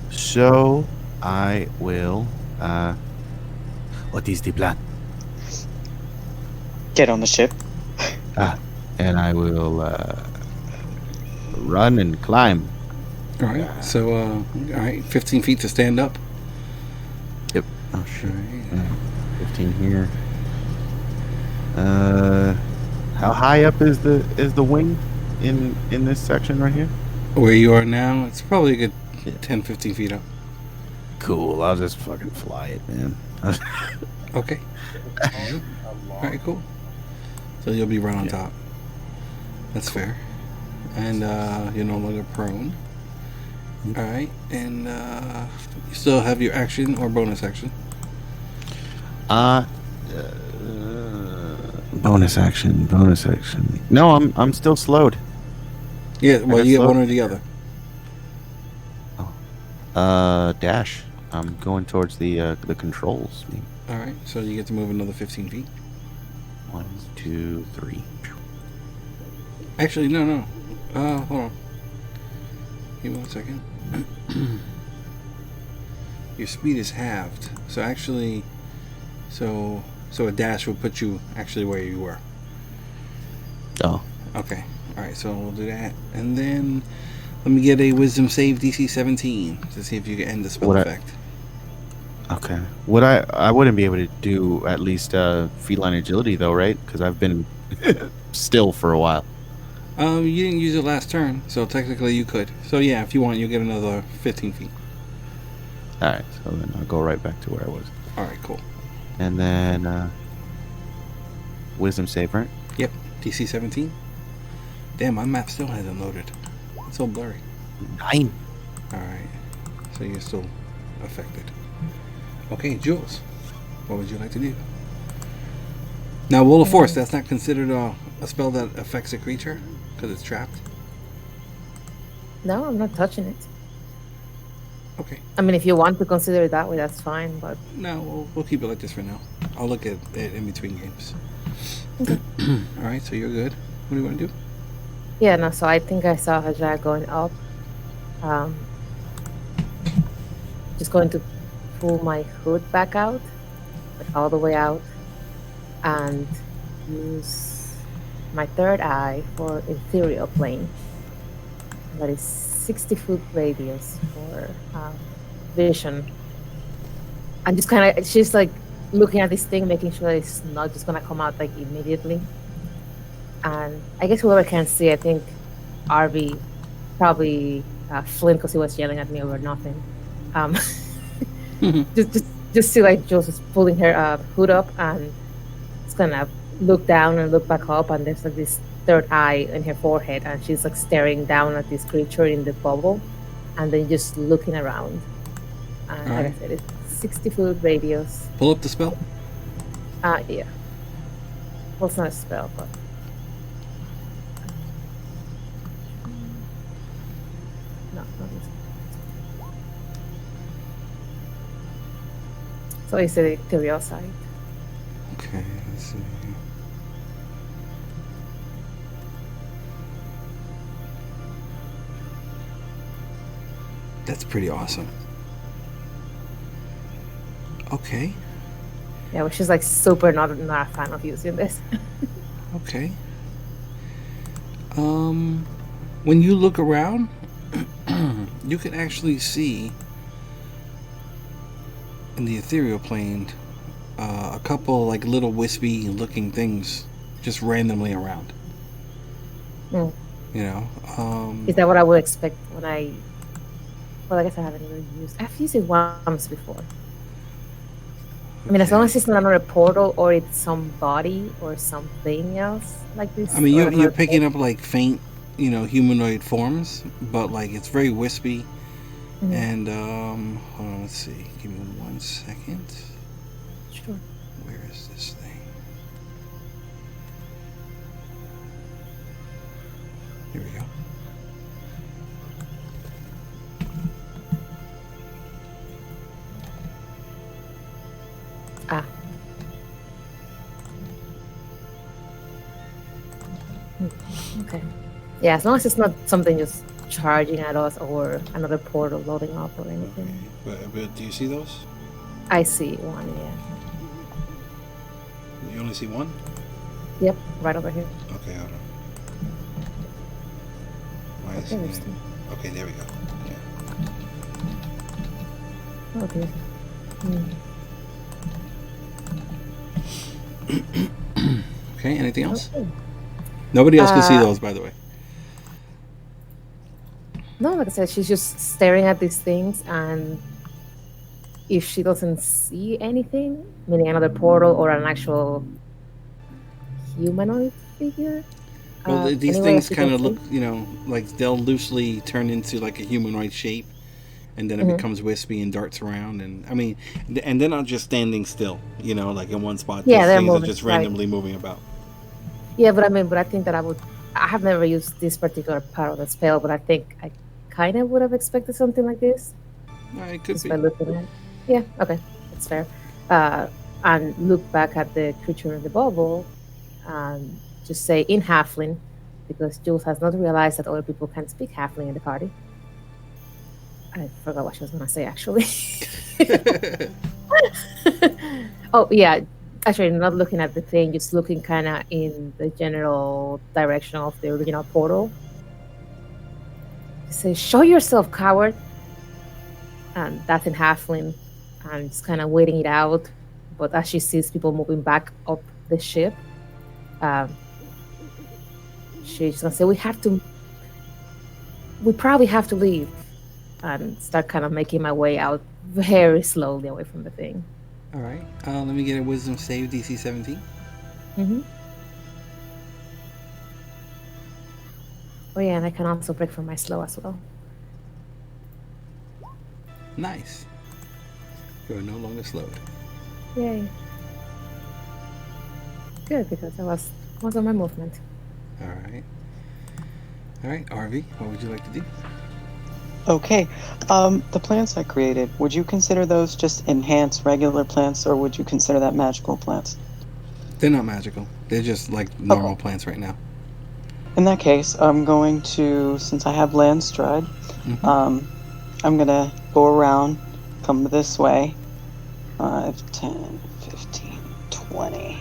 So I will. What is the plan?
get on the ship.
And I will run and climb.
All right, so all right, 15 feet to stand up.
Yep. Oh shit.
All right.
15 here. How high up is the wing in this section right here?
Where you are now, it's probably a good 10, 15 feet up.
Cool. I'll just fucking fly it, man.
Okay. All right, cool. So you'll be right on top. That's fair. And you're no longer prone. All right, and you still have your action or bonus action.
Bonus action. No, I'm still slowed.
Yeah, well,
got
you get
slowed.
one or the other.
Dash. I'm going towards the controls.
All right, so you get to move another 15 feet.
1, 2, 3.
Actually, no. Hold on. Give me 1 second. Your speed is halved. So actually, so a dash will put you actually where you were.
Oh.
Okay. All right, so we'll do that. And then let me get a wisdom save DC 17 to see if you can end the spell effect.
Okay. Would I wouldn't be able to do at least feline agility though, right? Because I've been still for a while.
You didn't use it last turn, so technically you could. So yeah, if you want, you'll get another 15 feet.
All right. So then I'll go right back to where I was.
All right, cool.
And then wisdom save, right?
Yep, DC 17. Damn, my map still hasn't loaded. It's so blurry.
9.
All right, so you're still affected. Okay, Jules, what would you like to do? Now, Will of Force, that's not considered a spell that affects a creature because it's trapped.
No, I'm not touching it.
Okay.
I mean, if you want to consider it that way, that's fine. But
No, we'll keep it like this for now. I'll look at it in between games. All right, so you're good. What do you want to do?
yeah, no. So I think I saw Hajar going up. Just going to pull my hood back out, like all the way out, and use my third eye for ethereal plane. That is 60-foot radius for vision. I'm just kind of, she's like looking at this thing, making sure that it's not just gonna come out like immediately. And I guess whoever can see, I think RV probably Flynn because he was yelling at me over nothing. Um, just see like Jules is pulling her hood up and it's gonna look down and look back up, and there's like this third eye in her forehead, and she's like staring down at this creature in the bubble, and then just looking around. And like I said, it's 60-foot radius.
Pull up the spell.
Yeah. Well, it's not a spell, but. No, not this. So it's a curiosity.
Okay, let's see. That's pretty awesome. Okay.
Yeah, which is like super not a fan of using this.
Okay. When you look around, you can actually see in the ethereal plane a couple like little wispy looking things just randomly around.
Mm.
You know.
Is that what I would expect when I? Well, I guess I haven't really used. I've used it once before. I mean, as long as it's not another portal or it's somebody or something else like this.
I mean,
or
you're
another
picking up like faint, humanoid forms, but like it's very wispy.
Mhm.
And hold on, let's see. Give me 1 second.
Sure.
Where is this thing? Here we go.
Ah. Okay. Yeah, as long as it's not something just charging at us or another portal loading up or anything.
Okay. But do you see those?
I see one, yeah.
You only see one?
Yep, right over here.
Okay, hold on. Why is
Okay, there's
it?
two.
Okay, there we go. Yeah.
Okay.
Okay, anything else?
Okay.
Nobody else can see those, by the way.
No, like I said, she's just staring at these things, and if she doesn't see anything, meaning another portal or an actual humanoid figure.
Well, these
anyway,
things
as you
kind
can
of look,
see-
like they'll loosely turn into like a humanoid shape, and then it
Mhm.
becomes wispy and darts around. And I mean, and they're not just standing still, like in one spot.
Yeah,
These
they're
things are
moving,
just
right.
randomly moving about.
Yeah, but I think that I have never used this particular part of the spell, but I think I kind of would have expected something like this.
It could
Just
be.
by looking at it. Yeah, okay, that's fair. And look back at the creature in the bubble and just say in Halfling, because Jules has not realized that other people can speak Halfling in the party. I forgot what she was going to say, actually. Oh, yeah. Actually, not looking at the thing, just looking kind of in the general direction of the original portal. Say, show yourself, coward. And that's in Halfling. And just kind of waiting it out. But as she sees people moving back up the ship, she's going to say, we probably have to leave. And start kind of making my way out very slowly away from the thing.
All right. Let me get a wisdom save, DC 17.
Mm-hmm. Oh yeah, and I can also break from my slow as well.
Nice. You are no longer slowed.
Yay. Good, because that was on my movement.
All right. All right, RV, what would you like to do?
Okay. The plants I created, would you consider those just enhanced regular plants, or would you consider that magical plants?
They're not magical. They're just like normal plants right now.
In that case, I'm going to, since I have land stride, I'm going to go around, come this way, 5, 10, 15, 20,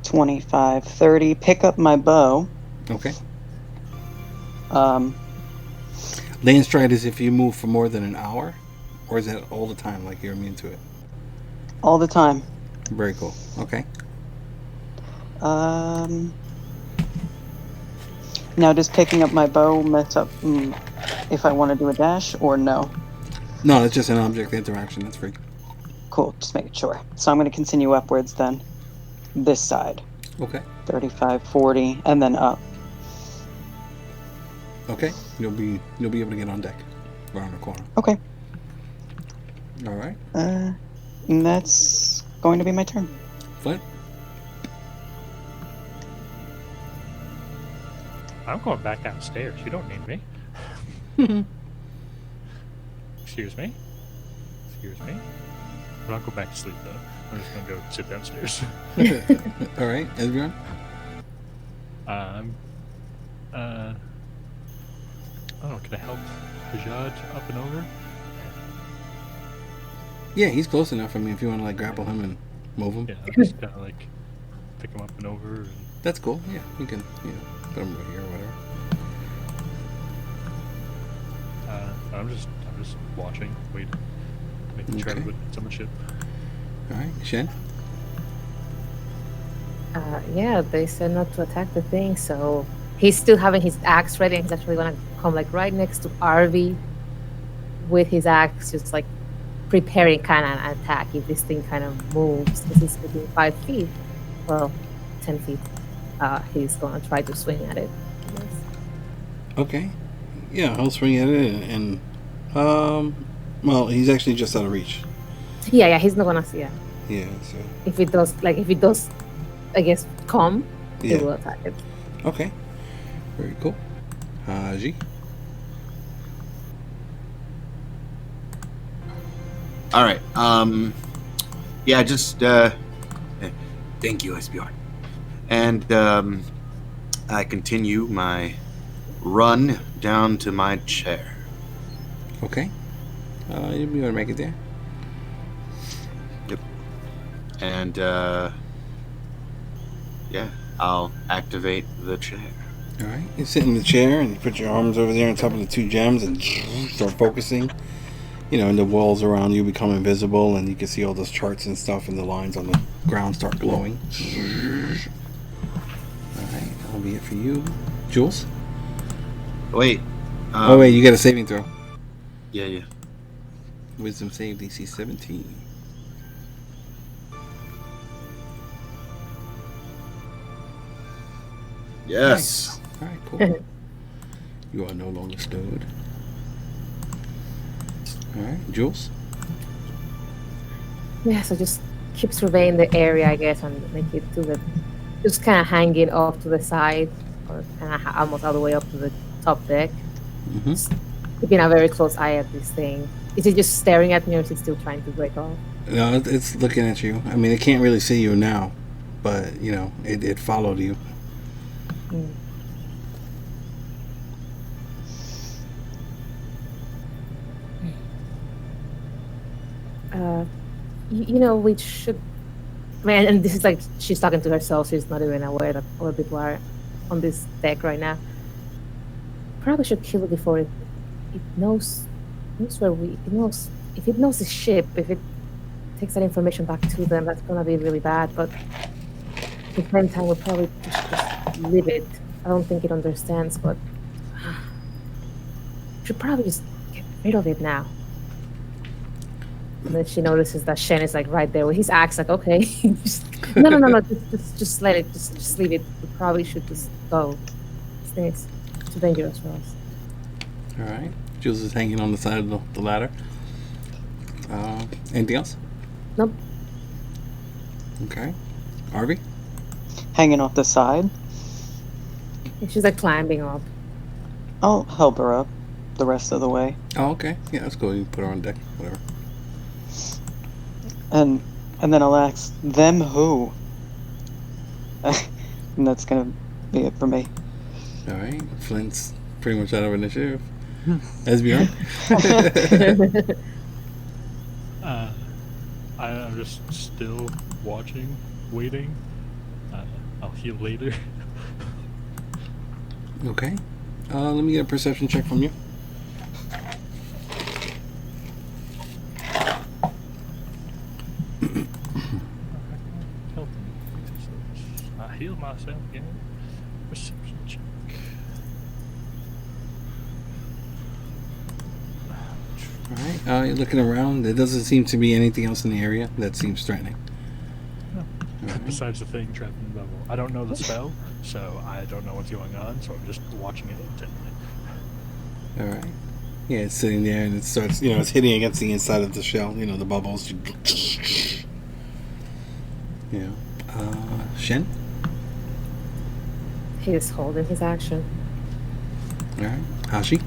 25, 30, pick up my bow.
Okay.
Um,
Land stride is if you move for more than an hour, or is that all the time, like you're immune to it?
all the time.
Very cool. Okay.
Now, does picking up my bow mess up if I want to do a dash, or no?
No, it's just an object interaction. That's free.
Cool, just making sure. So I'm going to continue upwards then. This side.
Okay.
35, 40, and then up.
Okay. You'll be able to get on deck, around the corner.
Okay.
All right.
And that's going to be my turn.
Flint.
I'm going back downstairs. You don't need me. Excuse me. Excuse me. I'm not go back to sleep though. I'm just gonna go sit downstairs.
All right, Esbjorn.
I don't know. Can I help Hajad up and over?
Yeah, he's close enough. I mean, if you want to like grapple him and move him,
Yeah, I'm just kind of like pick him up and over. And...
that's cool. Yeah, you can put him right here or whatever.
I'm just watching, waiting, making sure
Okay.
everybody's on the ship.
All right, Shen.
Yeah, they said not to attack the thing, so he's still having his axe ready, and he's actually gonna come like right next to Arvi with his axe, just like preparing kind of an attack if this thing kind of moves, because he's within 5 feet, well, 10 feet. He's gonna try to swing at it. I guess.
Okay. Yeah, I'll swing at it and well, he's actually just out of reach.
Yeah, he's not gonna see it.
Yeah, so
If it does, I guess, come, he
yeah.
will attack it.
Okay. Very cool. Haji.
All right. Yeah, just thank you, Esbjorn. And I continue my run down to my chair.
Okay. You want to make it there?
Yep. And yeah, I'll activate the chair.
All right. You sit in the chair and you put your arms over there on top of the 2 gems and start focusing. And the walls around you become invisible, and you can see all those charts and stuff, and the lines on the ground start glowing. All right, that'll be it for you, Jules.
Wait.
Oh wait, you got a saving throw.
Yeah.
Wisdom save DC 17.
Yes.
All right, cool. You are no longer stowed. All right, Jules.
Yeah, so just keep surveying the area, I guess, and make it to the, just kind of hanging off to the side, or kind of almost all the way up to the top deck.
Mm-hmm.
Just keeping a very close eye at this thing. Is it just staring at me, or is it still trying to break off?
No, it's looking at you. I mean, it can't really see you now, but it followed you.
Mm. We should. Man, and this is like she's talking to herself. She's not even aware that other people are on this deck right now. Probably should kill it before it knows where it knows. If it knows the ship, if it takes that information back to them, that's gonna be really bad. But at the same time, we'll probably just leave it. I don't think it understands, but should probably just get rid of it now. And then she notices that Shen is like right there with his axe. Like, okay, no, just let it, just leave it. We probably should just go. This thing is too dangerous for us.
All right. Jules is hanging on the side of the ladder. Anything else?
Nope.
Okay. Arby?
Hanging off the side.
And she's like climbing up.
I'll help her up the rest of the way.
Oh, okay. Yeah, that's cool. You can put her on deck. Whatever.
And then I'll ask them who. And that's gonna be it for me.
All right. Flint's pretty much out of initiative. Esbjorn?
I'm just still watching, waiting. I'll heal later.
Okay. Let me get a perception check from you.
Help me. I heal myself again. Perception check.
All right. You're looking around. There doesn't seem to be anything else in the area that seems threatening.
No.
All right.
Besides the thing trapped in the bubble. I don't know the spell, so I don't know what's going on, so I'm just watching it intently.
All right. Yeah, it's sitting there and it starts, it's hitting against the inside of the shell, the bubbles. Shen?
He's holding his action.
All right. Hashi?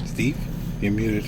Steve? You're muted.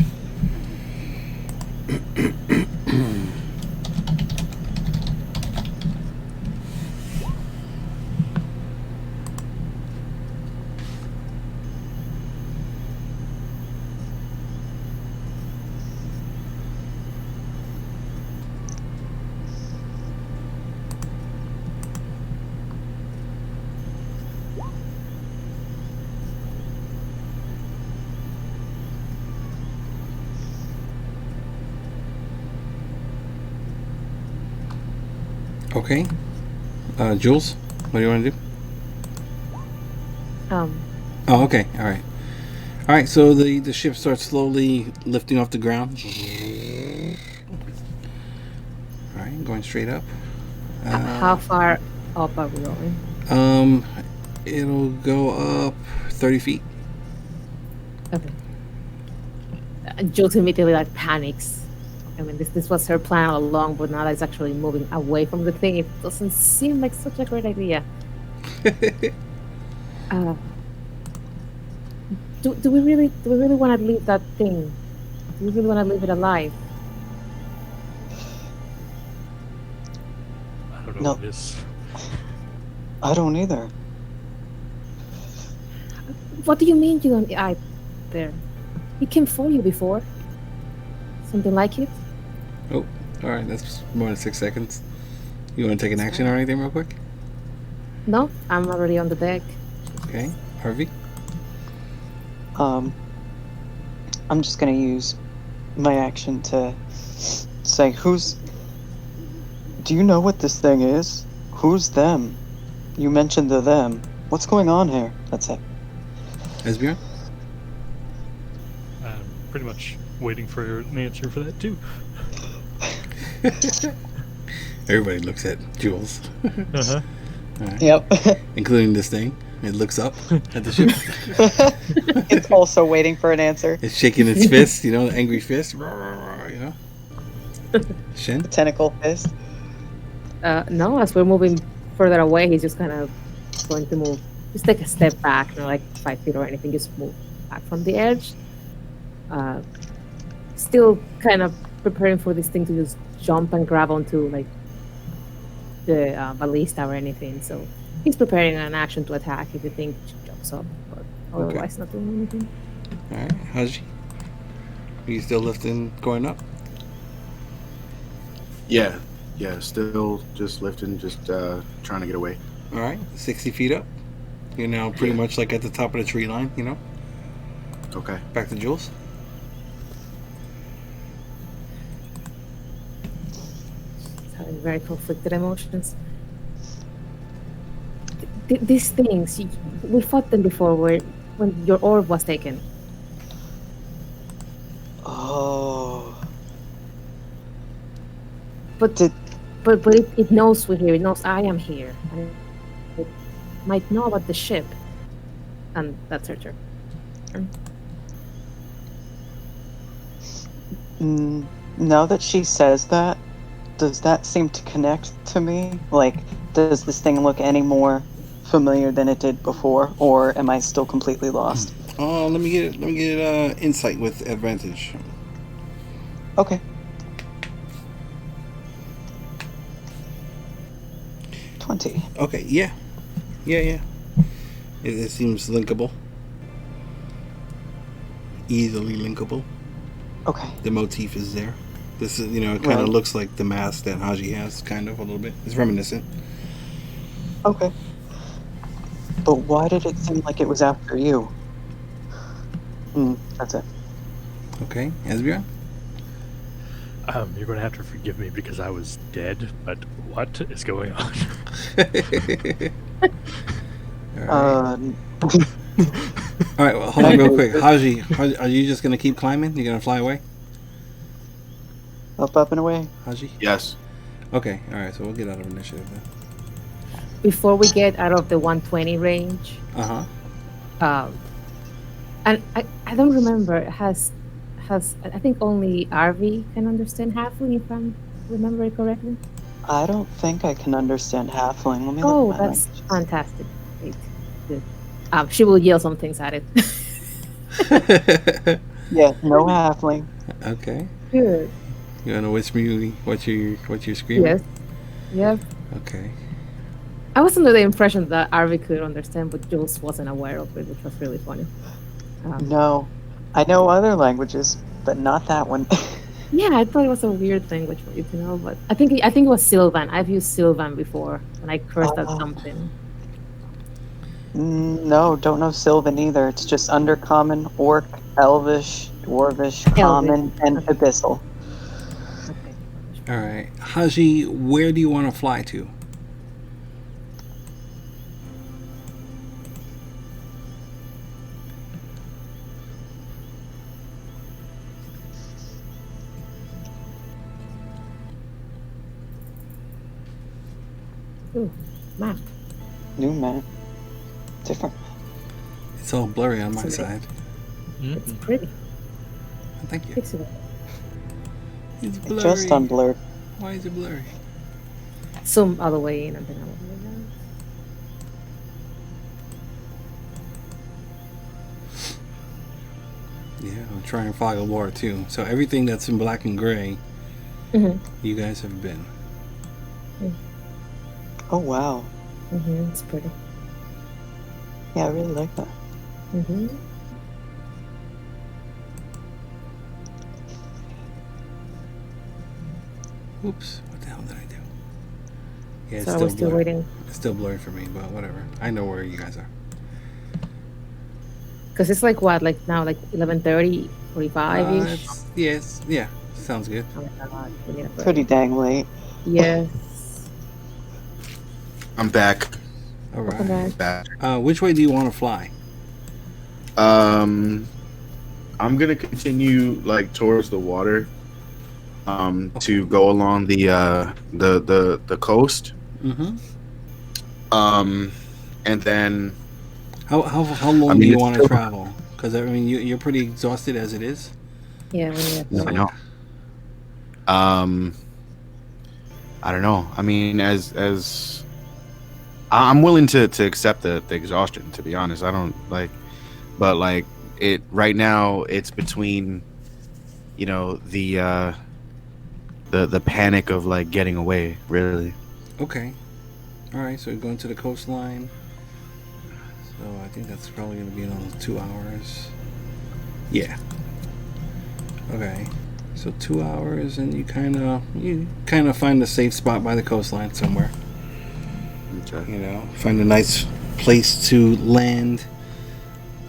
Okay. Jules, what do you want to do? Oh, okay. All right. All right. So the ship starts slowly lifting off the ground. All right, going straight up.
How far up are we going?
It'll go up 30 feet.
Okay. Jules immediately panics. I mean, this was her plan all along, but now that it's actually moving away from the thing, it doesn't seem like such a great idea. Do we really want to leave that thing? Do we really want to leave it alive?
I don't know
No.
what it is.
I don't either.
What do you mean you don't? There. It came for you before. Something like it?
Oh, all right. That's more than 6 seconds. You want to take an action or anything real quick?
No, I'm already on the deck.
Okay. Harvey?
I'm just gonna use my action to say, do you know what this thing is? Who's them? You mentioned the them. What's going on here? That's it.
Esbjorn?
I'm pretty much waiting for an answer for that too.
Everybody looks at Jules.
Uh-huh.
All right.
Yep.
Including this thing. It looks up at the ship.
It's also waiting for an answer.
It's shaking its fist, the angry fist. Shen?
Tentacle fist.
No, as we're moving further away, he's just kind of going to move. Just take a step back, not like 5 feet or anything. Just move back from the edge. Still kind of preparing for this thing to just jump and grab onto the ballista or anything. So he's preparing an action to attack if the thing jumps up, but otherwise not doing anything.
All right, Haji. Are you still lifting, going up?
Yeah, still just lifting, just trying to get away.
All right, 60 feet up. You're now pretty much at the top of the tree line,
Okay.
Back to Jules.
Having very conflicted emotions. These things, we fought them before when your orb was taken.
Oh.
But it knows we're here. It knows I am here. And it might know about the ship. And that's her turn.
Now that she says that, does that seem to connect to me? Does this thing look any more familiar than it did before, or am I still completely lost?
Oh, let me get insight with advantage.
Okay. $20.
Okay, yeah. It seems linkable. Easily linkable.
Okay.
The motif is there. This is, it kind of looks like the mask that Haji has, kind of, a little bit. It's reminiscent.
Okay. But why did it seem like it was after you? That's it.
Okay, Esbjorn?
You're going to have to forgive me because I was dead, but what is going on?
All right, well, hold on real quick. Haji, are you just gonna keep climbing? You gonna fly away,
Up and away.
Haji?
Yes.
Okay, all right. So we'll get out of initiative then.
Before we get out of the 120 range,
Uh huh.
and I don't remember, has I think only RV can understand halfling, if I'm remember it correctly.
I don't think I can understand halfling. Let me
Oh,
look at my
that's
language.
fantastic. Great. Good. She will yell some things at it.
Yeah, no halfling.
Okay.
Good.
You wanna whisper me what you're screaming?
Yes. Yep.
Okay.
I was under the impression that RV could understand, but Jules wasn't aware of it, which was really funny.
No. I know other languages, but not that one.
Yeah, I thought it was a weird language for you to know, but I think it was Sylvan. I've used Sylvan before when I cursed at
Oh.
something.
No, don't know Sylvan either. It's just Undercommon, Orc, Elvish, Dwarvish, Common, and
Okay.
Abyssal.
Okay.
All right, Haji, where do you want to fly to?
Ooh, map.
New map. Different.
It's all blurry on my
It's
side.
It's pretty.
Thank you.
Pixel.
It's
It
blurry.
just unblurred.
Why is it blurry?
Some other way in and then other way out.
Yeah, I'm trying Fog of War too. So everything that's in black and gray, you guys have been.
Oh, wow.
It's pretty.
Yeah, I really like that.
Oops, what the hell did I do? Yeah, it's
So
still
we're still
blurry.
waiting.
It's still blurry for me, but whatever. I know where you guys are.
Because it's like what, like now, like 11:30, 45-ish?
Yes, yeah, sounds good.
Oh my god. We need a break.
Pretty dang late.
Yes.
I'm back.
All
Welcome
right.
back.
Which way do you want to fly?
I'm gonna continue like towards the water. To go along the coast.
Mm-hmm.
And then
How long
I
do
mean,
you
it's
want to
still-
travel? Because I mean, you're pretty exhausted as it is.
Yeah, we need a
I
break.
know. I don't know. I mean, as I'm willing to accept the exhaustion. To be honest, I don't like, but like it right now. It's between, the panic of like getting away. Really.
Okay. All right. So we're going to the coastline. So I think that's probably going to be another 2 hours. Yeah. Okay. So 2 hours, and you kind of find a safe spot by the coastline somewhere.
Okay.
Find a nice place to land.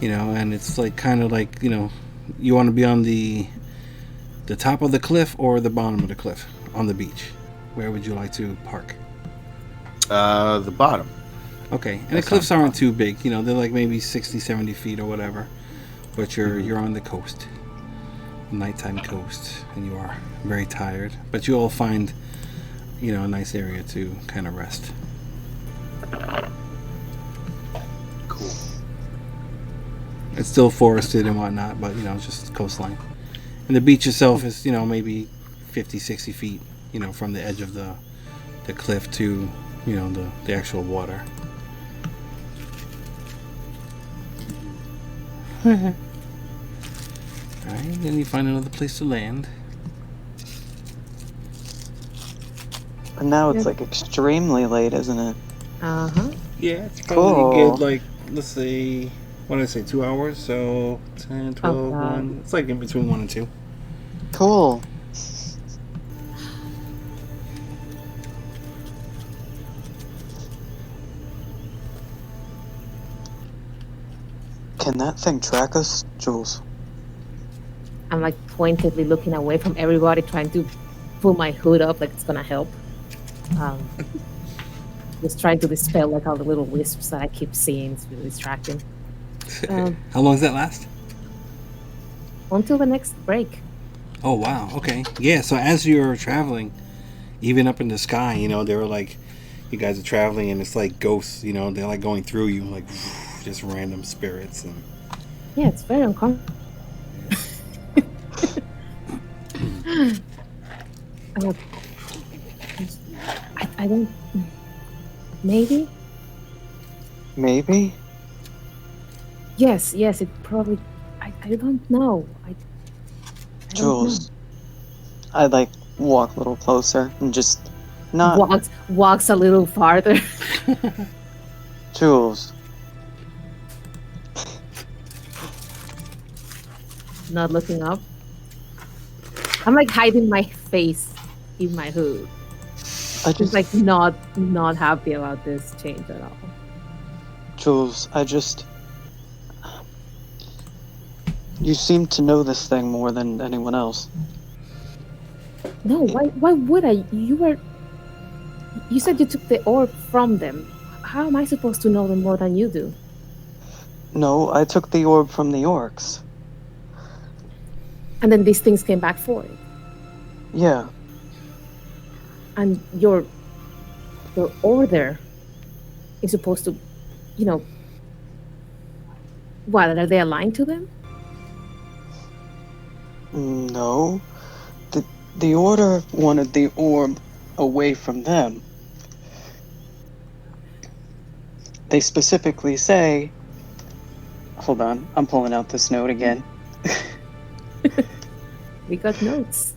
And it's like kind of like you want to be on the top of the cliff or the bottom of the cliff on the beach. Where would you like to park?
The bottom.
Okay, and
That
the cliffs
sounds
aren't too big. They're like maybe 60, 70 feet or whatever. But you're on the coast, nighttime coast, and you are very tired. But you'll find, a nice area to kind of rest.
Cool.
It's still forested and whatnot, but it's just coastline. And the beach itself is, maybe 50, 60 feet, from the edge of the cliff to, the actual water. Alright, then you find another place to land.
But now it's
Yep.
like extremely late, isn't it?
Uh-huh.
Yeah, it's probably
Cool.
good, like, let's say, what did I say, 2 hours? So, 10, 12,
God.
1. It's like in between 1 and 2.
Cool. Can that thing track us, Jules?
I'm like pointedly looking away from everybody, trying to pull my hood up like it's gonna help. Um, just trying to dispel like all the little wisps that I keep seeing. It's really distracting.
How long does that last?
Until the next break.
Oh wow. Okay. Yeah. So as you're traveling, even up in the sky, they were like, you guys are traveling, and it's like ghosts. They're like going through you, like just random spirits. And
Yeah, it's very uncomfortable. I don't. Maybe.
Maybe?
Yes. It probably. I don't know. I don't
Jules, I like walk a little closer and just
know.
not.
Walks a little farther.
Jules,
Not looking up. I'm like hiding my face in my hood.
I
Just
just.
like not happy about this change at all.
Jules, I just. You seem to know this thing more than anyone else.
No, why would I? You said you took the orb from them. How am I supposed to know them more than you do?
No, I took the orb from the orcs.
And then these things came back for it.
Yeah,
And your order is supposed to, what, are they aligned to them?
no. The order wanted the orb away from them. They specifically say. Hold on, I'm pulling out this note again.
We got notes.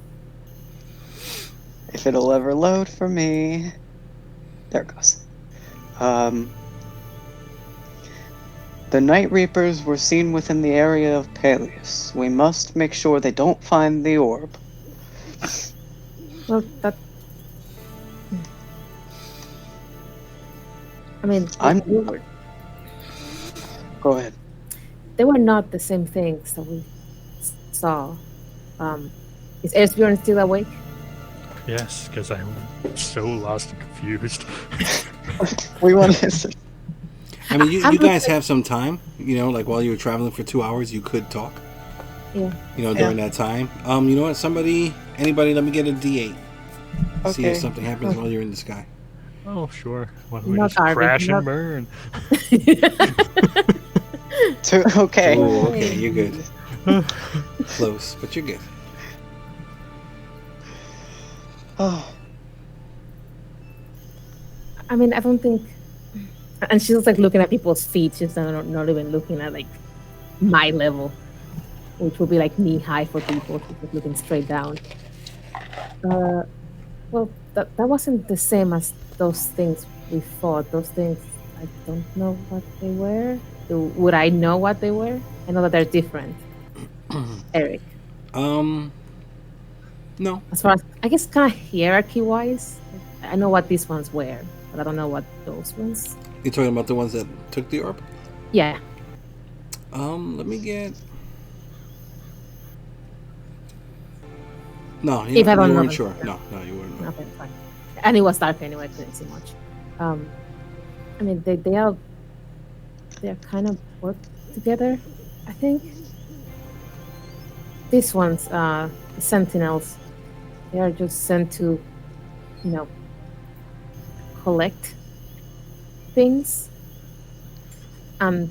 If it'll ever load for me. There it goes. The Night Reapers were seen within the area of Peleus. We must make sure they don't find the orb.
Well, that. I mean,
Go ahead.
they were not the same things that we saw. Is Esbjorn still awake?
Yes, because I'm so lost and confused.
We want to.
I mean, you guys have some time. Like while you were traveling for 2 hours, you could talk.
Yeah.
During that time. You know what? Anybody, let me get a D8. See if something happens while you're in the sky.
Oh, sure. Why don't we
Not
just
Arby,
crash
not-
and burn?
Okay.
Oh, okay, you're good. Close, but you're good.
Oh,
I mean, I don't think. And she's like looking at people's feet. She's not even looking at like my level, which would be like knee high for people. She's just looking straight down. Well, that wasn't the same as those things we fought. Those things, I don't know what they were. Would I know what they were? I know that they're different. Eric,
No.
as far as I guess, kind of hierarchy-wise, I know what these ones were, but I don't know what those ones.
You're talking about the ones that took the orb?
Yeah.
Let me get. No,
If I
you
don't know
weren't
them.
sure. No, you weren't.
Okay, fine. And it was dark anyway. I couldn't see much. I mean, they're kind of work together. I think these ones, sentinels, they are just sent to, collect things and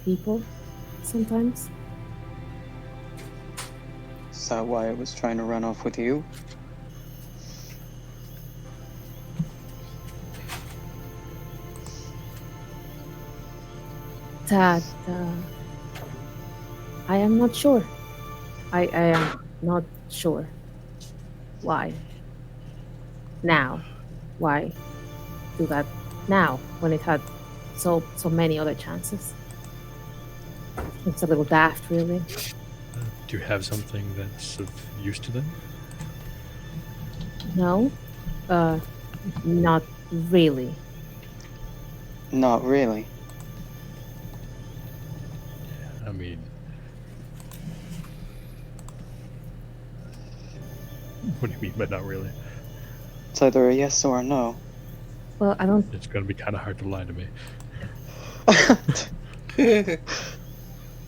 people sometimes.
is that why I was trying to run off with you?
That I am not sure. I am not sure. Why? Now. Why do that now when it had so many other chances? It's a little daft, really.
Do you have something that's of use to them?
No, not really.
Not really.
I mean, What do you mean, but not really?
It's either a yes or a no.
Well, I don't.
It's gonna be kind of hard to lie to me.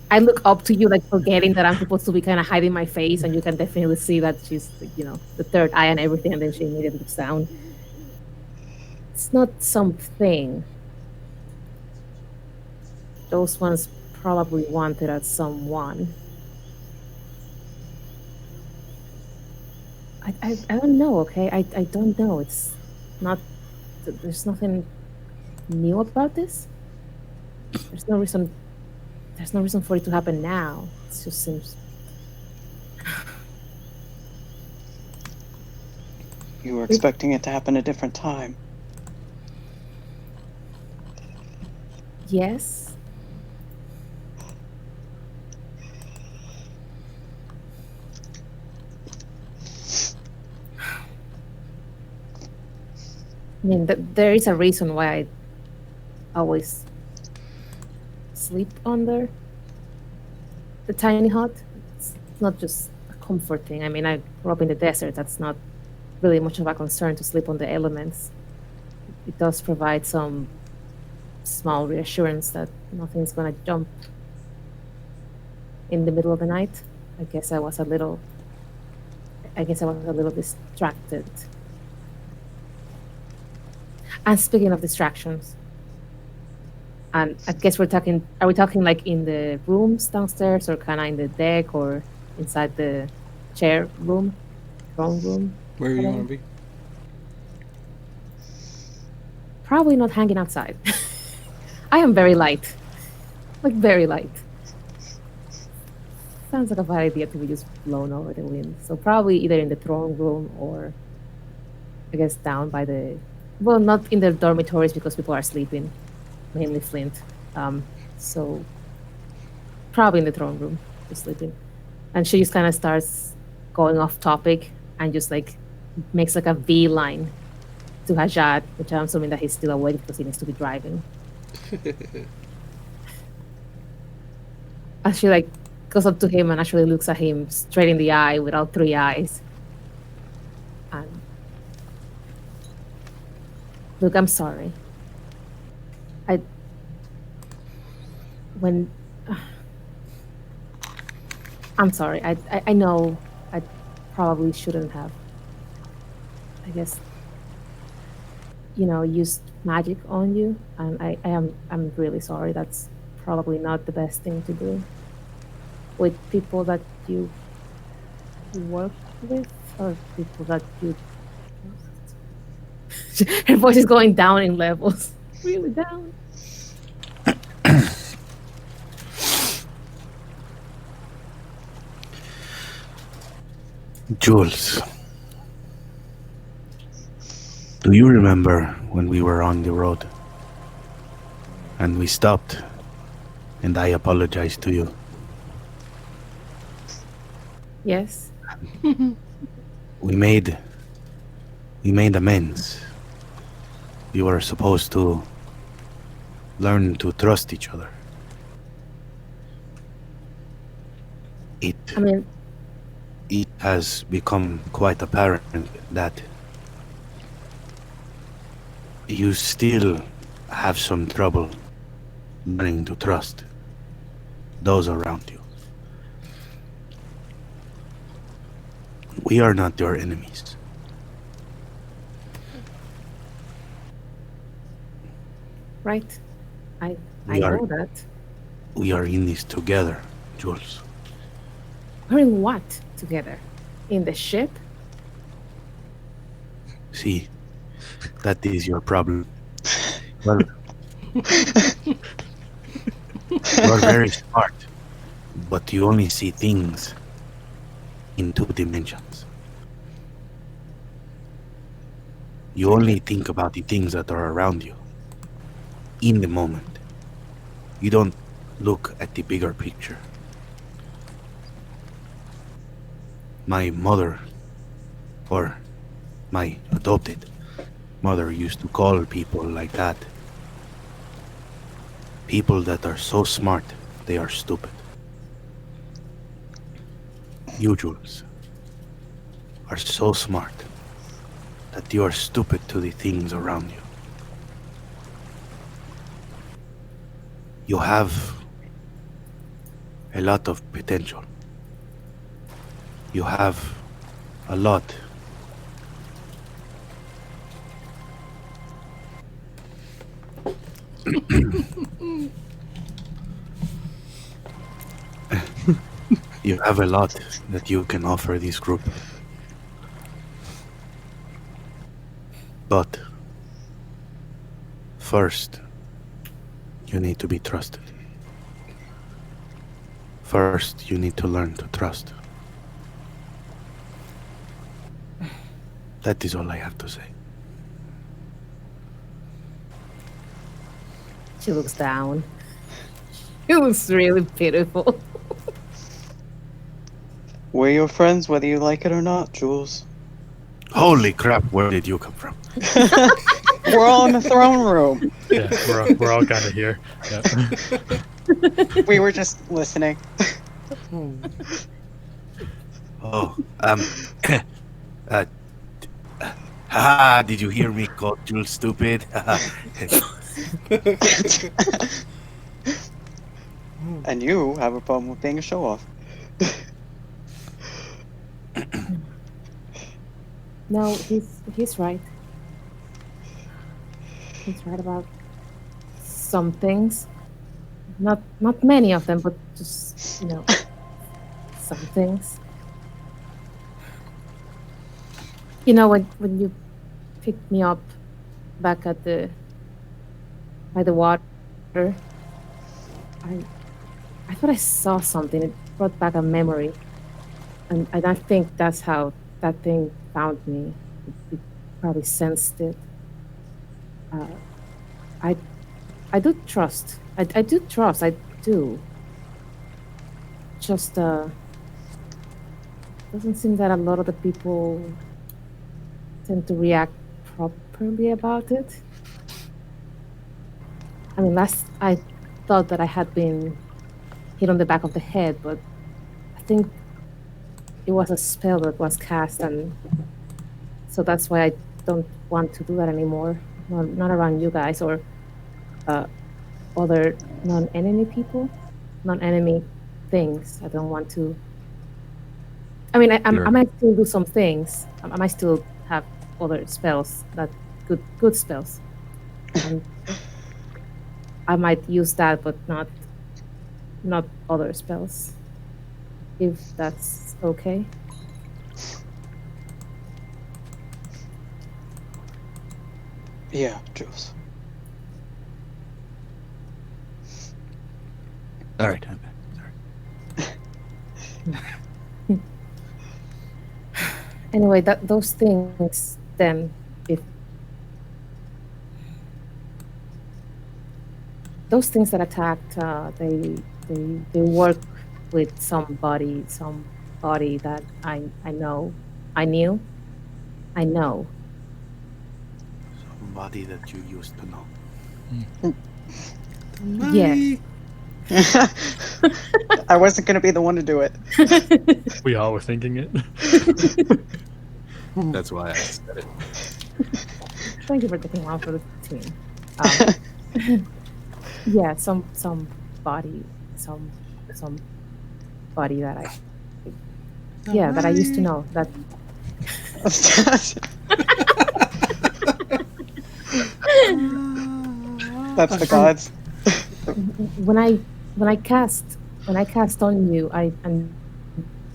I look up to you, like forgetting that I'm supposed to be kind of hiding my face, and you can definitely see that she's, like, the third eye and everything, and then she immediately looks down. It's not something. Those ones probably wanted at someone. I don't know, okay? I don't know. It's not. There's nothing new about this. There's no reason. There's no reason for it to happen now. It just seems.
You were expecting it to happen a different time.
Yes. I mean, there is a reason why I always sleep under the tiny hut. It's not just a comfort thing. I mean, I grew up in the desert. That's not really much of a concern to sleep on the elements. It does provide some small reassurance that nothing's gonna jump in the middle of the night. I guess I was a little distracted. And speaking of distractions, and I guess are we talking like in the rooms downstairs, or kind of in the deck, or inside the chair room, throne room?
Where you want to be?
Probably not hanging outside. I am very light. Like, very light. Sounds like a bad idea to be just blown over the wind. So probably either in the throne room, or I guess down by the... Well, not in the dormitories because people are sleeping. Mainly Flint. So probably in the throne room, just sleeping. And she just kind of starts going off topic and just like makes like a V line to Hajat, which I'm assuming that he's still awake because he needs to be driving. And she like goes up to him and actually looks at him straight in the eye with all three eyes. And look, I'm sorry. I'm sorry. I know I probably shouldn't have, I guess, used magic on you, and I'm really sorry. That's probably not the best thing to do with people that you work with, or people that you... Her voice is going down in levels. Really down.
Jules, do you remember when we were on the road and we stopped and I apologized to you?
Yes.
We made amends. We were supposed to learn to trust each other.
I mean,
It has become quite apparent that you still have some trouble learning to trust those around you. We are not your enemies.
right. I know that.
We are in this together, Jules.
We're in what together? In the ship?
See, that is your problem. Well, you're very smart, but you only see things in 2 dimensions. You only think about the things that are around you in the moment. You don't look at the bigger picture. My mother, or my adopted mother, used to call people like that people that are so smart they are stupid. You, Jules, are so smart that you are stupid to the things around you. You have a lot of potential. You have a lot. You have a lot that you can offer this group. But first, you need to be trusted. First, you need to learn to trust. That is all I have to say.
She looks down. It looks really beautiful.
We're your friends whether you like it or not, Jules.
Holy crap, where did you come from?
We're all in the throne room.
Yeah, we're all kind of here. Yeah.
We were just listening.
Oh, haha, did you hear me call Jules stupid?
And you have a problem with being a show-off.
No, he's right. He's right about some things. Not many of them, but just some things. When you picked me up back by the water, I thought I saw something. It brought back a memory, and I think that's how that thing found me. It probably sensed it. I do trust. I do trust. I do. Just doesn't seem that a lot of the people tend to react properly about it. I mean, last I thought that I had been hit on the back of the head, but I think it was a spell that was cast, and so that's why I don't want to do that anymore. Not around you guys or other non-enemy people, non-enemy things. I don't want to. I mean, I might still do some things. I might still have other spells, that good spells. And I might use that, but not other spells. If that's okay.
Yeah, Jules.
All right, I'm back. Sorry.
Anyway, those things then, if those things that attacked, they work with somebody that I know, I knew, I know.
Somebody that you used to know.
Yes.
I wasn't going to be the one to do it.
We all were thinking it.
That's why I said it.
Thank you for taking one for the team. Yeah, somebody that that I used to know. That
That's the gods.
when I cast on you, and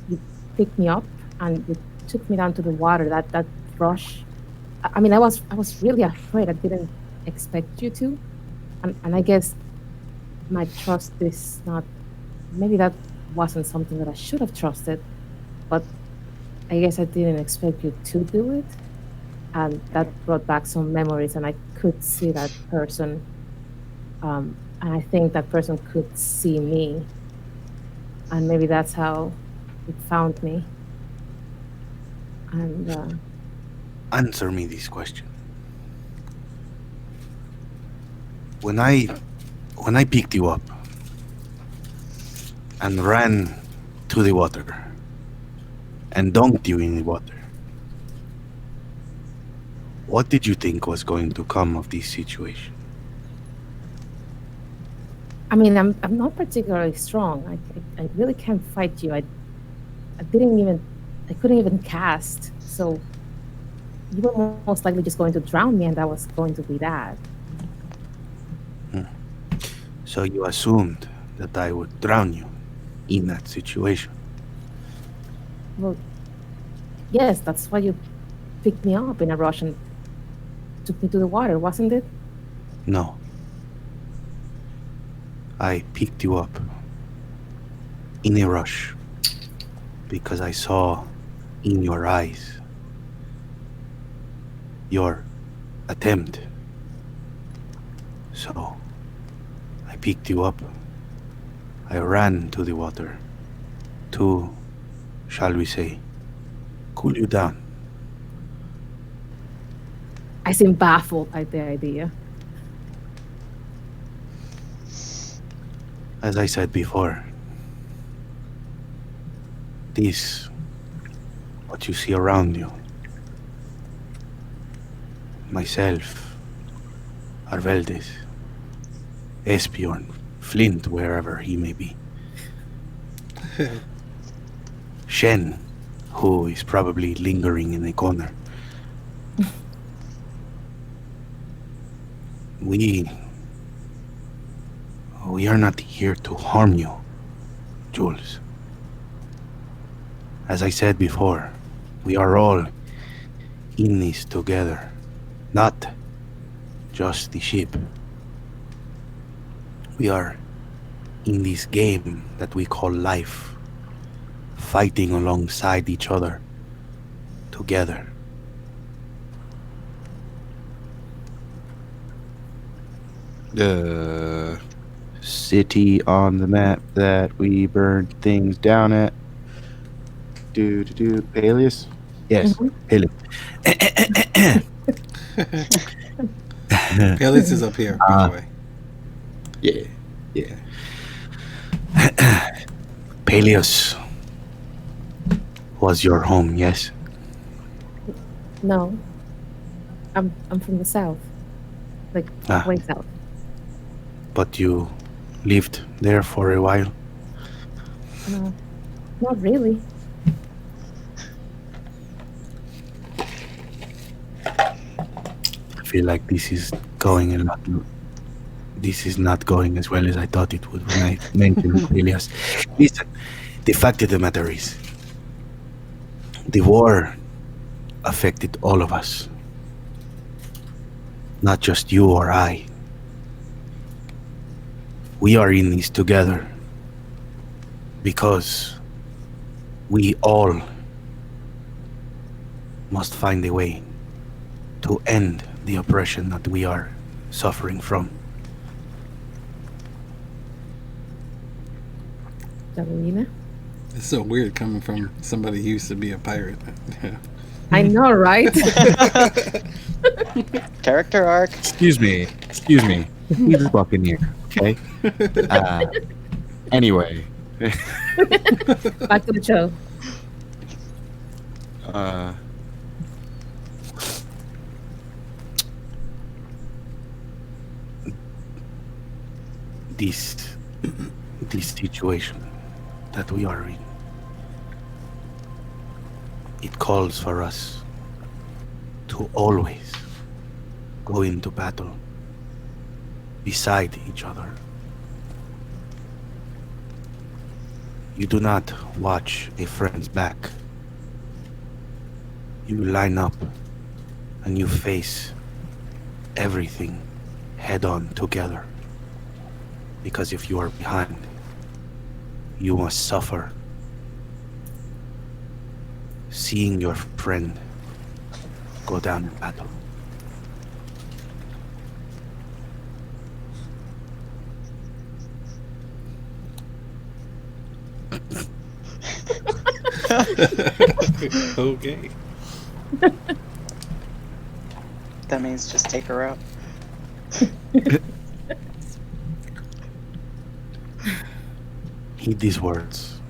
you picked me up and you took me down to the water. That rush. I mean, I was really afraid. I didn't expect you to, and I guess my trust is not. Maybe that wasn't something that I should have trusted, but I guess I didn't expect you to do it, and that brought back some memories, and I could see that person. And I think that person could see me. And maybe that's how it found me. And
Answer me this question. When I picked you up and ran to the water and dunked you in the water, What did you think was going to come of this situation?
I mean, I'm not particularly strong. I really can't fight you. I couldn't even cast. So you were most likely just going to drown me, and that was going to be that.
So you assumed that I would drown you in that situation?
Well, yes, that's why you picked me up in a rush and took me to the water, wasn't it?
No. I picked you up in a rush because I saw in your eyes your attempt. So I picked you up. I ran to the water to, shall we say, cool you down.
I seem baffled by the idea.
As I said before, this, what you see around you, myself, Arveldes, Esbjorn, Flint, wherever he may be, Shen, who is probably lingering in a corner. We are not here to harm you, Jules. As I said before, we are all in this together, not just the ship. We are in this game that we call life, fighting alongside each other, together. The city on the map that we burned things down at. Peleus? Yes, Peleus.
Peleus is up here, by the way.
Yeah. Peleus was your home, yes?
No, I'm from the south, like way south.
But you lived there for a while?
Not really.
I feel like this is going a lot. This is not going as well as I thought it would when I mentioned Peleus. Listen, the fact of the matter is, the war affected all of us. Not just you or I. We are in this together because we all must find a way to end the oppression that we are suffering from.
Javelina?
It's so weird coming from somebody who used to be a pirate.
I know, right?
Character arc.
Excuse me. He's a buccaneer, okay? Anyway.
Back to the show. This situation that we are in, it calls for us to always go into battle beside each other. You do not watch a friend's back. You line up and you face everything head on together. Because if you are behind, you must suffer seeing your friend go down in battle.
Okay.
That means just take her out.
Heed these words,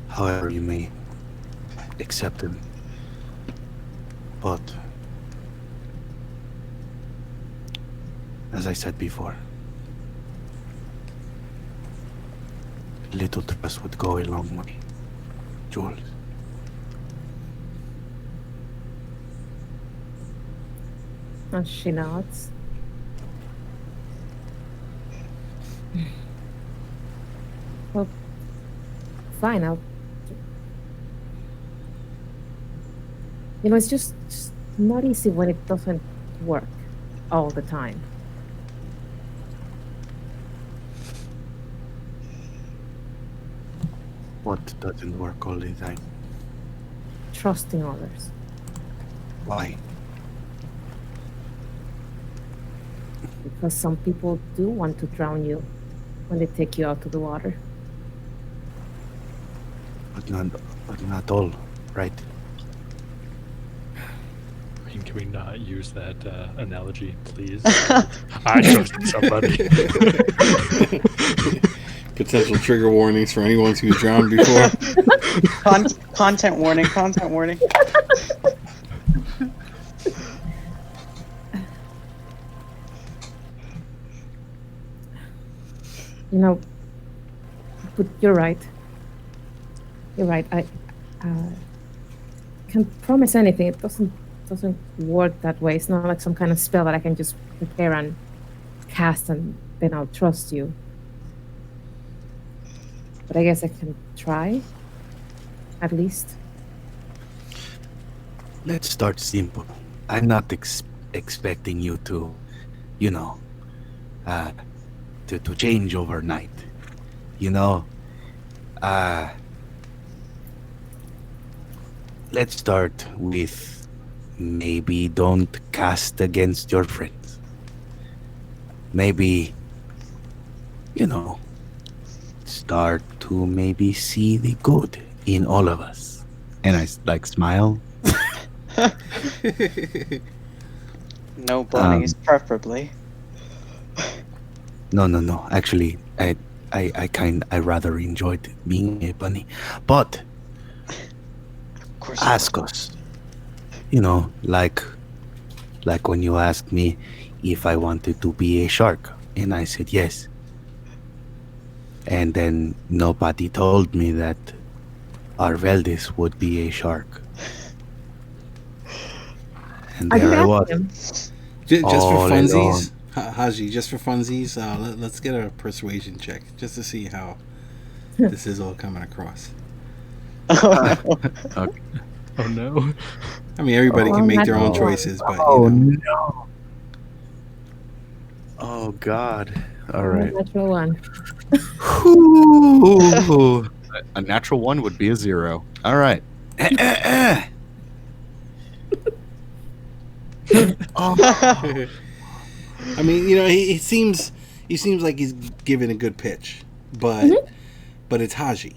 however you may accept them. But As I said before, little trust would go a long way. Jules.
And she nods. Well, fine. It's just not easy when it doesn't work all the time.
What doesn't work all the time?
Trusting others.
Why?
Because some people do want to drown you when they take you out to the water.
But not all, right?
I mean, can we not use that analogy, please? I trusted somebody.
Potential trigger warnings for anyone who's drowned before.
Content warning. Content warning.
But you're right. You're right. I can't promise anything. It doesn't work that way. It's not like some kind of spell that I can just prepare and cast and then I'll trust you. But I guess I can try, at least.
Let's start simple. I'm not expecting you to, to change overnight. Let's start with maybe don't cast against your friends. Maybe, start to maybe see the good in all of us. And I smile.
No bunnies, preferably.
No. Actually, I rather enjoyed being a bunny. But
Of course.
ask us. Like when you asked me if I wanted to be a shark, and I said yes. And then nobody told me that Arveldis would be a shark. And
I did
there I
ask
was.
him.
Just for
All
funsies, Haji, just for funsies, let's get a persuasion check just to see how this is all coming across.
Oh no.
I mean, everybody
Oh,
can make their own
natural.
choices, but
No. Oh God. All right.
Natural one.
Ooh. A natural one would be a 0. All right. Oh.
I mean, he seems like he's giving a good pitch, but it's Haji,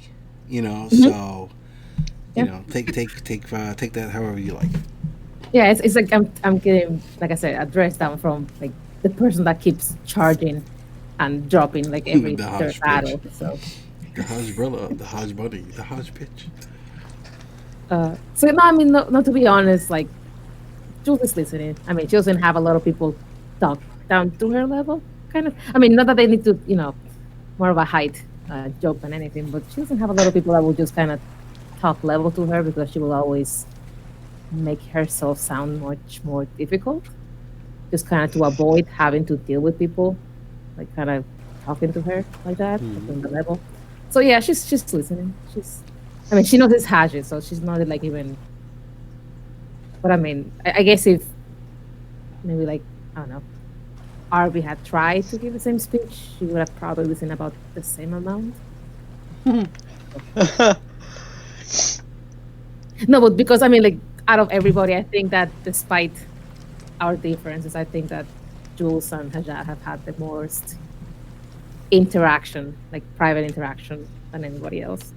so take that however you like.
Yeah, it's like I'm getting, like I said, address down from like the person that keeps charging and dropping like every
The
third
Haj
battle.
pitch.
So
The Haj brother, the Haj buddy, the Haj pitch.
so no, I mean, not to be honest, like Jules is listening. I mean, she doesn't have a lot of people talk down to her level, kind of. I mean, not that they need to, more of a height joke than anything, but she doesn't have a lot of people that will just kind of talk level to her because she will always make herself sound much more difficult, just kind of to avoid having to deal with people, like kind of talking to her like that, like on the level. So yeah, she's listening. She knows it's Haji, so she's not like even. But I mean, I guess if maybe like, I don't know, Arby had tried to give the same speech, she would have probably listened about the same amount. No, but because I mean, like out of everybody, I think that despite our differences, I think that Jules and Hajar have had the most interaction, like private interaction, than anybody else.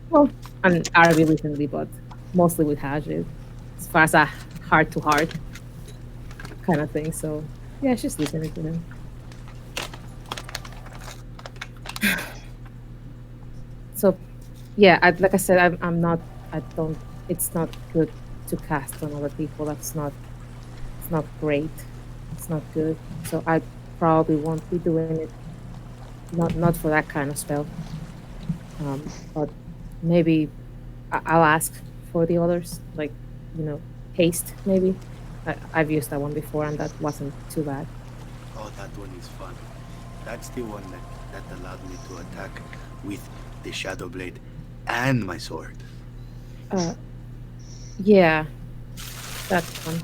Well, and Arby recently, but mostly with Hajar, as far as a heart to heart kind of thing. So yeah, she's listening to him. So yeah, like I said, I'm not. I don't. It's not good to cast on other people. It's not great. It's not good. So probably won't be doing it. Not for that kind of spell. But maybe I'll ask for the others, like, haste maybe. I've used that one before and that wasn't too bad.
Oh, that one is fun. That's the one that allowed me to attack with the Shadow Blade and my sword.
Yeah, that's one.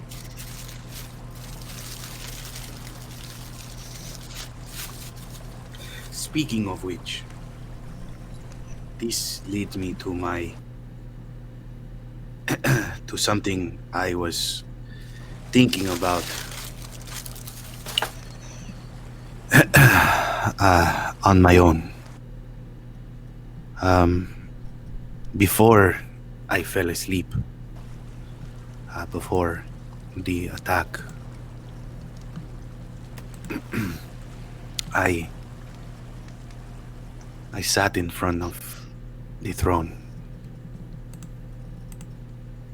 Speaking of which, this leads me to my to something I was thinking about on my own. Before I fell asleep, before the attack, I sat in front of the throne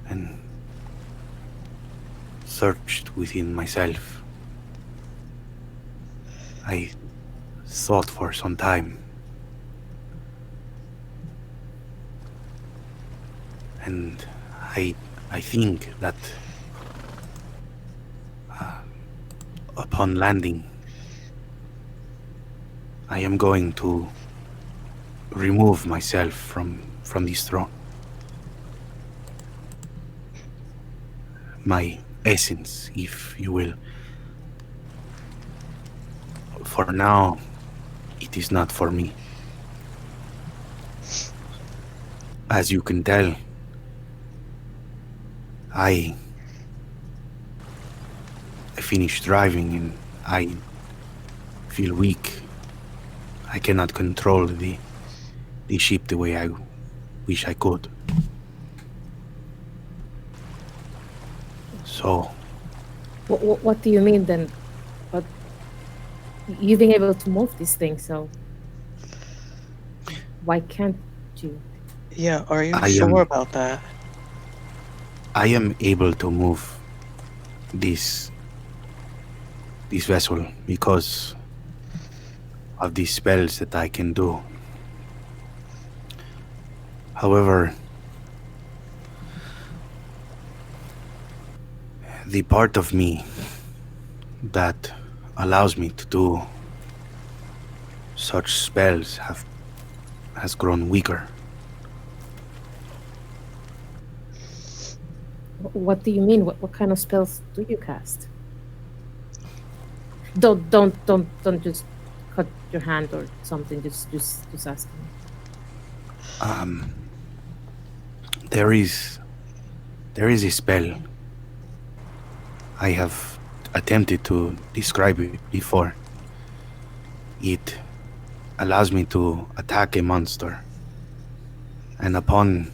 and searched within myself. I thought for some time, and I think that upon landing, I am going to remove myself from this throne. My essence, if you will. For now, it is not for me. As you can tell, I finished driving and I feel weak. I cannot control the ship the way I wish I could. So,
What do you mean then? But you've been able to move this thing, so why can't you?
Yeah, are you
I
sure
am-
about that?
I am able to move this vessel because of these spells that I can do. However, the part of me that allows me to do such spells has grown weaker.
What do you mean? What kind of spells do you cast? Don't just cut your hand or something. Just ask me.
There is a spell. I have attempted to describe it before. It allows me to attack a monster, and upon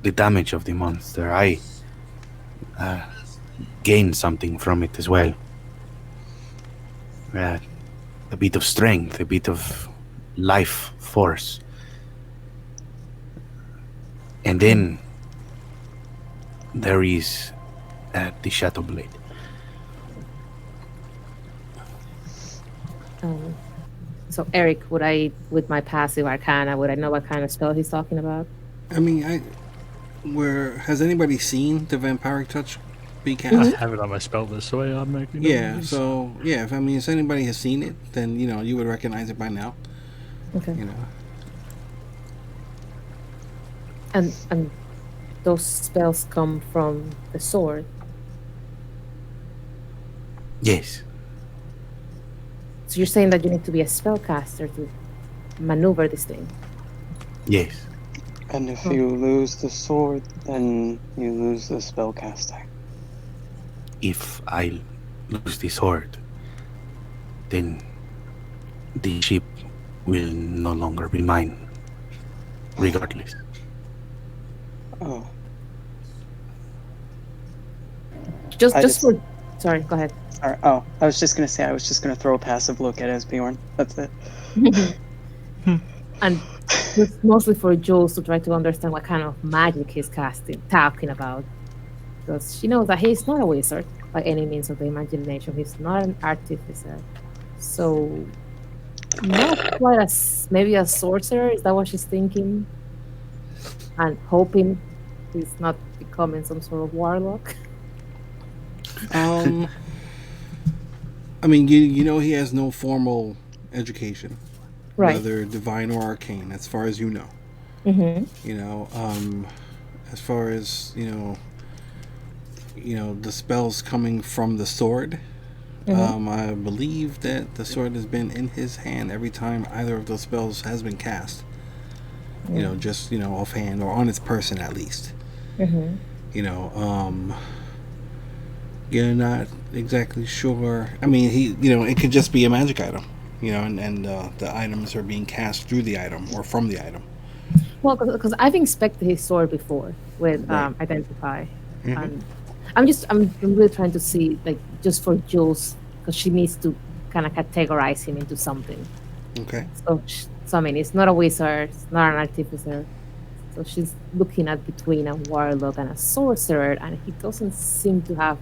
the damage of the monster, I gain something from it as well. A bit of strength, a bit of life force. And then there is the Shadow Blade.
So Eric, with my passive arcana, would I know what kind of spell he's talking about?
I mean, has anybody seen the vampiric touch be
I
cast?
have it on my spell list, so I automatically know
Yeah,
what it is.
so yeah, if anybody has seen it, then you would recognize it by now.
Okay.
You know.
And those spells come from the sword.
Yes.
So you're saying that you need to be a spellcaster to maneuver this thing.
Yes.
And if you lose the sword, then you lose the spellcasting.
If I lose the sword, then the ship will no longer be mine, regardless.
Oh,
Just for. Sorry, go ahead.
sorry. Oh, I was just gonna say I was just gonna throw a passive look at Esbjorn. That's it.
And it's mostly for Jules to try to understand what kind of magic he's talking about. Because she knows that he's not a wizard by any means of the imagination. He's not an artificer. So not quite as maybe a sorcerer. Is that what she's thinking? And hoping he's not becoming some sort of warlock.
Um, I mean, you know he has no formal education,
Right.
whether divine or arcane, as far as you know.
Mm-hmm.
You know, as far as the spells coming from the sword.
Mm-hmm.
I believe that the sword has been in his hand every time either of those spells has been cast. Just offhand or on its person at least.
Mm-hmm.
You know, you're not exactly sure. I mean, it could just be a magic item. And the items are being cast through the item or from the item.
Well, because I've inspected his sword before with
Right.
identify,
Mm-hmm.
and I'm really trying to see like just for Jules because she needs to kind of categorize him into something.
Okay.
So I mean, it's not a wizard, it's not an artificer. So she's looking at between a warlock and a sorcerer, and he doesn't seem to have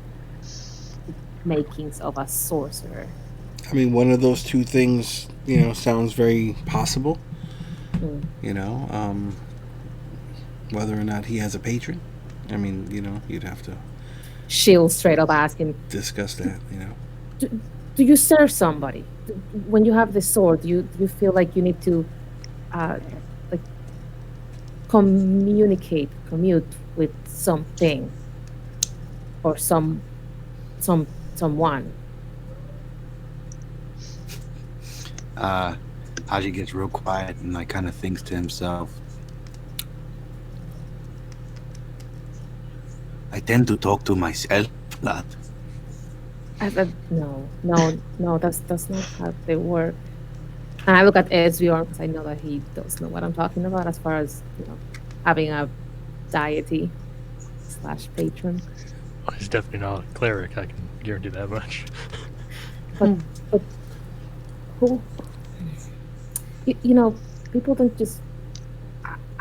the makings of a sorcerer.
I mean, one of those two things, sounds very possible.
Mm.
Whether or not he has a patron, I mean, you'd have to
She'll straight up ask him,
discuss that.
do you serve somebody? When you have the sword, do you feel like you need to uh, like commute with something or someone?
Haji gets real quiet and like kind of thinks to himself. I tend to talk to myself a lot.
No, that's not how they work. And I look at Esbjorn because I know that he does know what I'm talking about as far as having a deity / patron.
Well, he's definitely not a cleric. I can guarantee that much.
But who? People don't just.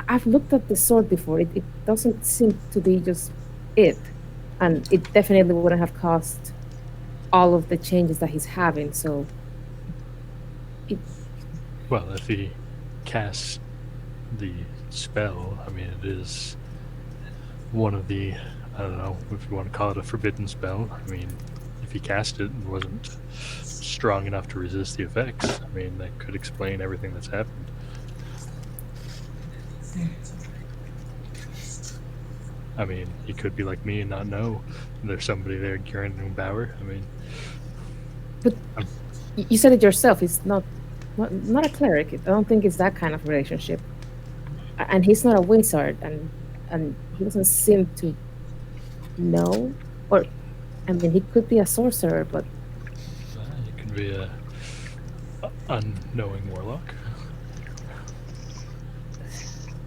I've looked at the sword before. It doesn't seem to be just it, and it definitely wouldn't have caused all of the changes that he's having. So,
Well, if he casts the spell, I mean, it is one of the, I don't know if you want to call it a forbidden spell. I mean, if he cast it and wasn't strong enough to resist the effects, I mean, that could explain everything that's happened. I mean, he could be like me and not know there's somebody there granting him power. I mean,
but you said it yourself. He's not a cleric. I don't think it's that kind of relationship. And he's not a wizard, and he doesn't seem to know. Or, I mean, he could be a sorcerer, but
he could be a unknowing warlock.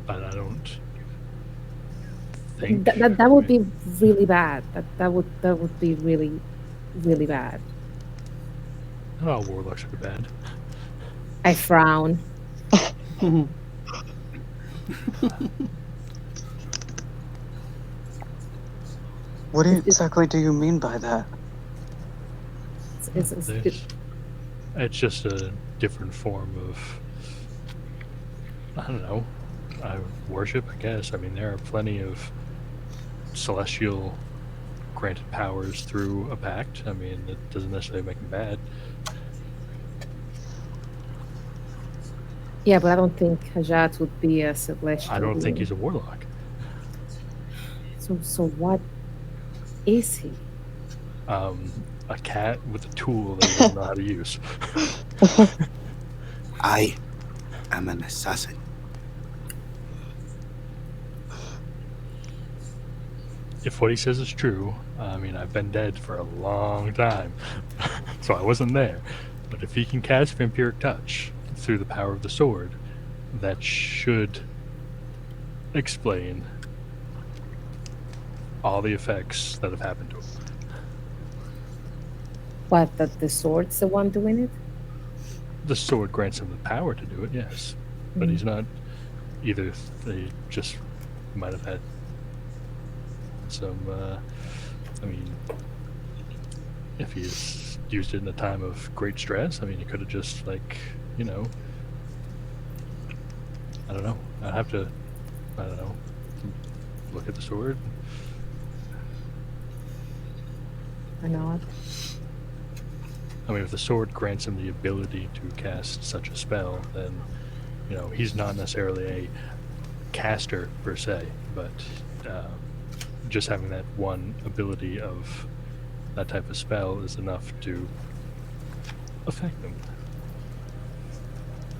But I don't think
that would be really bad. That would be really, really bad.
Not all warlocks are bad.
I frown.
What exactly do you mean by that?
It's just a different form of, I don't know, worship, I guess. I mean, there are plenty of celestial granted powers through a pact. I mean, it doesn't necessarily make them bad.
Yeah, but I don't think Hajat would be a celestial.
I don't think he's a warlock.
So what is he?
A cat with a tool that he doesn't know how to use.
I am an assassin.
If what he says is true, I mean, I've been dead for a long time, so I wasn't there. But if he can cast Vampiric Touch through the power of the sword, that should explain all the effects that have happened to him.
What, that the sword's the one doing it?
The sword grants him the power to do it, yes. But he's not either. They just might have had some, I mean, if he's used it in a time of great stress, I mean, he could have just, like, you know, I don't know. I'd have to, I don't know, look at the sword.
Or not?
I mean, if the sword grants him the ability to cast such a spell, then, you know, he's not necessarily a caster per se, but just having that one ability of that type of spell is enough to affect him.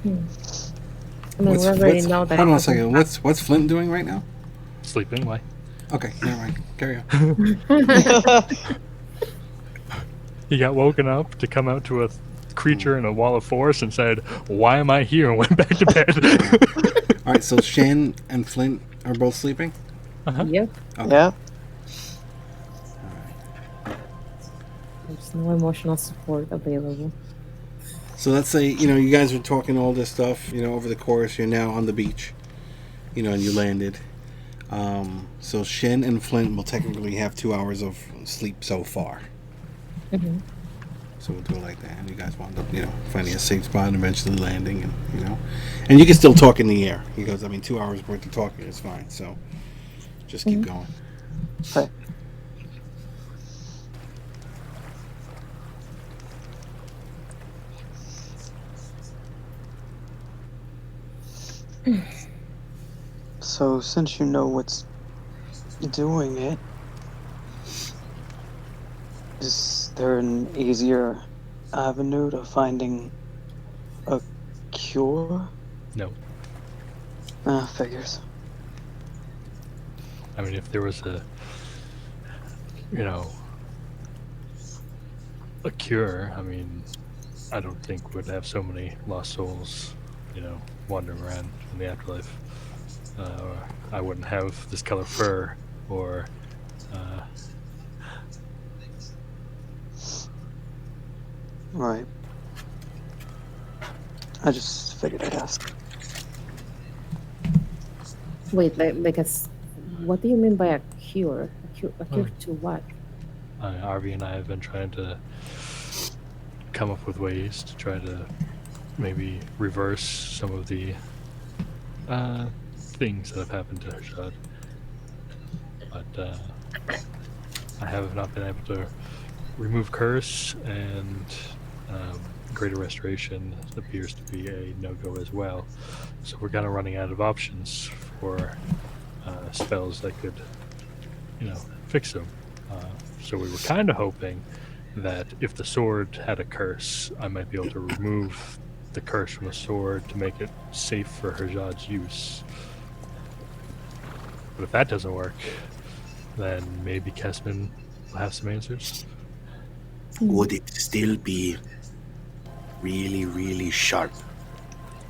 I mean, we already know that.
Hold on a second. What's Flint doing right now?
Sleeping, why?
Okay, never mind. Carry on.
He got woken up to come out to a creature in a wall of force and said, "Why am I here?" and went back to bed.
All right, so Shan and Flint are both sleeping.
Yep.
Okay.
Yeah.
There's no emotional support available.
So let's say you guys are talking all this stuff over the course. You're now on the beach, and you landed. So Shen and Flint will technically have 2 hours of sleep so far.
Mm-hmm.
So we'll do it like that, and you guys wind up, finding a safe spot and eventually landing, and you can still talk in the air because 2 hours worth of talking is fine. So just keep going.
Okay. So, since you know what's doing it, is there an easier avenue to finding a cure?
No.
Figures.
I mean, if there was a cure, I mean, I don't think we'd have so many lost souls, wandering around in the afterlife. Or I wouldn't have this color fur, or
Right. I just figured I'd ask.
Wait, because what do you mean by a cure? A cure to what?
Arby and I have been trying to come up with ways to try to maybe reverse some of the things that have happened to Hershad. But I have not been able to remove curse, and greater restoration appears to be a no-go as well. So we're kind of running out of options for spells that could, fix them. So we were kind of hoping that if the sword had a curse, I might be able to remove the curse from the sword to make it safe for Herjad's use. But if that doesn't work, then maybe Kesman will have some answers.
Would it still be really, really sharp?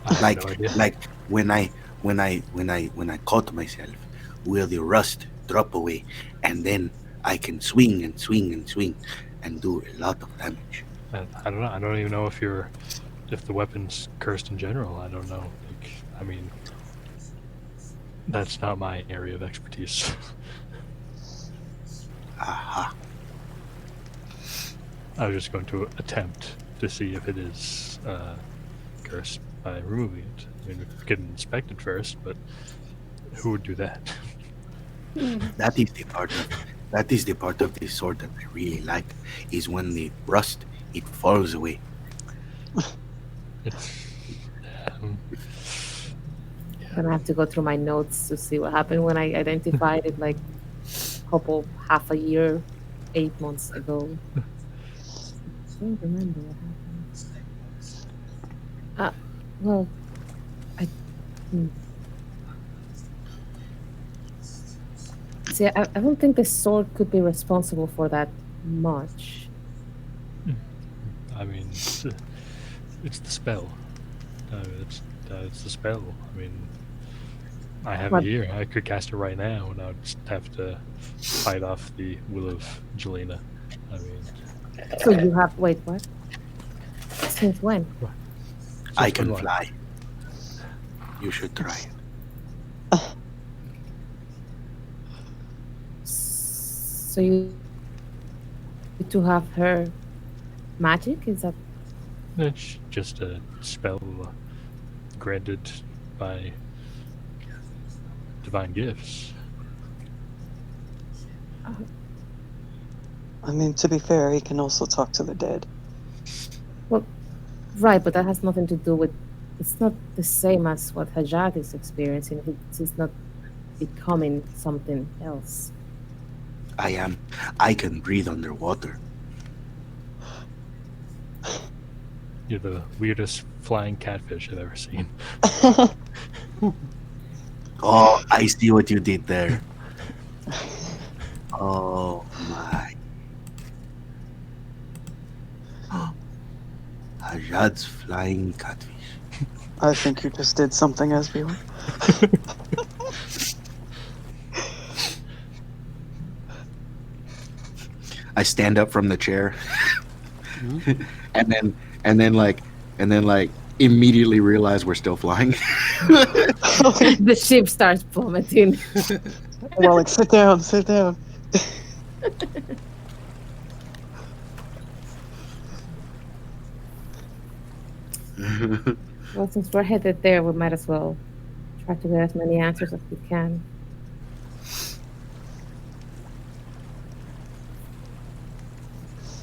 I have
Like,
no idea.
like when I caught myself, will the rust drop away, and then I can swing and swing and swing, and do a lot of damage?
I don't know. I don't even know if the weapon's cursed in general. I don't know. I mean, that's not my area of expertise.
Aha.
I was just going to attempt to see if it is cursed by removing it. I mean, we could get it inspected first, but who would do that?
That is the part of the sword that I really like, is when the rust, it falls away.
It's
I'm gonna have to go through my notes to see what happened when I identified it, like half a year, 8 months ago. I don't remember what happened. Well, see, I don't think the sword could be responsible for that much.
I mean, it's the spell. It's the spell. I mean, I have
What?
it here. I could cast it right now, and I'd just have to fight off the will of Jelena. I mean,
So you have wait, what? Since when?
I
Since
can
when?
fly. You should try it.
So you to have her magic? Is that
It's just a spell granted by divine gifts.
I mean, to be fair, he can also talk to the dead.
right? But that has nothing to do with. It's not the same as what Hajat is experiencing. He's not becoming something else.
I can breathe underwater.
You're the weirdest flying catfish I've ever seen.
Oh, I see what you did there. Oh my. Hajad's flying catfish.
I think you just did something as we were.
I stand up from the chair, and then like immediately realize we're still flying.
The ship starts plummeting.
Well, like, sit down, sit down.
Well, since we're headed there, we might as well try to get as many answers as we can.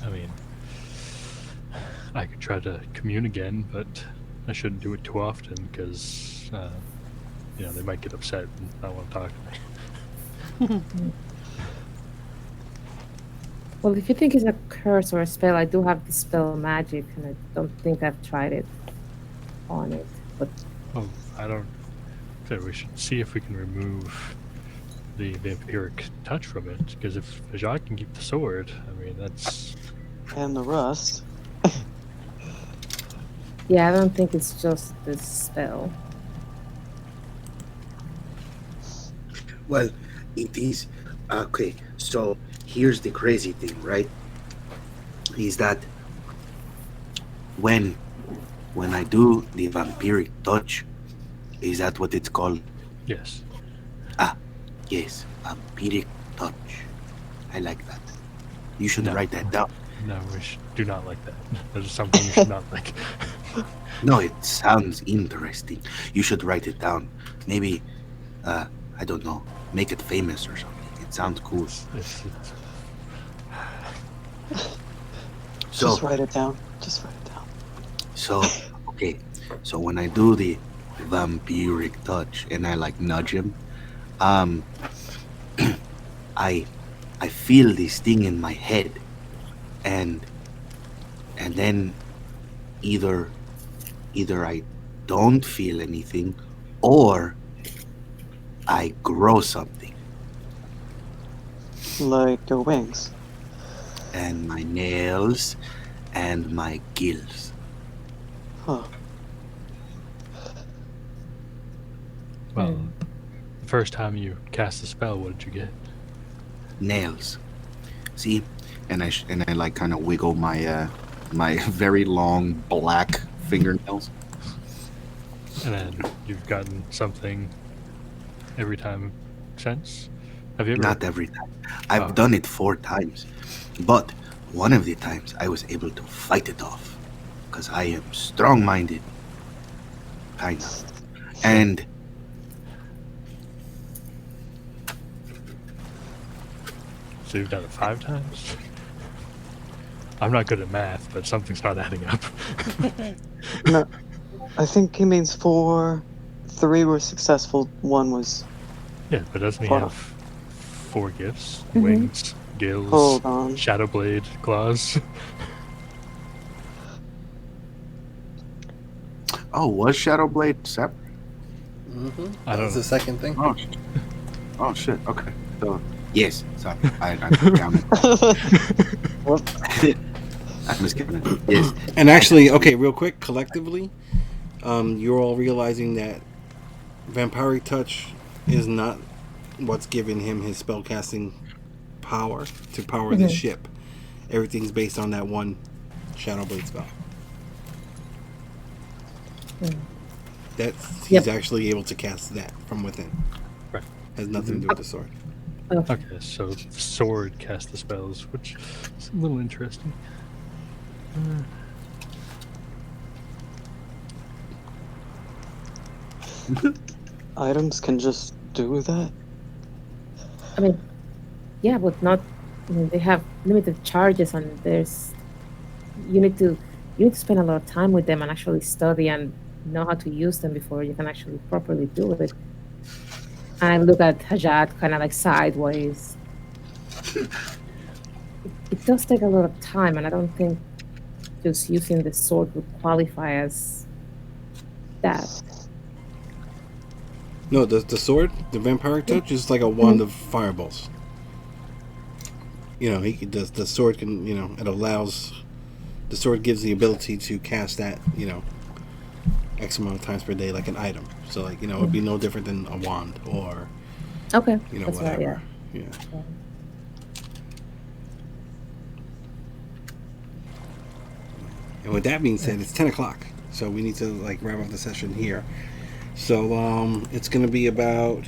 I mean, I could try to commune again, but I shouldn't do it too often because, they might get upset and not want to talk to me.
Well, if you think it's a curse or a spell, I do have the spell magic, and I don't think I've tried it on it. But
Well, I don't. So we should see if we can remove the vampiric touch from it, because if Jacques can keep the sword, I mean, that's.
And the rust.
yeah, I don't think it's just the spell.
Well, it is. Okay, so here's the crazy thing, right? Is that when I do the vampiric touch, is that what it's called?
Yes.
Yes, vampiric touch. I like that. You should
No.
write that down.
No, do not like that. That is something you should not like.
No, it sounds interesting. You should write it down. Maybe, I don't know, make it famous or something. It sounds cool.
It's
So,
Just write it down. Just write it down.
so, okay. So when I do the vampiric touch and I like nudge him, I feel this thing in my head, and then either I don't feel anything, or I grow something,
Like your wings.
and my nails, and my gills.
Huh.
well, the first time you cast the spell, what did you get?
Nails. See,
And I like kind of wiggle my my very long black fingernails.
And then you've gotten something every time since? Have you ever?
not every time. I've
Oh.
done it 4 times, but one of the times I was able to fight it off, because I am strong-minded, kind of. And
So you've done it 5 times? I'm not good at math, but something's not adding up.
No, I think he means 4. 3 were successful. 1 was.
Yeah, but doesn't he
Hold
have 4 gifts?
Mhm.
Wings, gills,
Hold on.
shadow blade, claws.
Oh, was Shadowblade separate?
Mm-hmm.
I
That
don't
was the second thing.
Oh, oh shit. Okay. So yes, sorry, I counted. I'm just kidding. Yes,
And actually, okay, real quick, collectively, you're all realizing that vampiric touch is not what's giving him his spellcasting power to power the ship. Everything's based on that one Shadowblade spell. That's he's actually able to cast that from within.
Right.
Has nothing to do with the sword.
Okay, so the sword casts the spells, which is a little interesting.
Items can just do that?
I mean, yeah, but not. I mean, they have limited charges, and there's you need to spend a lot of time with them and actually study and know how to use them before you can actually properly do it. And I look at Hajat kind of like sideways. It does take a lot of time, and I don't think just using the sword would qualify as that.
No, the sword, the vampire touch, is like a wand of fireballs. You know, he does the sword can. You know, it allows the sword gives the ability to cast that. You know, X amount of times per day, like an item. So, like, you know, it'd be no different than a wand or
Okay,
you know
that's right.
whatever.
Yeah.
Yeah. And with that being said, it's 10 o'clock, so we need to like wrap up the session here. So it's gonna be about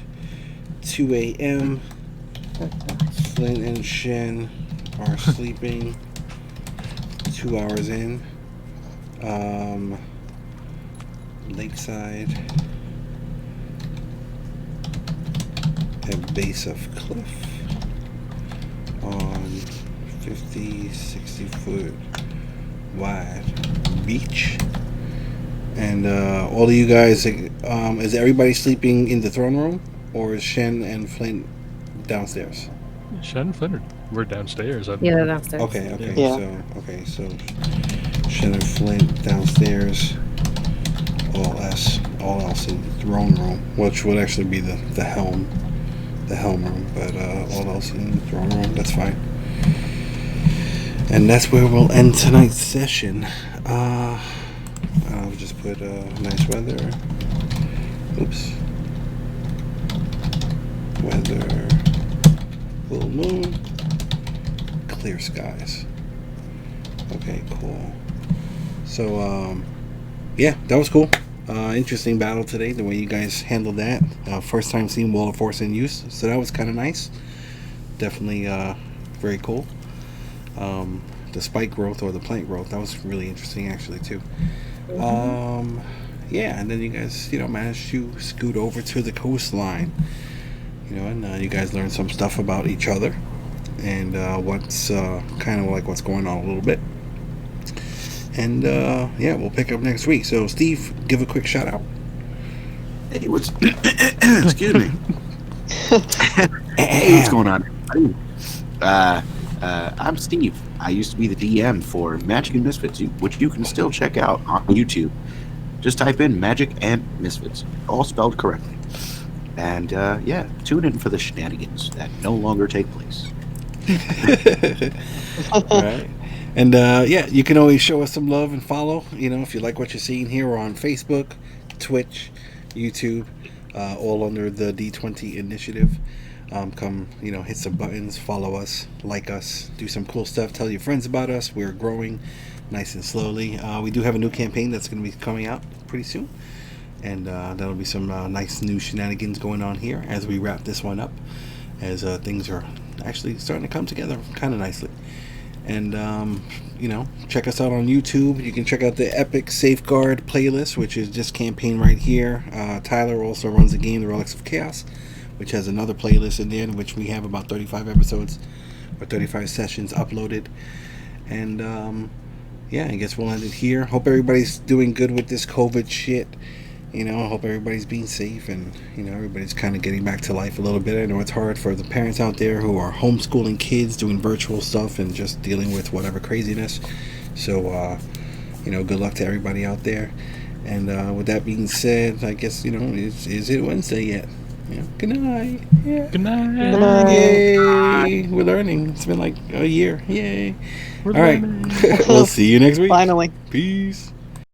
2 a.m. Flynn and Shen are sleeping. 2 hours in. Lakeside. At base of cliff. On 50, 60 foot wide beach. And all of you guys, is everybody sleeping in the throne room, or is Shen and Flint downstairs?
Shen and Flynn we're downstairs.
Yeah, they're downstairs.
Okay.
Yeah.
So Shen and Flint downstairs. All else in the throne room, which would actually be the helm room, but all else in the throne room. That's fine. And that's where we'll end tonight's session. I'll just put nice weather. Oops. Weather. Full moon. Clear skies. Okay, cool. So, yeah, that was cool. Interesting battle today, the way you guys handled that. First time seeing Wall of Force in use, so that was kind of nice. Definitely very cool. The spike growth or the plant growth, that was really interesting actually too. Yeah, and then you guys, managed to scoot over to the coastline, and you guys learned some stuff about each other and what's kind of like what's going on a little bit. And yeah, we'll pick up next week. So Steve, give a quick shout out.
Hey, what's excuse me. Hey, what's going on? I'm Steve. I used to be the DM for Magic and Misfits, which you can still check out on YouTube. Just type in Magic and Misfits, all spelled correctly. And yeah, tune in for the shenanigans that no longer take place.
Right. And yeah, you can always show us some love and follow. If you like what you're seeing here, we're on Facebook, Twitch, YouTube, all under the D20 initiative. Come, hit some buttons, follow us, like us, do some cool stuff, tell your friends about us. We're growing nice and slowly. We do have a new campaign that's going to be coming out pretty soon. And that'll be some nice new shenanigans going on here as we wrap this one up, as things are actually starting to come together kind of nicely. And check us out on YouTube. You can check out the Epic Safeguard playlist, which is just campaign right here. Tyler also runs the game The Relics of Chaos, which has another playlist in there in which we have about 35 episodes or 35 sessions uploaded. And yeah, I guess we'll end it here. Hope everybody's doing good with this COVID shit. I hope everybody's being safe and, everybody's kind of getting back to life a little bit. I know it's hard for the parents out there who are homeschooling kids, doing virtual stuff and just dealing with whatever craziness. So, good luck to everybody out there. And with that being said, I guess, is it Wednesday yet? Yeah. Good night. Yeah.
Good night.
Good night.
Yay. We're learning. It's been like a year. Yay.
We're
All right.
learning.
We'll see you next week.
Finally.
Peace.